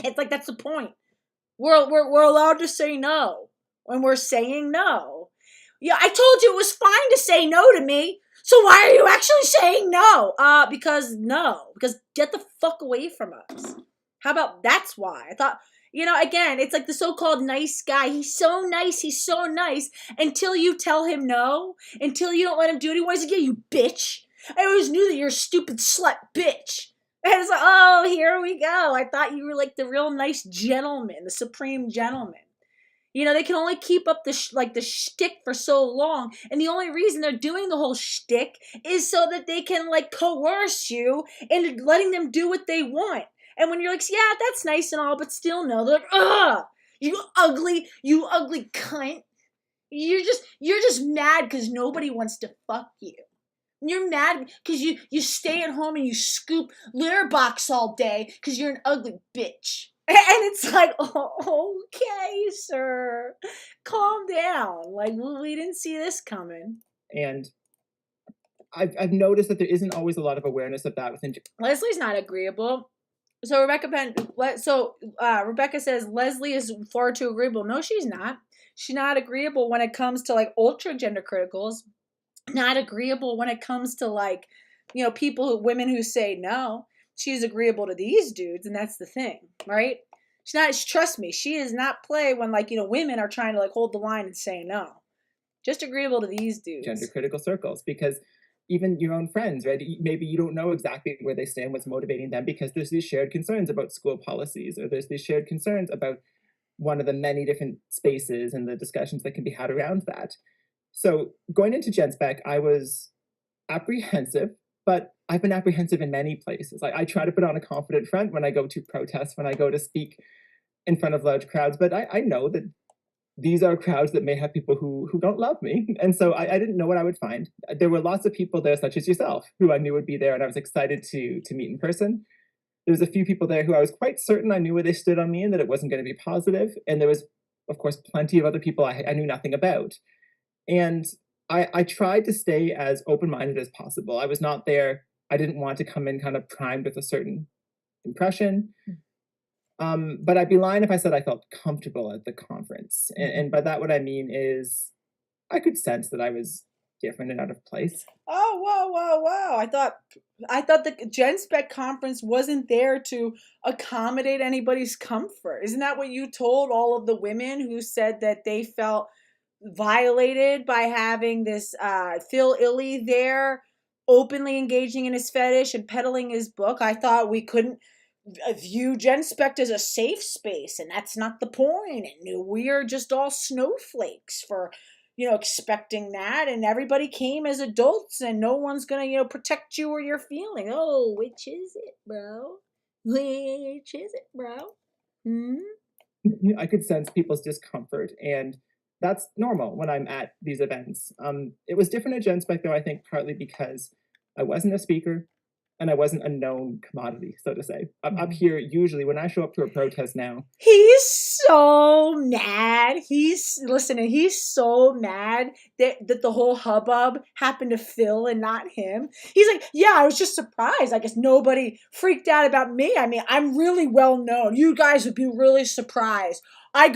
It's like, that's the point. We're allowed to say no when we're saying no. Yeah, I told you it was fine to say no to me. So why are you actually saying no? Because get the fuck away from us. How about that's why? I thought, again, it's like the so-called nice guy. He's so nice until you tell him no, until you don't let him do what he wants to get, you bitch. I always knew that you're a stupid slut bitch. And it's like, oh, here we go. I thought you were like the real nice gentleman, the supreme gentleman. They can only keep up the shtick for so long. And the only reason they're doing the whole shtick is so that they can coerce you into letting them do what they want. And when you're like, yeah, that's nice and all, but still no, they're like, ugh, you ugly cunt. You're just mad because nobody wants to fuck you. You're mad because you stay at home and you scoop litter box all day because you're an ugly bitch. And it's like, oh, okay, sir, calm down. We didn't see this coming. And I've noticed that there isn't always a lot of awareness of that within. Leslie's not agreeable. So Rebecca says Leslie is far too agreeable. No, she's not. She's not agreeable when it comes to ultra gender criticals. Not agreeable when it comes to women who say no. She's agreeable to these dudes, and that's the thing, right? Trust me, she does not play when women are trying to hold the line and say no. Just agreeable to these dudes. Gender critical circles, because even your own friends, right? Maybe you don't know exactly where they stand, what's motivating them, because there's these shared concerns about school policies, or there's these shared concerns about one of the many different spaces and the discussions that can be had around that. So going into Gen Spec, I was apprehensive, but I've been apprehensive in many places. I try to put on a confident front when I go to protests, when I go to speak in front of large crowds, but I know that these are crowds that may have people who don't love me. And so I didn't know what I would find. There were lots of people there, such as yourself, who I knew would be there, and I was excited to meet in person. There was a few people there who I was quite certain I knew where they stood on me and that it wasn't going to be positive. And there was, of course, plenty of other people I knew nothing about. And I tried to stay as open-minded as possible. I was not there. I didn't want to come in kind of primed with a certain impression. But I'd be lying if I said I felt comfortable at the conference. And by that, what I mean is I could sense that I was different and out of place. Oh, wow. I thought the Gen Spec conference wasn't there to accommodate anybody's comfort. Isn't that what you told all of the women who said that they felt violated by having this Phil Illy there openly engaging in his fetish and peddling his book? I thought we couldn't view Gen Spec as a safe space, and that's not the point. And we are just all snowflakes for expecting that, and everybody came as adults, and no one's gonna protect you or your feelings. Oh, which is it, bro? Which is it, bro? I could sense people's discomfort, and that's normal when I'm at these events. It was different at Gen Spec, though, I think partly because I wasn't a speaker and I wasn't a known commodity, so to say. Up here, usually, when I show up to a protest now... He's so mad. He's so mad that the whole hubbub happened to Phil and not him. He's like, yeah, I was just surprised. I guess nobody freaked out about me. I mean, I'm really well known. You guys would be really surprised. I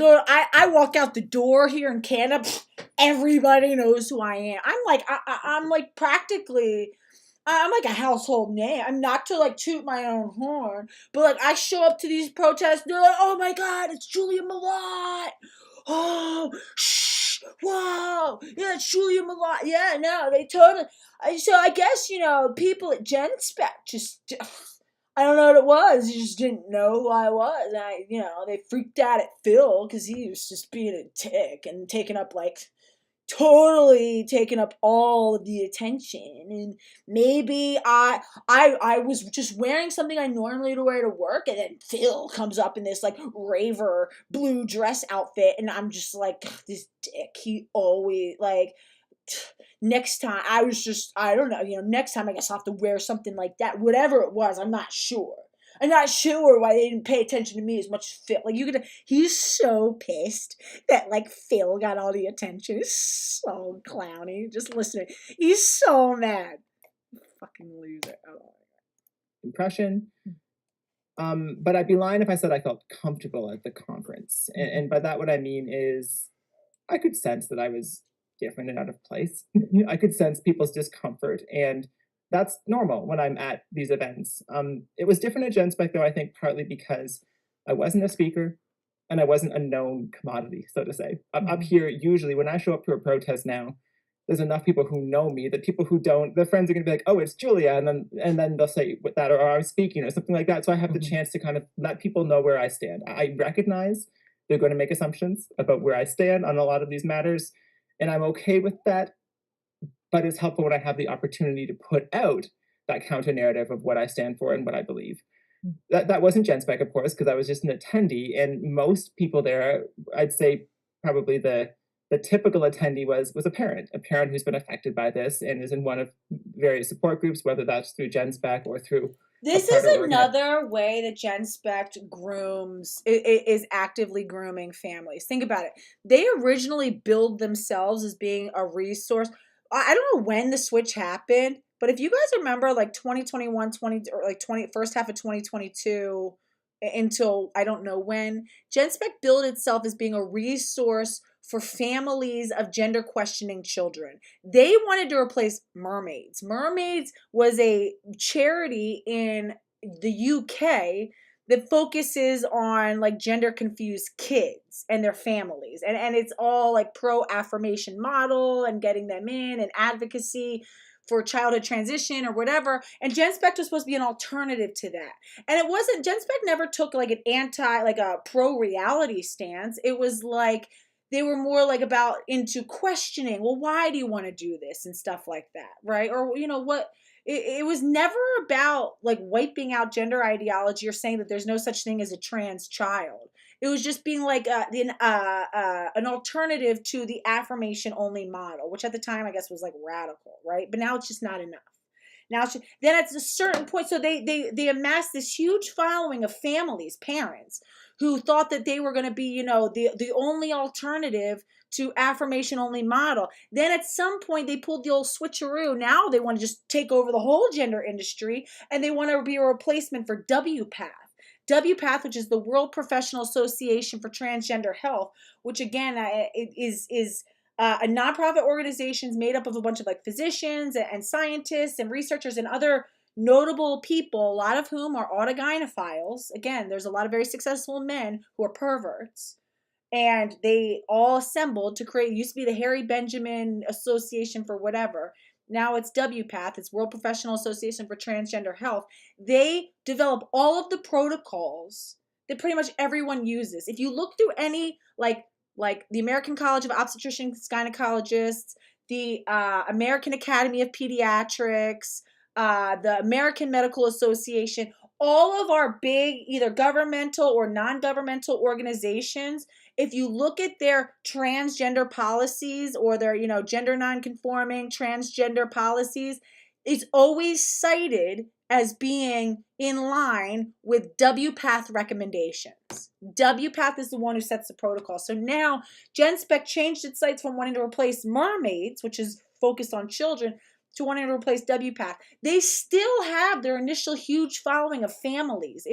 walk out the door here in Canada, everybody knows who I am. I'm like practically I'm like a household name. I'm not to like toot my own horn, but like I show up to these protests, they're like, oh my God, it's Julia Mallott. Oh, shh, whoa, yeah, it's Julia Mallott. Yeah, no, they totally. So I guess, people at GenSpec just, I don't know what it was. They just didn't know who I was. They freaked out at Phil because he was just being a dick and totally taking up all of the attention. And maybe I was just wearing something I normally would wear to work, and then Phil comes up in this like raver blue dress outfit, and I'm just like, this dick, he always like, next time I don't know, next time I guess I'll have to wear something like that, whatever it was. I'm not sure why they didn't pay attention to me as much as Phil. Like, he's so pissed that like Phil got all the attention. He's so clowny. Just listen. He's so mad. Fucking loser. Oh. Impression. But I'd be lying if I said I felt comfortable at the conference. And by that, what I mean is I could sense that I was different and out of place. I could sense people's discomfort, and that's normal when I'm at these events. It was different at GenSpec, though, I think partly because I wasn't a speaker and I wasn't a known commodity, so to say. Up here, usually, when I show up to a protest now, there's enough people who know me that people who don't, their friends are going to be like, oh, it's Julia, and then they'll say with that, or I'm speaking, or something like that. So I have the chance to kind of let people know where I stand. I recognize they're going to make assumptions about where I stand on a lot of these matters, and I'm okay with that. But it's helpful when I have the opportunity to put out that counter narrative of what I stand for and what I believe. That wasn't GenSpec, of course, because I was just an attendee, and most people there, I'd say probably the typical attendee was a parent who's been affected by this and is in one of various support groups, whether that's through GenSpec or through. This is another way that GenSpec is actively grooming families. Think about it. They originally billed themselves as being a resource. I don't know when the switch happened, but if you guys remember like 2021, or like first half of 2022 until I don't know when, GenSpec billed itself as being a resource for families of gender questioning children. They wanted to replace Mermaids. Mermaids was a charity in the UK that focuses on like gender confused kids and their families. And it's all like pro affirmation model and getting them in and advocacy for childhood transition or whatever. And GenSpec was supposed to be an alternative to that. And it wasn't, GenSpec never took like a pro reality stance. It was like, they were more like about into questioning, well, why do you want to do this and stuff like that, right? Or, what, it was never about like wiping out gender ideology or saying that there's no such thing as a trans child. It was just being like an alternative to the affirmation only model, which at the time I guess was like radical, right? But now it's just not enough. Now, then at a certain point, so they amassed this huge following of families, parents, who thought that they were going to be, the only alternative to affirmation only model. Then at some point they pulled the old switcheroo. Now they want to just take over the whole gender industry, and they want to be a replacement for WPATH. WPATH, which is the World Professional Association for Transgender Health, which again is a nonprofit organization made up of a bunch of like physicians and scientists and researchers and other notable people, a lot of whom are autogynephiles. Again, there's a lot of very successful men who are perverts. And they all assembled to create, it used to be the Harry Benjamin Association for whatever. Now it's WPATH, it's World Professional Association for Transgender Health. They develop all of the protocols that pretty much everyone uses. If you look through any, like the American College of Obstetricians and Gynecologists, the American Academy of Pediatrics, the American Medical Association, all of our big either governmental or non-governmental organizations, if you look at their transgender policies or their, gender non-conforming transgender policies, it's always cited as being in line with WPATH recommendations. WPATH is the one who sets the protocol. So now GenSpec changed its sights from wanting to replace Mermaids, which is focused on children, to wanting to replace WPATH. They still have their initial huge following of families.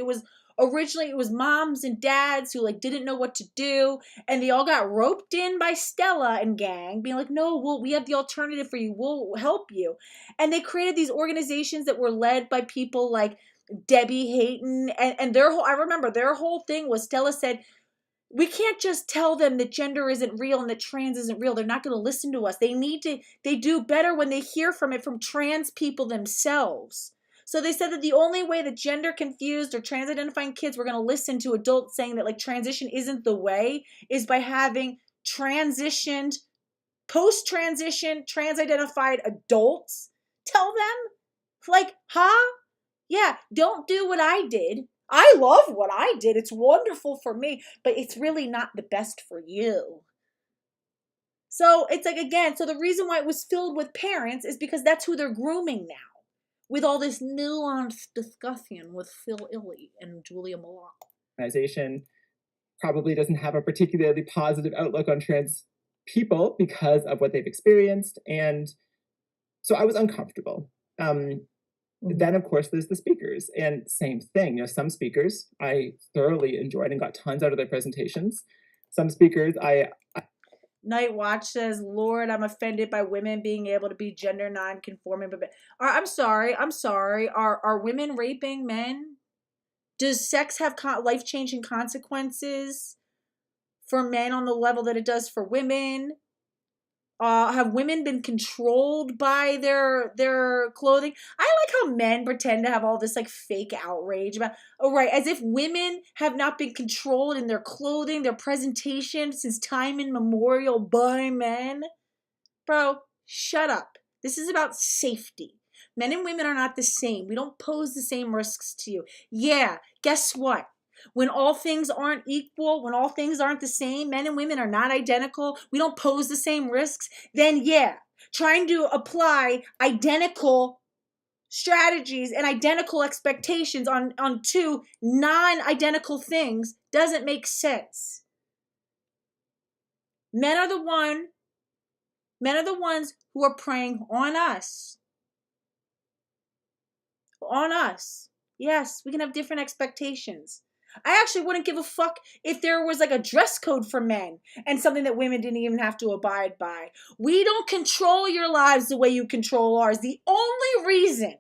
Originally it was moms and dads who like didn't know what to do, and they all got roped in by Stella and gang being like, no, we have the alternative for you, we'll help you. And they created these organizations that were led by people like Debbie Hayton, and I remember their whole thing was, Stella said, we can't just tell them that gender isn't real and that trans isn't real. They're not going to listen to us. They do better when they hear from it from trans people themselves. So they said that the only way that gender confused or trans identifying kids were going to listen to adults saying that like transition isn't the way is by having transitioned, post-transition, trans identified adults tell them like, huh? Yeah, don't do what I did. I love what I did. It's wonderful for me, but it's really not the best for you. So it's like, again, so the reason why it was filled with parents is because that's who they're grooming now, with all this nuanced discussion with Phil Illey and Julia Mallott. Organization probably doesn't have a particularly positive outlook on trans people because of what they've experienced. And so I was uncomfortable. Then, of course, there's the speakers, and same thing. You know, some speakers I thoroughly enjoyed and got tons out of their presentations. Some speakers Night Watch says, Lord, I'm offended by women being able to be gender non-conforming. But I'm sorry. Are women raping men? Does sex have life-changing consequences for men on the level that it does for women? Have women been controlled by their clothing? I like how men pretend to have all this like fake outrage about, oh right, as if women have not been controlled in their clothing, their presentation since time immemorial by men. Bro, shut up. This is about safety. Men and women are not the same. We don't pose the same risks to you. Yeah, guess what? When all things aren't equal, when all things aren't the same, men and women are not identical, we don't pose the same risks, then yeah, trying to apply identical strategies and identical expectations on two non-identical things doesn't make sense. Men are the ones who are preying on us. On us. Yes, we can have different expectations. I actually wouldn't give a fuck if there was like a dress code for men and something that women didn't even have to abide by. We don't control your lives the way you control ours. The only reason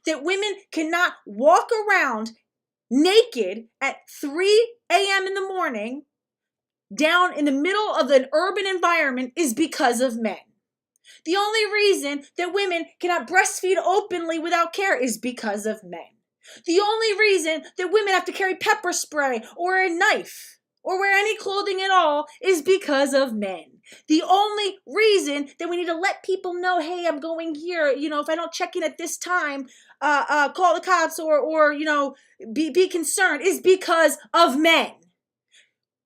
that women cannot walk around naked at 3 a.m. in the morning down in the middle of an urban environment is because of men. The only reason that women cannot breastfeed openly without care is because of men. The only reason that women have to carry pepper spray or a knife or wear any clothing at all is because of men. The only reason that we need to let people know, hey, I'm going here, you know, if I don't check in at this time, call the cops or you know, be concerned is because of men.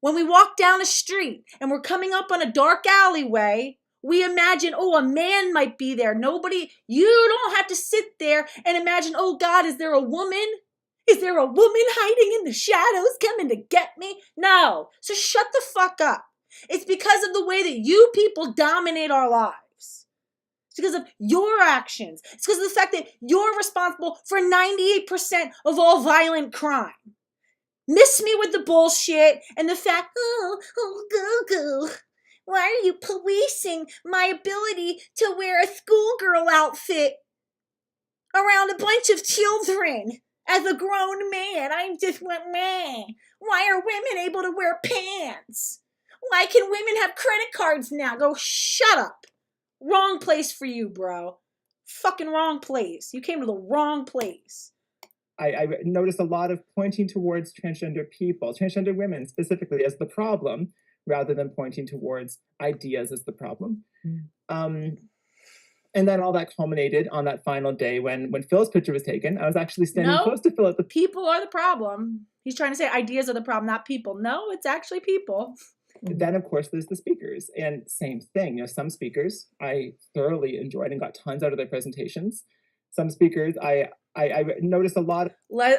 When we walk down a street and we're coming up on a dark alleyway, we imagine, oh, a man might be there. You don't have to sit there and imagine, oh God, is there a woman? Is there a woman hiding in the shadows coming to get me? No. So shut the fuck up. It's because of the way that you people dominate our lives. It's because of your actions. It's because of the fact that you're responsible for 98% of all violent crime. Miss me with the bullshit and the fact, go. Why are you policing my ability to wear a schoolgirl outfit around a bunch of children as a grown man? I just went, man. Why are women able to wear pants? Why can women have credit cards now? Go shut up. Wrong place for you, bro. Fucking wrong place. You came to the wrong place. I noticed a lot of pointing towards transgender people, transgender women specifically, as the problem, rather than pointing towards ideas as the problem. And then all that culminated on that final day when Phil's picture was taken. I was actually standing close to Phil at the... People are the problem. He's trying to say ideas are the problem, not people. No, it's actually people. Then, of course, there's the speakers. And same thing. You know, some speakers I thoroughly enjoyed and got tons out of their presentations. Some speakers I noticed a lot of...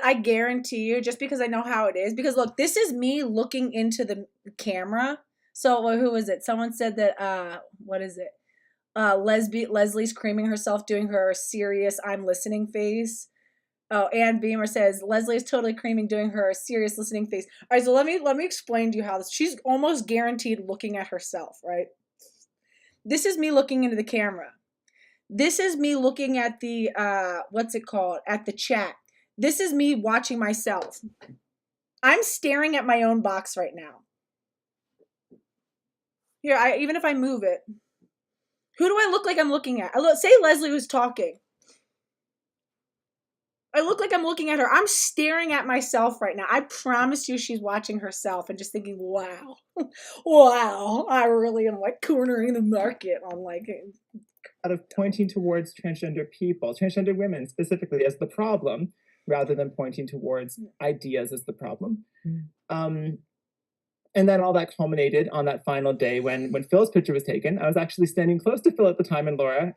I guarantee you, just because I know how it is, because look, this is me looking into the camera. So who is it? Someone said that, what is it? Leslie's creaming herself doing her serious I'm listening face. Oh, Ann Beamer says Leslie is totally creaming doing her serious listening face. All right, so let me explain to you how this. She's almost guaranteed looking at herself, right? This is me looking into the camera. This is me looking at the what's it called? At the chat. This is me watching myself. I'm staring at my own box right now. Here, even if I move it, who do I look like I'm looking at? Say Leslie was talking. I look like I'm looking at her. I'm staring at myself right now. I promise you she's watching herself and just thinking, wow, wow, I really am like cornering the market on like. Out of pointing towards transgender people, transgender women specifically as the problem, rather than pointing towards ideas as the problem. And then all that culminated on that final day when Phil's picture was taken. I was actually standing close to Phil at the time and Laura.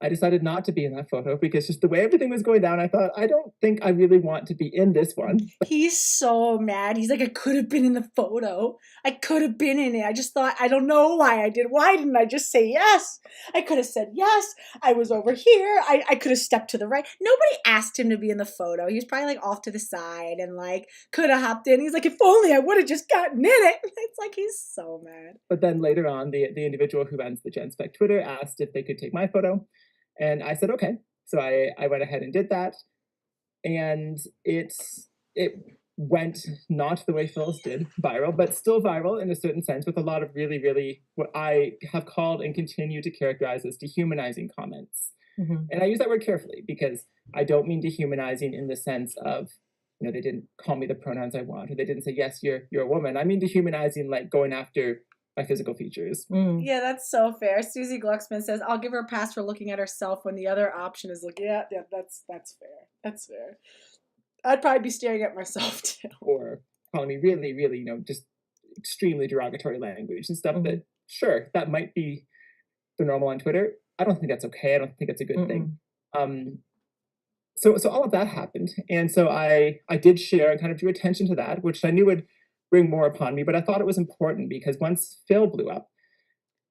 I decided not to be in that photo because just the way everything was going down, I thought, I don't think I really want to be in this one. He's so mad. He's like, I could have been in the photo. I could have been in it. I just thought, I don't know why I did. Why didn't I just say yes? I could have said yes. I was over here. I could have stepped to the right. Nobody asked him to be in the photo. He was probably like off to the side and like could have hopped in. He's like, if only I would have just gotten in it. It's like, he's so mad. But then later on, the individual who runs the GenSpec Twitter asked if they could take my photo. And I said, okay. So I went ahead and did that. And it went not the way Phil's did, viral, but still viral in a certain sense with a lot of really, really what I have called and continue to characterize as dehumanizing comments. And I use that word carefully because I don't mean dehumanizing in the sense of, you know, they didn't call me the pronouns I want, or they didn't say, yes, you're a woman. I mean dehumanizing, like going after my physical features. Yeah, that's so fair. Susie Glucksman says, I'll give her a pass for looking at herself when the other option is looking at, yeah, that's fair. That's fair. I'd probably be staring at myself too. Or calling me really, really, you know, just extremely derogatory language and stuff that, sure, that might be the normal on Twitter. I don't think that's okay. I don't think it's a good thing. So all of that happened. And so I did share and kind of drew attention to that, which I knew would bring more upon me, but I thought it was important because once Phil blew up,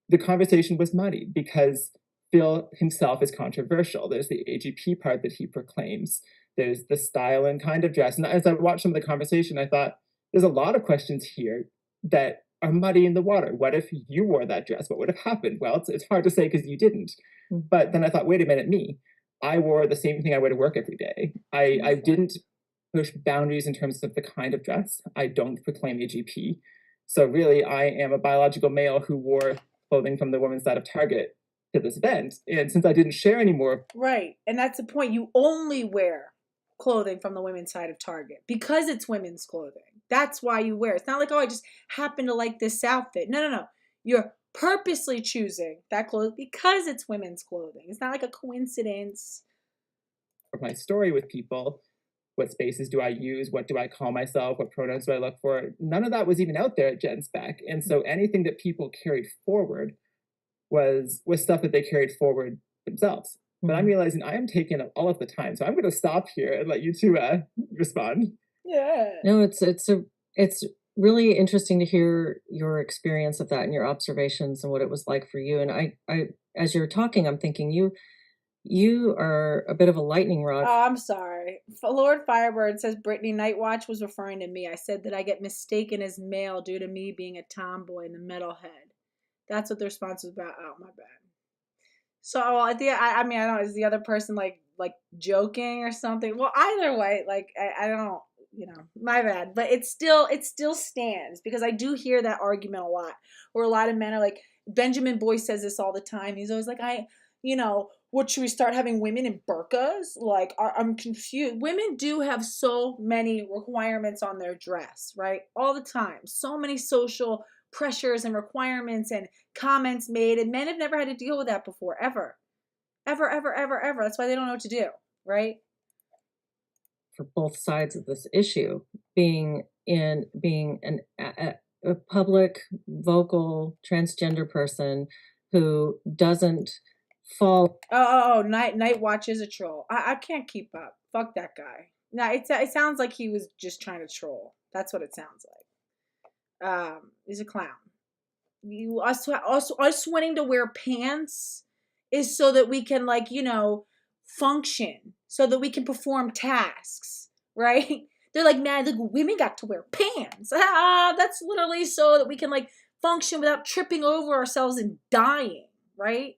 the conversation was muddied because Phil himself is controversial. There's the AGP part that he proclaims. There's the style and kind of dress. And as I watched some of the conversation, I thought there's a lot of questions here that are muddy in the water. What if you wore that dress? What would have happened? Well, it's hard to say because you didn't. But then I thought, wait a minute, I wore the same thing I wear to work every day. I didn't push boundaries in terms of the kind of dress. I don't proclaim AGP. So really, I am a biological male who wore clothing from the women's side of Target to this event. And since I didn't share anymore. Right. And that's the point. You only wear clothing from the women's side of Target because it's women's clothing. That's why you wear it. It's not like, oh, I just happen to like this outfit. No. You're purposely choosing that clothes because it's women's clothing. It's not like a coincidence. My story with people, what spaces do I use? What do I call myself? What pronouns do I look for? None of that was even out there at GenSpec. And so anything that people carried forward was stuff that they carried forward themselves. But I'm realizing I am taking up all of the time. So I'm going to stop here and let you two respond. Yeah. No, it's really interesting to hear your experience of that and your observations and what it was like for you. And I as you're talking, I'm thinking you are a bit of a lightning rod. Oh, I'm sorry. Lord Firebird says Brittany Nightwatch was referring to me. I said that I get mistaken as male due to me being a tomboy and the metalhead. That's what the response was about. Oh, my bad. So I don't know. Is the other person like joking or something? Well, either way, like I don't, my bad. But it still stands because I do hear that argument a lot, where a lot of men are like, Benjamin Boyce says this all the time. He's always like, what should we start having women in burqas? Like, I'm confused. Women do have so many requirements on their dress, right? All the time. So many social pressures and requirements and comments made, and men have never had to deal with that before, ever. Ever. That's why they don't know what to do, right? For both sides of this issue, being a public, vocal, transgender person who doesn't fall. Night Watch is a troll. I can't keep up. Fuck that guy. No, it sounds like he was just trying to troll. That's what it sounds like. He's a clown. us wanting to wear pants is so that we can, like, function, so that we can perform tasks, right? They're like, man, the women got to wear pants. That's literally so that we can, like, function without tripping over ourselves and dying, right?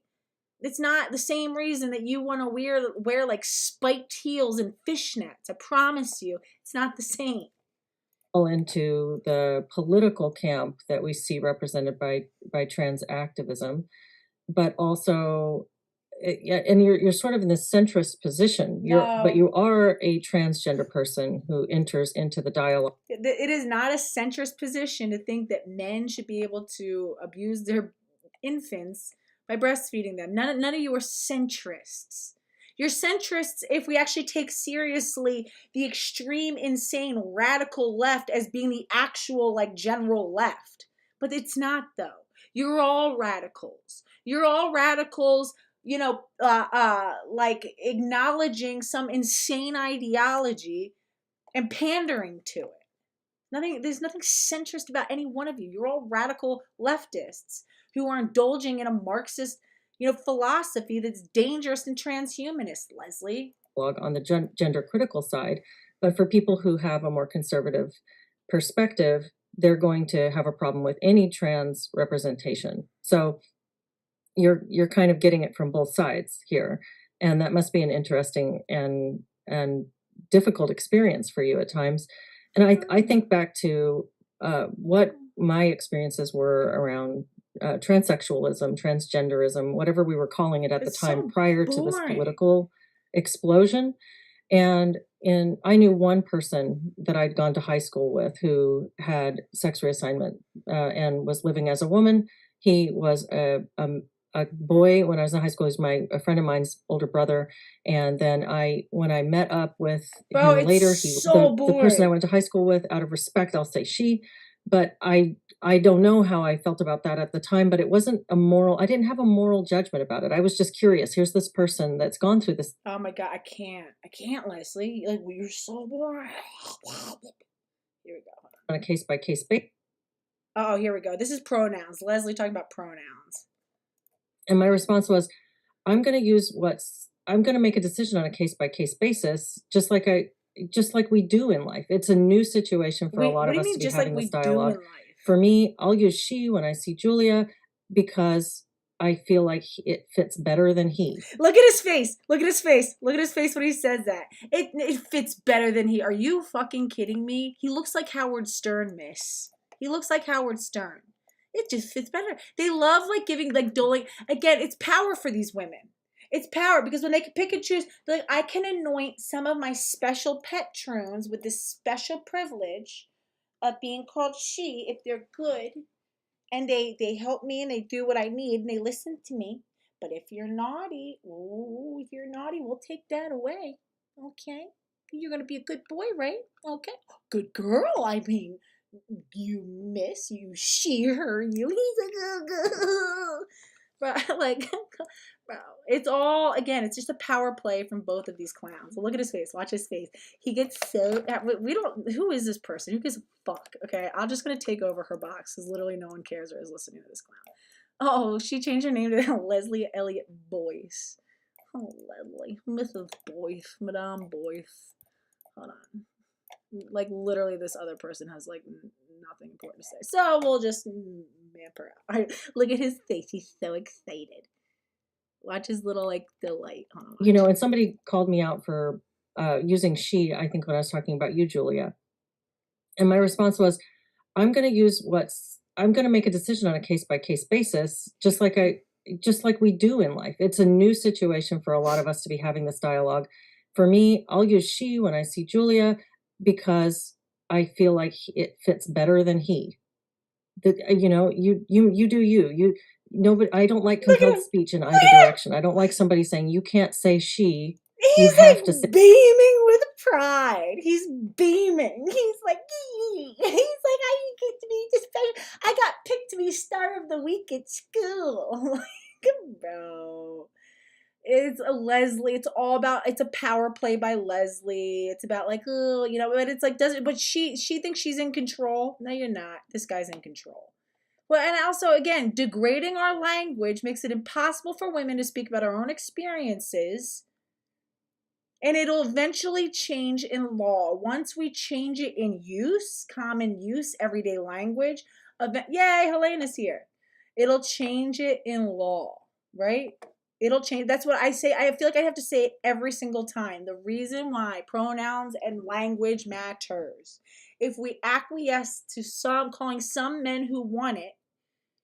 It's not the same reason that you want to wear like spiked heels and fishnets. I promise you, it's not the same. Into the political camp that we see represented by trans activism, but also, and you're sort of in this centrist position. But you are a transgender person who enters into the dialogue. It is not a centrist position to think that men should be able to abuse their infants by breastfeeding them. None of you are centrists. You're centrists if we actually take seriously the extreme, insane, radical left as being the actual, like, general left. But it's not, though. You're all radicals. You're all radicals, like, acknowledging some insane ideology and pandering to it. There's nothing centrist about any one of you. You're all radical leftists who are indulging in a Marxist, philosophy that's dangerous and transhumanist, Leslie. On the gender critical side, but for people who have a more conservative perspective, they're going to have a problem with any trans representation. So you're kind of getting it from both sides here, and that must be an interesting and difficult experience for you at times. And I think back to what my experiences were around transsexualism, transgenderism, whatever we were calling it at the time, prior to this political explosion. And I knew one person that I'd gone to high school with who had sex reassignment and was living as a woman. He was a boy when I was in high school. He was a friend of mine's older brother. And then when I met up with him later, the person I went to high school with, out of respect, I'll say she, but I don't know how I felt about that at the time, but it wasn't I didn't have a moral judgment about it. I was just curious. Here's this person that's gone through this. Oh my God, I can't, Leslie. Like, you're so boring. Here we go. On a case-by-case basis. Oh, here we go. This is pronouns. Leslie talking about pronouns. And my response was, I'm going to make a decision on a case-by-case basis, just like we do in life. It's a new situation for a lot of us to be having this dialogue. For me, I'll use she when I see Julia because I feel like it fits better than he. Look at his face. Look at his face. Look at his face when he says that. It fits better than he. Are you fucking kidding me? He looks like Howard Stern, miss. He looks like Howard Stern. It just fits better. They love, like, giving, like, doling. Again, it's power for these women. It's power because when they can pick and choose, they're like, I can anoint some of my special patrons with this special privilege of being called she if they're good, and they help me and they do what I need and they listen to me. But if you're naughty, we'll take that away. Okay? You're gonna be a good boy, right? Okay. Good girl, I mean. You miss, you she, her, you. He's a good girl. But, like, bro, it's all, again, it's just a power play from both of these clowns. Look at his face. Watch his face. He gets so, who is this person? Who gives a fuck? Okay, I'm just going to take over her box because literally no one cares or is listening to this clown. Oh, she changed her name to Leslie Elliott Boyce. Oh, Leslie. Mrs. Boyce. Madame Boyce. Hold on. Like, literally this other person has, like, nothing important to say. So we'll just map her out. Right, look at his face. He's so excited. Watch his little, like, delight. And somebody called me out for using she, I think, when I was talking about you, Julia. And my response was, I'm going to make a decision on a case-by-case basis, just like we do in life. It's a new situation for a lot of us to be having this dialogue. For me, I'll use she when I see Julia because I feel like it fits better than he. That you do you. Nobody. I don't like compelled speech in either direction. I don't like somebody saying you can't say she. He's like beaming with pride. He's beaming. He's like, I get to be special. I got picked to be star of the week at school. Like, bro. It's a Leslie. It's all about. It's a power play by Leslie. It's about, like, but it's like, but she thinks she's in control. No, you're not. This guy's in control. Well, and also, again, degrading our language makes it impossible for women to speak about our own experiences. And it'll eventually change in law. Once we change it in use, common use, everyday language, yay, Helena's here. It'll change it in law, right? It'll change. That's what I say. I feel like I have to say it every single time. The reason why pronouns and language matters. If we acquiesce to calling some men who want it,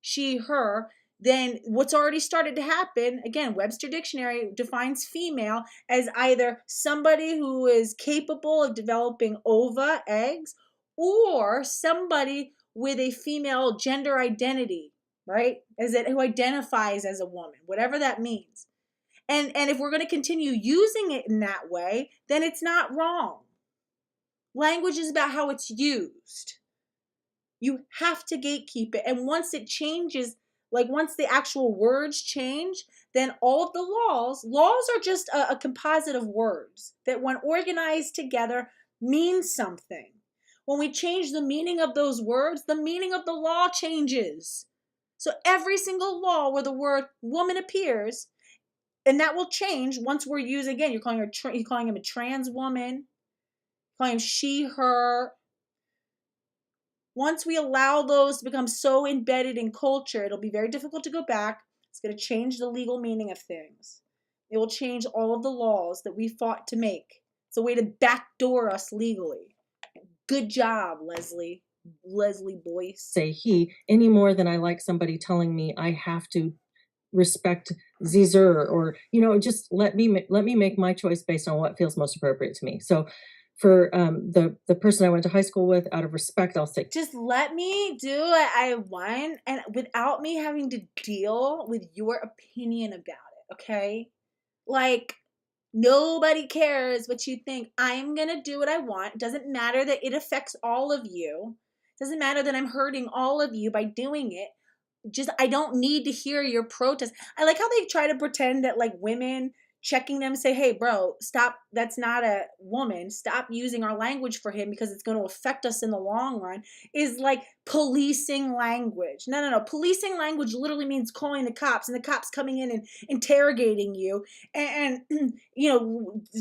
she, her, then what's already started to happen, again, Webster Dictionary defines female as either somebody who is capable of developing ova, eggs, or somebody with a female gender identity, right? Who identifies as a woman, whatever that means. And if we're going to continue using it in that way, then it's not wrong. Language is about how it's used. You have to gatekeep it. And once it changes, like once the actual words change, then all of the laws are just a composite of words that when organized together mean something. When we change the meaning of those words, the meaning of the law changes. So every single law where the word woman appears, and that will change once we're using, again, you're calling him a trans woman, calling him she, her. Once we allow those to become so embedded in culture, it'll be very difficult to go back. It's going to change the legal meaning of things. It will change all of the laws that we fought to make. It's a way to backdoor us legally. Good job, Leslie. Leslie Boyce. Say he any more than I like somebody telling me I have to respect Caesar, or just let me make my choice based on what feels most appropriate to me. So for the person I went to high school with, out of respect, I'll say, just let me do what I want, and without me having to deal with your opinion about it, okay? Like, nobody cares what you think. I'm gonna do what I want. It doesn't matter that it affects all of you. It doesn't matter that I'm hurting all of you by doing it. Just, I don't need to hear your protest. I like how they try to pretend that like women checking them say, hey, bro, stop. That's not a woman. Stop using our language for him because it's going to affect us in the long run, is like policing language. No. Policing language literally means calling the cops and the cops coming in and interrogating you and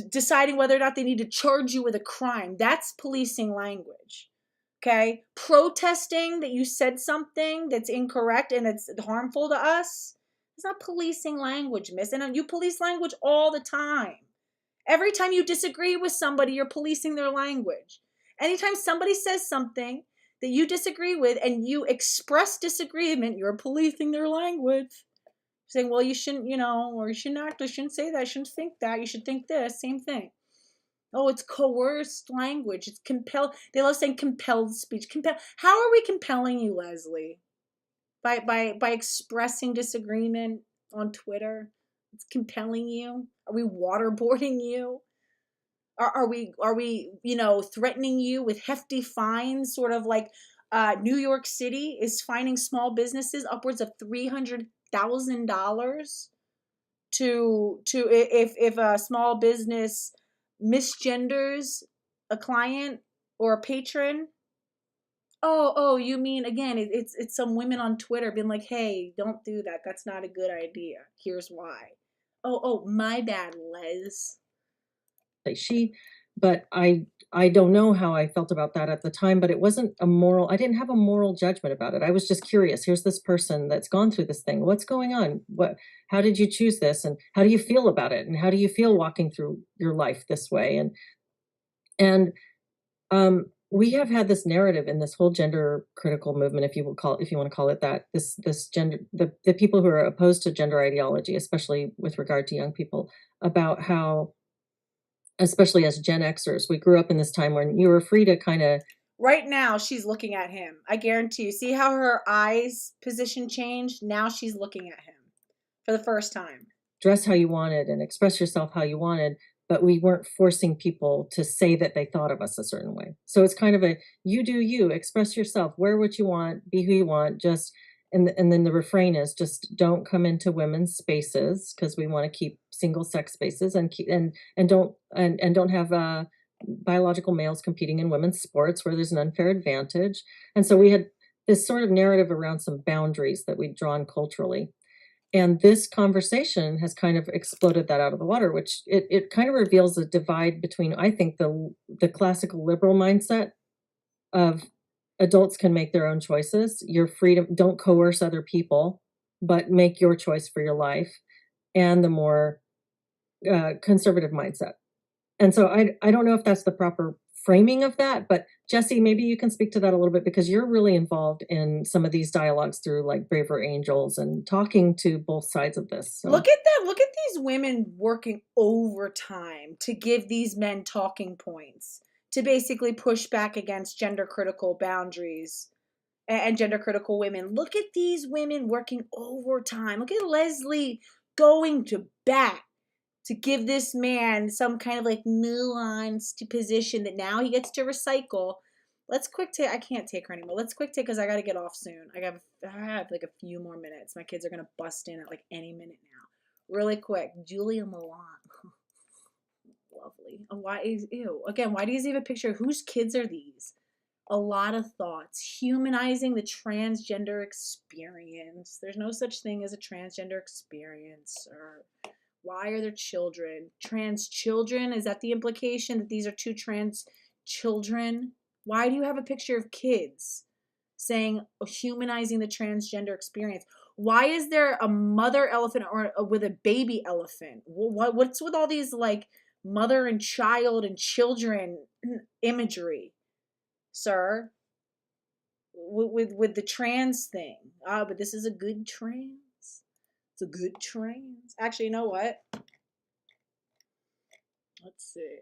deciding whether or not they need to charge you with a crime. That's policing language. Okay, protesting that you said something that's incorrect and it's harmful to us. It's not policing language, miss. And you police language all the time. Every time you disagree with somebody, you're policing their language. Anytime somebody says something that you disagree with and you express disagreement, you're policing their language. Saying, well, you shouldn't, or you shouldn't act, you shouldn't say that, you shouldn't think that, you should think this, same thing. Oh, it's coerced language. It's compelled. They love saying compelled speech. How are we compelling you, Leslie? By expressing disagreement on Twitter? It's compelling you? Are we waterboarding you? Are we threatening you with hefty fines? Sort of like New York City is fining small businesses upwards of $300,000 to if a small business misgenders a client or a patron. Oh, you mean, again, it's some women on Twitter being like, hey, don't do that. That's not a good idea. Here's why. Oh, my bad, Les. She, but I don't know how I felt about that at the time, but it wasn't I didn't have a moral judgment about it. I was just curious. Here's this person that's gone through this thing. What's going on? How did you choose this? And how do you feel about it? And how do you feel walking through your life this way? And we have had this narrative in this whole gender critical movement, if you want to call it that, this gender, the people who are opposed to gender ideology, especially with regard to young people, about how, especially as Gen Xers, we grew up in this time when you were free to kind of. Right now, she's looking at him. I guarantee you. See how her eyes position changed? Now she's looking at him for the first time. Dress how you wanted and express yourself how you wanted, but we weren't forcing people to say that they thought of us a certain way. So it's kind of you do you, express yourself, wear what you want, be who you want, and then the refrain is just don't come into women's spaces because we want to keep single sex spaces and don't have biological males competing in women's sports where there's an unfair advantage. And so we had this sort of narrative around some boundaries that we've drawn culturally. And this conversation has kind of exploded that out of the water, which it kind of reveals a divide between, I think, the classical liberal mindset of adults can make their own choices. Your freedom, don't coerce other people, but make your choice for your life, and the more conservative mindset. And so I don't know if that's the proper framing of that, but Jesse, maybe you can speak to that a little bit because you're really involved in some of these dialogues through like Braver Angels and talking to both sides of this. So. Look at them. Look at these women working overtime to give these men talking points, to basically push back against gender critical boundaries and gender critical women. Look at these women working overtime. Look at Leslie going to bat to give this man some kind of like nuanced position that now he gets to recycle. Let's quick take. I can't take her anymore. Let's quick take because I got to get off soon. I have like a few more minutes. My kids are going to bust in at like any minute now. Really quick. Julia Mallott. Lovely. Why is, ew. Again, why do you have a picture? Whose kids are these? A lot of thoughts. Humanizing the transgender experience. There's no such thing as a transgender experience. Or why are there children? Trans children? Is that the implication that these are two trans children? Why do you have a picture of kids saying humanizing the transgender experience? Why is there a mother elephant or with a baby elephant? What's with all these like mother and child and children imagery, sir? With the trans thing. But this is a good trans. It's a good trans. Actually, you know what? Let's see.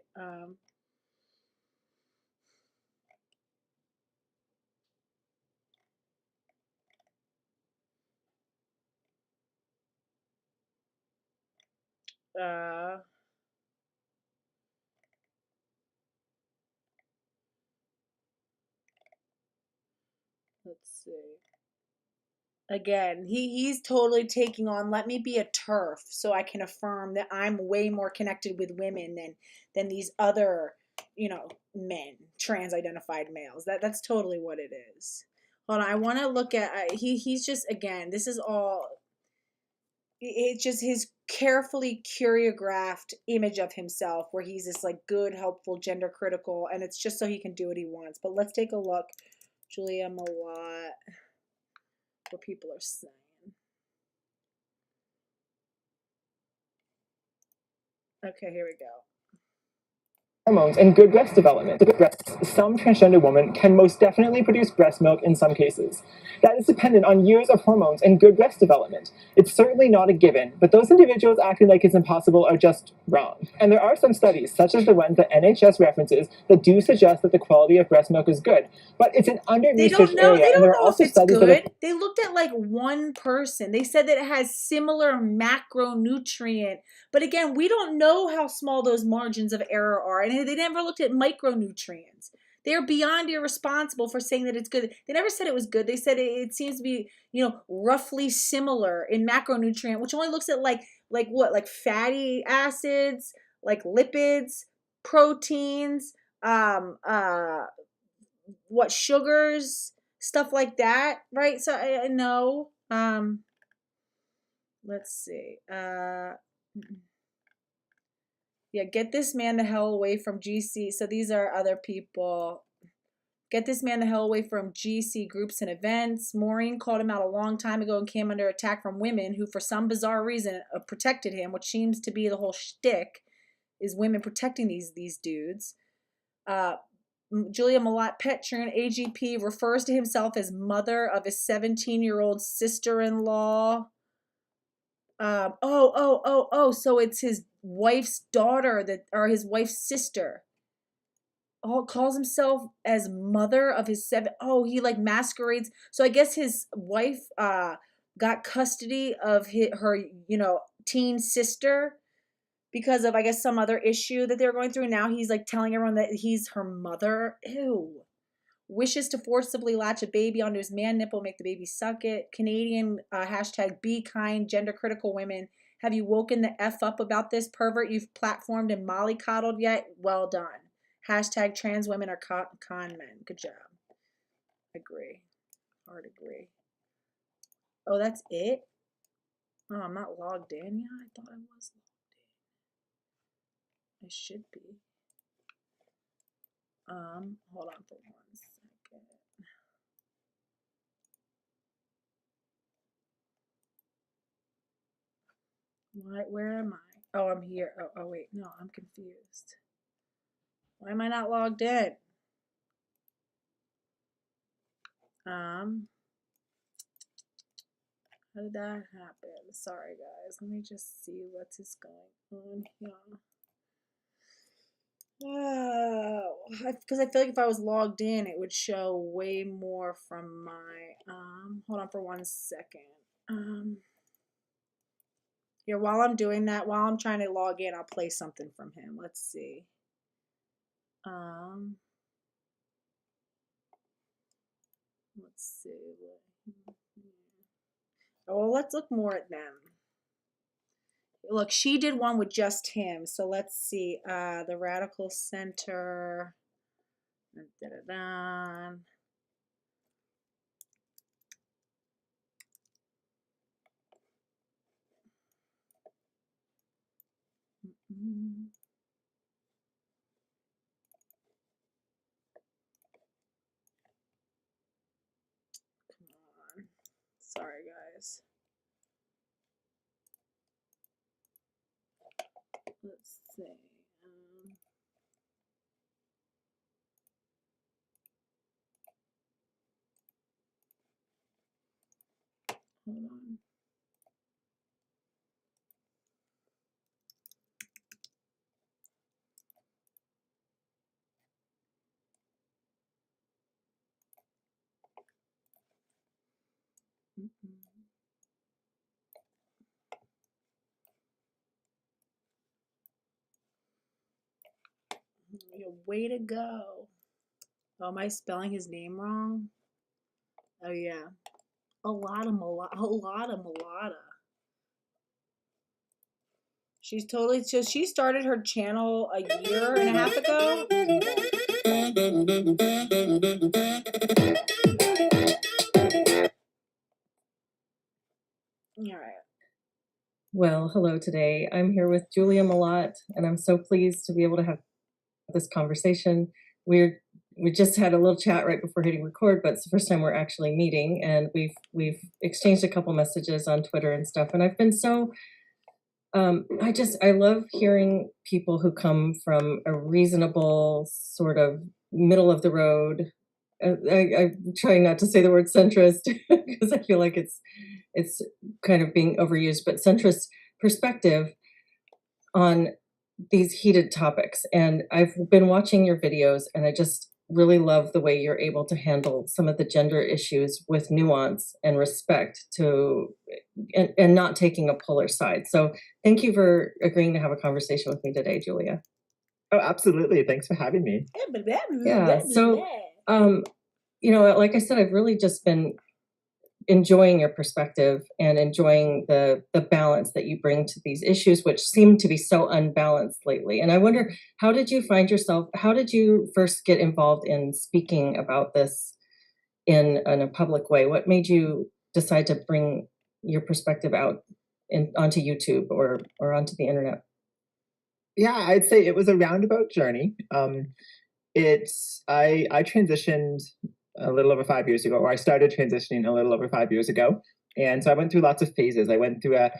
Let's see. Again, he's totally taking on, let me be a TERF so I can affirm that I'm way more connected with women than these other, men, trans identified males. That's totally what it is. Hold on, I want to look at he's just, again, this is all, it's just his carefully choreographed image of himself where he's this like good, helpful, gender critical, and it's just so he can do what he wants. But let's take a look. Julia Mallott, what people are saying. Okay, here we go. Hormones and good breast development. Some transgender women can most definitely produce breast milk in some cases. That is dependent on years of hormones and good breast development. It's certainly not a given, but those individuals acting like it's impossible are just wrong. And there are some studies, such as the ones that NHS references, that do suggest that the quality of breast milk is good. But it's an under-researched area, and there are also studies that are... They looked at like one person. They said that it has similar macronutrient. But again, we don't know how small those margins of error are. And they never looked at micronutrients. They're beyond irresponsible for saying that it's good. They never said it was good. They said it seems to be, roughly similar in macronutrient, which only looks at like fatty acids, like lipids, proteins, sugars, stuff like that, right? So I know. Let's see. Yeah, get this man the hell away from GC. So these are other people. Get this man the hell away from GC groups and events. Maureen called him out a long time ago and came under attack from women who, for some bizarre reason, protected him, which seems to be the whole shtick, is women protecting these dudes. Julia Mallott Petron, AGP, refers to himself as mother of his 17-year-old sister-in-law. So it's his wife's daughter or his wife's sister. Calls himself as mother of his he like masquerades. So I guess his wife got custody of her teen sister because of, I guess, some other issue that they're going through. Now he's like telling everyone that he's her mother. Ew. Wishes to forcibly latch a baby onto his man nipple, make the baby suck it. Canadian hashtag be kind, gender critical women. Have you woken the F up about this pervert you've platformed and mollycoddled yet? Well done. Hashtag trans women are con men. Good job. Agree. hard agree. Oh, that's it? Oh, I'm not logged in yet? I thought I was logged in. I should be. Hold on for 1 second. Where am I? Oh, I'm here. Oh, wait, no, I'm confused. Why am I not logged in? How did that happen? Sorry, guys. Let me just see what is going on here. Oh, because I feel like if I was logged in, it would show way more from my, hold on for 1 second. Here, while I'm doing that, while I'm trying to log in, I'll play something from him. Let's see. Let's see. Oh, well, let's look more at them. Look, she did one with just him. So let's see. The Radical Center. Da-da-da. Come on. Sorry, guys. Let's see. Hold on. Way to go. Oh, am I spelling his name wrong? Oh, yeah. A lot of Mulata. She's totally, so she started her channel a year and a half ago. All right. Well, hello today. I'm here with Julia Mallott, and I'm so pleased to be able to have this conversation. We just had a little chat right before hitting record, but it's the first time we're actually meeting, and we've exchanged a couple messages on Twitter and stuff. And I've been so I love hearing people who come from a reasonable sort of middle of the road. I'm trying not to say the word centrist because I feel like it's kind of being overused, but centrist perspective on these heated topics. And I've been watching your videos, and I just really love the way you're able to handle some of the gender issues with nuance and respect to and not taking a polar side. So thank you for agreeing to have a conversation with me today, Julia. Oh, absolutely. Thanks for having me. Yeah. So like I said, I've really just been enjoying your perspective and enjoying the balance that you bring to these issues, which seem to be so unbalanced lately. And I wonder, how did you first get involved in speaking about this in a public way? What made you decide to bring your perspective out onto YouTube or onto the internet? Yeah, I'd say it was a roundabout journey. I transitioned a little over 5 years ago, or I started transitioning a little over 5 years ago. And so I went through lots of phases. I went through a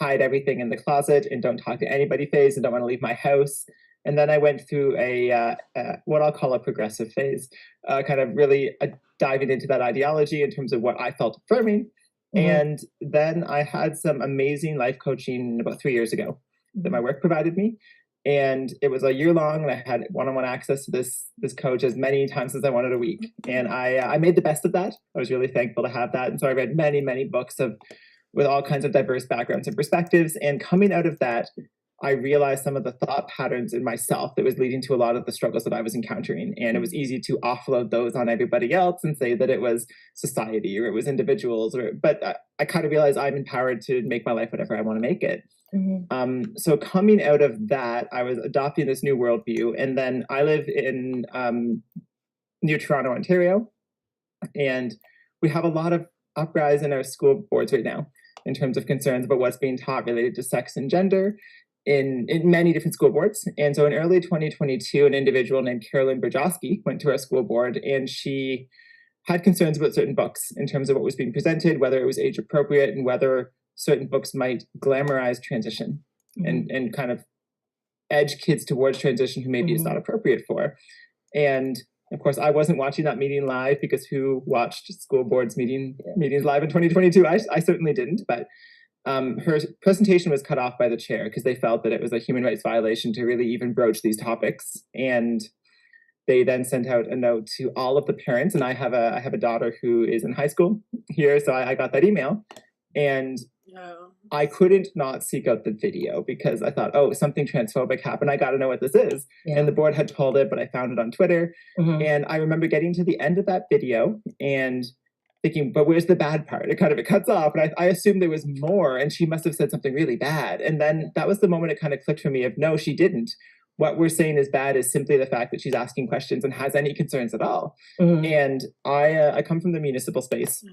hide everything in the closet and don't talk to anybody phase and don't want to leave my house. And then I went through a what I'll call a progressive phase, kind of really diving into that ideology in terms of what I felt affirming. Mm-hmm. And then I had some amazing life coaching about 3 years ago that my work provided me. And it was a year long, and I had one-on-one access to this coach as many times as I wanted a week. And I made the best of that. I was really thankful to have that. And so I read many, many books with all kinds of diverse backgrounds and perspectives. And coming out of that, I realized some of the thought patterns in myself that was leading to a lot of the struggles that I was encountering. And it was easy to offload those on everybody else and say that it was society or it was individuals. But I kind of realized I'm empowered to make my life whatever I want to make it. Mm-hmm. So coming out of that, I was adopting this new worldview. And then I live in near Toronto, Ontario. And we have a lot of uprise in our school boards right now in terms of concerns about what's being taught related to sex and gender in many different school boards. And so in early 2022, an individual named Carolyn Brajowski went to our school board, and she had concerns about certain books in terms of what was being presented, whether it was age appropriate, and whether certain books might glamorize transition and kind of edge kids towards transition who maybe it's not appropriate for. And of course, I wasn't watching that meeting live, because who watched school boards meetings live in 2022? I certainly didn't, but her presentation was cut off by the chair because they felt that it was a human rights violation to really even broach these topics. And they then sent out a note to all of the parents, and I have a daughter who is in high school here, so I got that email, and I couldn't not seek out the video because I thought, oh, something transphobic happened. I got to know what this is. Yeah. And the board had pulled it, but I found it on Twitter. And I remember getting to the end of that video and thinking, but where's the bad part? It cuts off. And I assumed there was more, and she must have said something really bad. And then that was the moment it kind of clicked for me of, no, she didn't. What we're saying is bad is simply the fact that she's asking questions and has any concerns at all. And I come from the municipal space.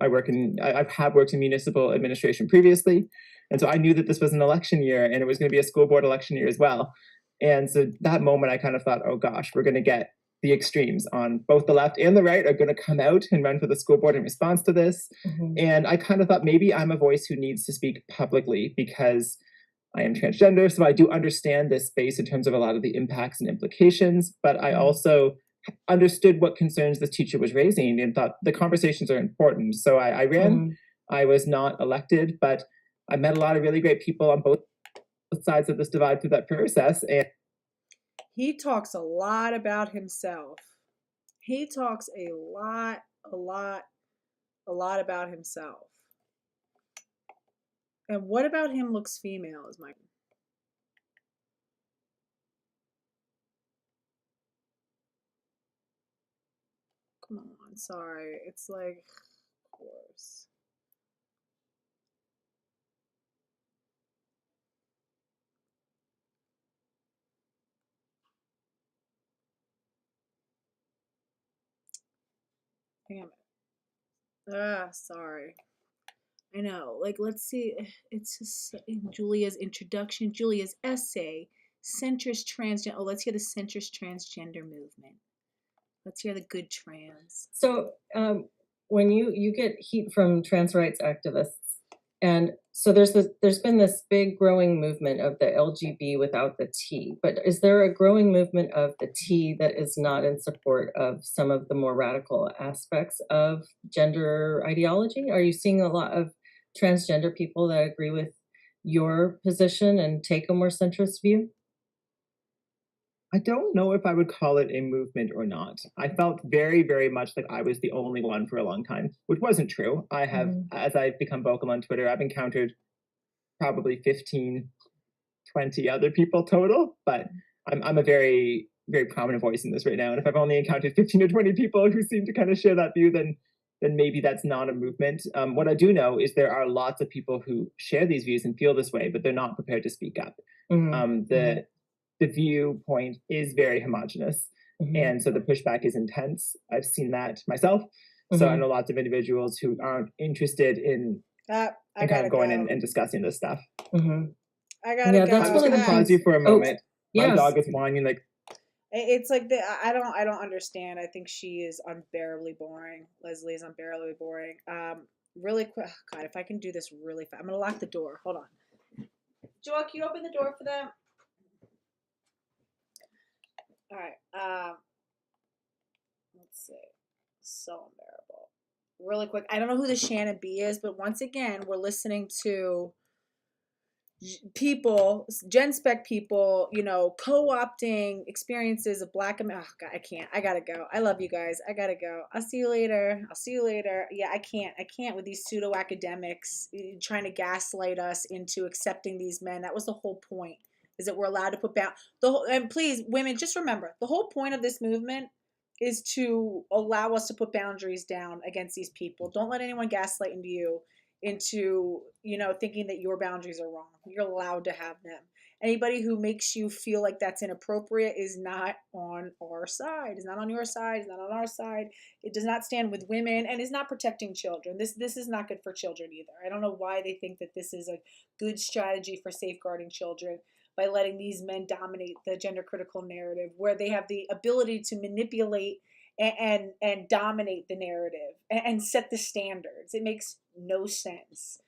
I have worked in municipal administration previously. And so I knew that this was an election year, and it was going to be a school board election year as well. And so that moment I kind of thought, oh gosh, we're going to get the extremes on both the left and the right are going to come out and run for the school board in response to this. And I kind of thought maybe I'm a voice who needs to speak publicly because I am transgender. So I do understand this space in terms of a lot of the impacts and implications, but I also understood what concerns this teacher was raising and thought the conversations are important. So I ran. I was not elected, but I met a lot of really great people on both sides of this divide through that process. And he talks a lot about himself. He talks a lot about himself. And what about him looks female is my... Come on, sorry. It's like, of course. Damn it. Sorry. I know. Like, let's see. It's just in Julia's introduction, Julia's essay, centrist transgender. Oh, let's hear the centrist transgender movement. Let's hear the good trans. So when you get heat from trans rights activists, and so there's been this big growing movement of the LGB without the T, but is there a growing movement of the T that is not in support of some of the more radical aspects of gender ideology? Are you seeing a lot of transgender people that agree with your position and take a more centrist view? I don't know if I would call it a movement or not. I felt very, very much like I was the only one for a long time, which wasn't true. I have, as I've become vocal on Twitter, I've encountered probably 15, 20 other people total, but I'm a very, very prominent voice in this right now. And if I've only encountered 15 or 20 people who seem to kind of share that view, then maybe that's not a movement. What I do know is there are lots of people who share these views and feel this way, but they're not prepared to speak up. The viewpoint is very homogenous. And so the pushback is intense. I've seen that myself. So I know lots of individuals who aren't interested in kind of going and discussing this stuff. I gotta go. That's I'm just gonna pause you for a moment. My dog is whining like... It's like I don't understand. I think she is unbearably boring. Leslie is unbearably boring. Really quick. Oh God, if I can do this really fast, I'm gonna lock the door. Hold on. Joel, can you open the door for them? All right. Let's see. So unbearable. Really quick. I don't know who the Shannon B is, but once again, we're listening to people, gen spec people, co-opting experiences of Black America. Oh God, I can't. I gotta go. I love you guys. I gotta go. I'll see you later. Yeah, I can't with these pseudo academics trying to gaslight us into accepting these men. That was the whole point. Is that we're allowed to put down and please, women, just remember the whole point of this movement is to allow us to put boundaries down against these people. Don't let anyone gaslight into you into thinking that your boundaries are wrong. You're allowed to have them. Anybody who makes you feel like that's inappropriate is not on our side, is not on your side, is not on our side. It does not stand with women and is not protecting children. This is not good for children either. I don't know why they think that this is a good strategy for safeguarding children by letting these men dominate the gender critical narrative, where they have the ability to manipulate and dominate the narrative and set the standards. It makes no sense.